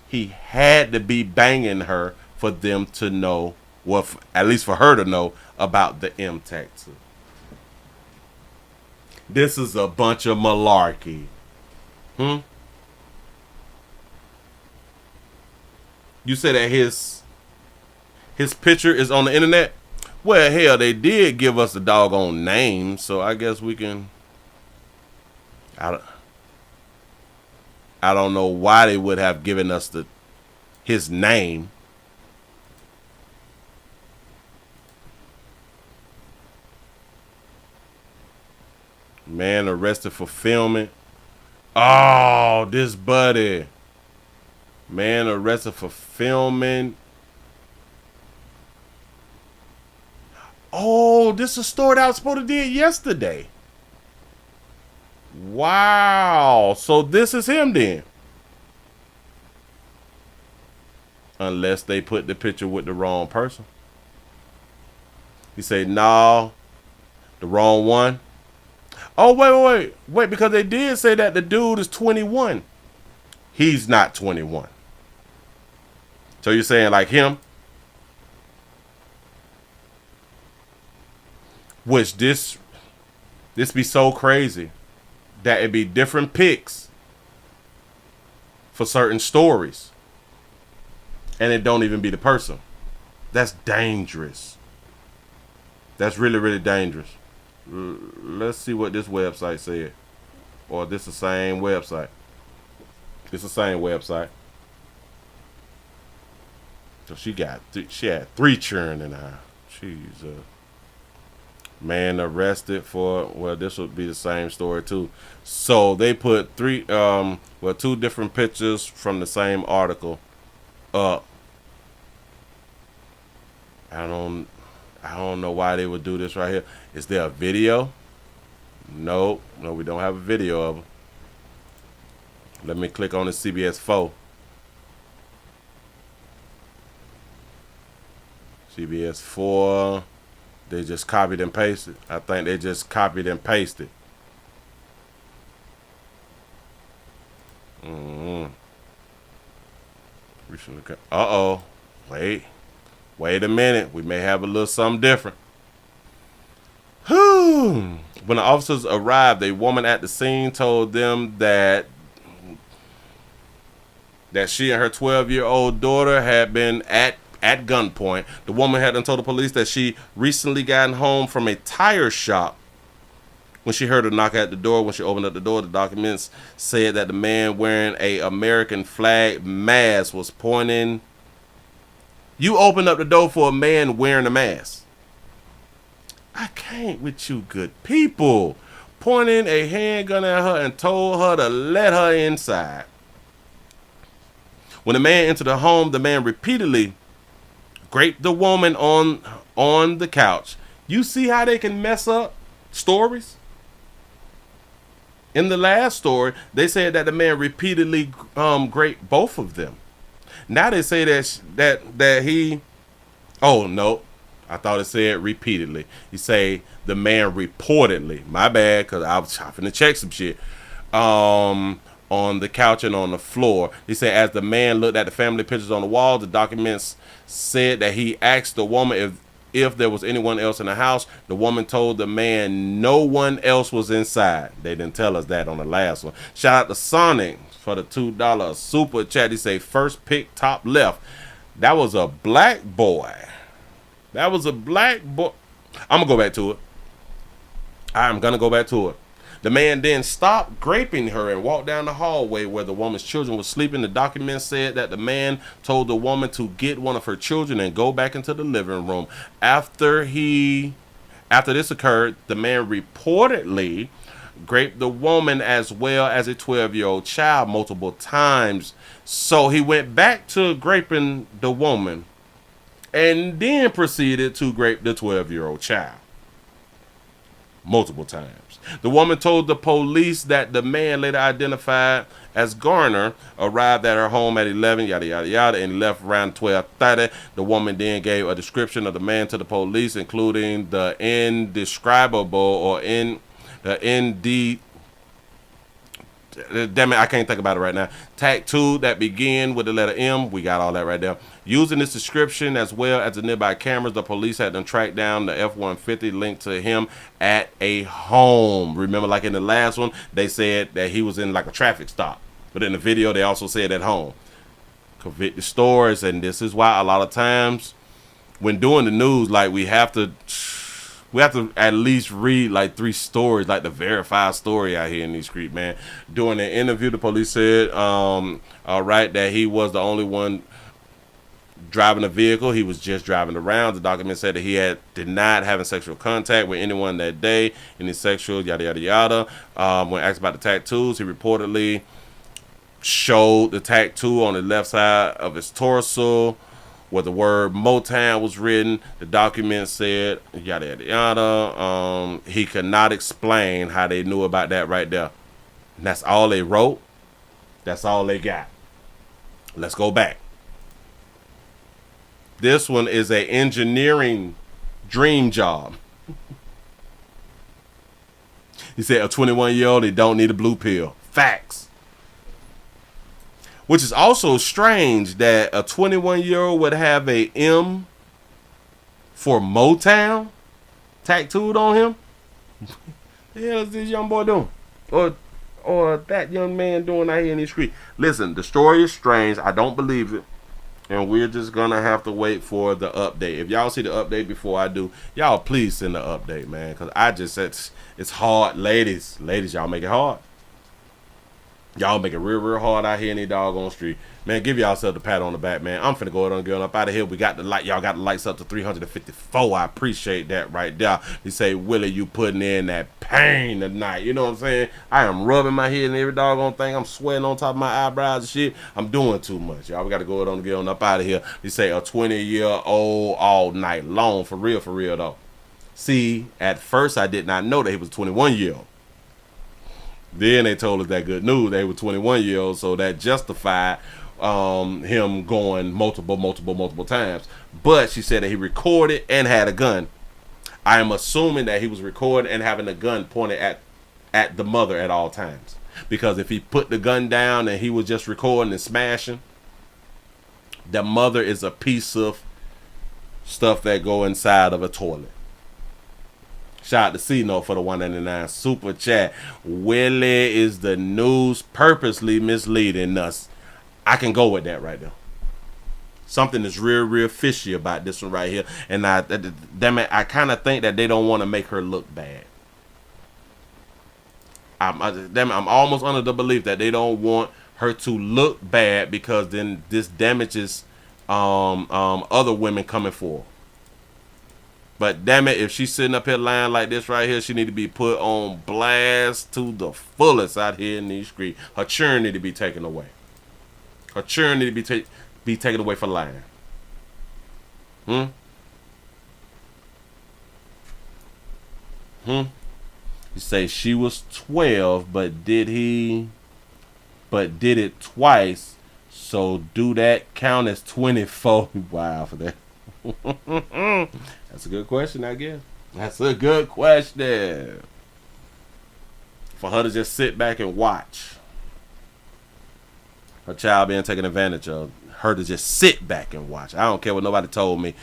he had to be banging her for them to know, well, at least for her to know about the M tattoo. This is a bunch of malarkey. You say that his picture is on the internet? Well, hell, they did give us the doggone name, so I guess we can. I don't know why they would have given us his name. Man arrested for filming. Oh, this buddy. Man arrested for filming. Oh, this is a story that I was supposed to do yesterday. Wow. So this is him then. Unless they put the picture with the wrong person. He said, no, the wrong one. Oh, wait, because they did say that the dude is 21. He's not 21. So you're saying like him? Which this be so crazy that it be different pics for certain stories. And it don't even be the person. That's dangerous. That's really, really dangerous. Let's see what this website said. Or this the same website. It's the same website. So she had 3 children in her. Jesus. Man arrested for, well, this would be the same story too. So they put 2 different pictures from the same article up. I don't know why they would do this right here. Is there a video? No, we don't have a video of them. Let me click on the CBS 4. CBS 4. They just copied and pasted. I think they just copied and pasted. Uh-oh. Wait a minute. We may have a little something different. When the officers arrived, a woman at the scene told them that she and her 12-year-old daughter had been at gunpoint. The woman had told the police that she recently gotten home from a tire shop when she heard a knock at the door. When she opened up the door, the documents said that the man wearing a American flag mask was pointing. You opened up the door for a man wearing a mask. I can't with you good people. Pointing a handgun at her and told her to let her inside. When the man entered the home, the man repeatedly raped the woman on the couch. You see how they can mess up stories? In the last story, they said that the man repeatedly raped both of them. Now they say that he. Oh no, I thought it said repeatedly. You say the man reportedly. My bad, because I was trying to check some shit. On the couch and on the floor. He said as the man looked at the family pictures on the wall, the documents said that he asked the woman if there was anyone else in the house. The woman told the man no one else was inside. They didn't tell us that on the last one. Shout out to Sonic for the $2 super chat. He say first pick top left. That was a black boy. I'm gonna go back to it. I'm gonna go back to it. The man then stopped raping her and walked down the hallway where the woman's children were sleeping. The document said that the man told the woman to get one of her children and go back into the living room. After this occurred, the man reportedly raped the woman as well as a 12-year-old child multiple times. So he went back to raping the woman and then proceeded to rape the 12-year-old child multiple times. The woman told the police that the man, later identified as Garner arrived at her home at 11, yada, yada, yada, and left around 12:30. The woman then gave a description of the man to the police, including the indescribable or damn it, I can't think about it right now. Tattoo that began with the letter M. We got all that right there. Using this description as well as the nearby cameras, the police had to track down the F-150 linked to him at a home. Remember, like in the last one, they said that he was in like a traffic stop. But in the video, they also said at home. Convicted stories, and this is why a lot of times when doing the news, like we have to at least read like 3 stories, like the verified story out here in these streets, man. During an interview, the police said, right, that he was the only one driving the vehicle. He was just driving around. The document said that he had denied having sexual contact with anyone that day, any sexual, yada, yada, yada. When asked about the tattoos, he reportedly showed the tattoo on the left side of his torso where the word Motown was written. The document said, yada, yada, yada. He could not explain how they knew about that right there. And that's all they wrote. That's all they got. Let's go back. This one is an engineering dream job. He said a 21-year-old, they don't need a blue pill. Facts. Which is also strange that a 21-year-old would have a M for Motown tattooed on him. What the hell is this young boy doing? Or that young man doing out here in the street? Listen, the story is strange. I don't believe it. And we're just going to have to wait for the update. If y'all see the update before I do, y'all please send the update, man. Because I just said it's hard. Ladies, y'all make it hard. Y'all make it real hard out here in the doggone street. Man, give yourself a pat on the back, man. I'm finna go ahead and get up out of here. We got the light. Y'all got the lights up to 354. I appreciate that right there. You say, Willie, you putting in that pain tonight. You know what I'm saying? I am rubbing my head and every doggone thing. I'm sweating on top of my eyebrows and shit. I'm doing too much. Y'all, we got to go ahead and get on up out of here. You say a 20-year-old all night long. For real though. See, at first I did not know that he was 21-year-old. Then they told us that good news. They were 21-year-olds, so that justified him going multiple times. But she said that he recorded and had a gun. I am assuming that he was recording and having a gun pointed at the mother at all times. Because if he put the gun down and he was just recording and smashing, the mother is a piece of stuff that go inside of a toilet. Shout out to C-Note for the 199 super chat. Willie is the news purposely misleading us. I can go with that right there. Something is real fishy about this one right here. And I kind of think that they don't want to make her look bad. I'm almost under the belief that they don't want her to look bad because then this damages other women coming forward. But damn it, if she's sitting up here lying like this right here, she need to be put on blast to the fullest out here in these streets. Her children need to be taken away. Her children need to be taken away for lying. You say she was 12, but did it twice. So do that count as 24? Wow, for that. That's a good question, I guess. That's a good question. For her to just sit back and watch her child being taken advantage of, her to just sit back and watch. I don't care what nobody told me.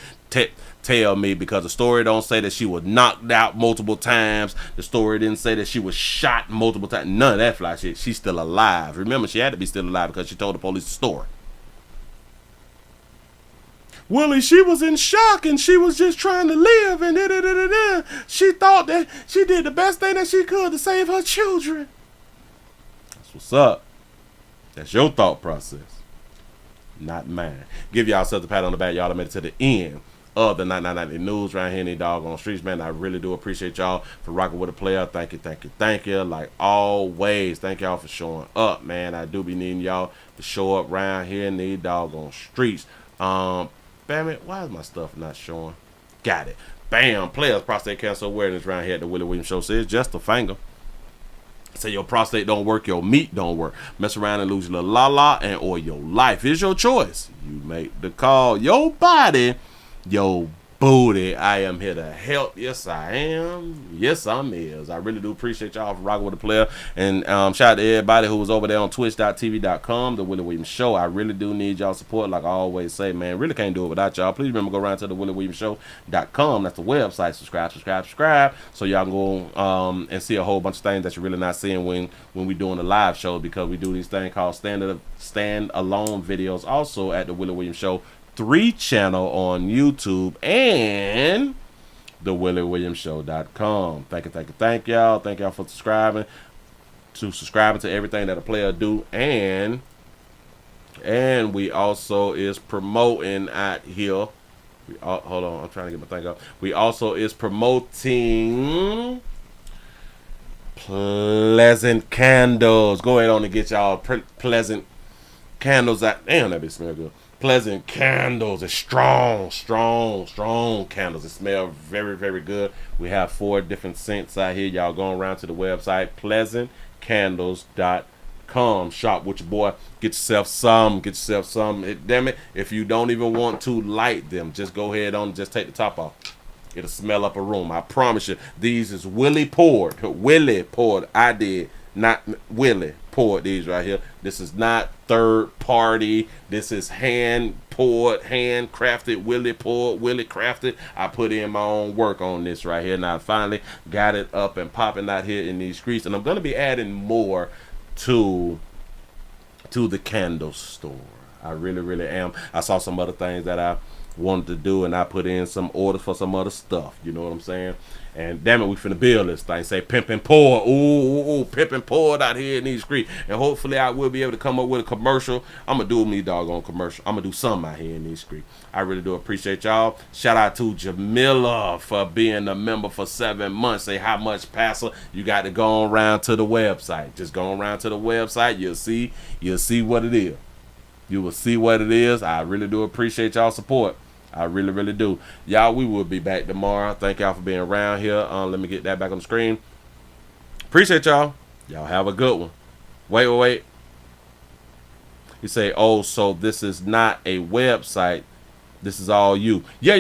Tell me, because the story don't say that she was knocked out multiple times. The story didn't say that she was shot multiple times. None of that fly shit. She's still alive. Remember, she had to be still alive because she told the police the story. Willie, she was in shock and she was just trying to live and she thought that she did the best thing that she could to save her children. That's what's up. That's your thought process, not mine. Give y'all a pat on the back. Y'all made it to the end of the 990 news right here in the doggone streets, man. I really do appreciate y'all for rocking with a player. Thank you. Like always, thank y'all for showing up, man. I do be needing y'all to show up around here in the doggone streets. Damn it, why is my stuff not showing? Got it. Bam. Players prostate cancer awareness around here at the Willie Williams Show says just a finger. Say your prostate don't work, your meat don't work. Mess around and lose your little la-la and or your life. It's your choice. You make the call. Your body, your booty. I am here to help. Yes, I am. Yes, I'm is. I really do appreciate y'all for rocking with the player. And shout out to everybody who was over there on twitch.tv.com, the Willie Williams Show. I really do need y'all support. Like I always say, man, really can't do it without y'all. Please remember, go around to the WillieWilliamsShow.com. That's the website. Subscribe. So y'all can go and see a whole bunch of things that you're really not seeing when we doing the live shows, because we do these things called stand-alone videos also at the Willie Williams Show 3 channel on YouTube and the WillieWilliamsShow.com. Thank y'all. Thank y'all for subscribing to everything that a player do, and we also is promoting out here. Hold on, I'm trying to get my thing up. We also is promoting Pleasant Candles. Go ahead on and get y'all Pleasant Candles out. Damn, that bitch smell good. Pleasant Candles. It's strong candles. It smells very, very good. We have 4 different scents out here. Y'all going around to the website pleasantcandles.com. Shop with your boy. Get yourself some. Damn it, if you don't even want to light them, just go ahead on and just take the top off. It'll smell up a room. I promise you. These is Willie poured. I did. Not Willie poured these right here. This is not third party. This is hand poured, handcrafted. Willie poured, Willie crafted. I put in my own work on this right here. Now I finally got it up and popping out here in these streets, and I'm gonna be adding more to the candle store. I really am. I saw some other things that I wanted to do, and I put in some orders for some other stuff. You know what I'm saying? And damn it, we finna build this thing. Say pimp and pour. Ooh, pimp and pour out here in these streets. And hopefully I will be able to come up with a commercial. I'm gonna do me doggone commercial. I'm gonna do something out here in these streets. I really do appreciate y'all. Shout out to Jamila for being a member for 7 months. Say how much, Pastor? You got to go around to the website. Just go around to the website. You'll see what it is. You will see what it is. I really do appreciate y'all support. I really do. Y'all, we will be back tomorrow. Thank y'all for being around here. Let me get that back on the screen. Appreciate y'all. Y'all have a good one. Wait. You say, oh, so this is not a website. This is all you. Yeah.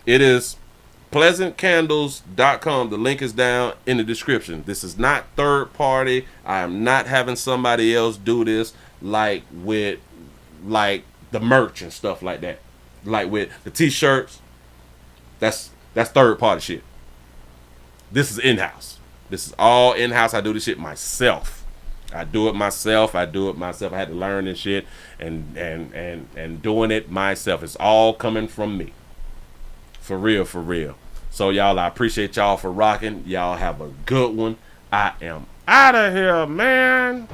It is pleasantcandles.com. The link is down in the description. This is not third party. I am not having somebody else do this like with the merch and stuff like that. Like with the t-shirts. That's third party shit. This is in-house. This is all in-house. I do this shit myself. I do it myself. I had to learn this shit and doing it myself. It's all coming from me. For real. So y'all, I appreciate y'all for rocking. Y'all have a good one. I am out of here, man.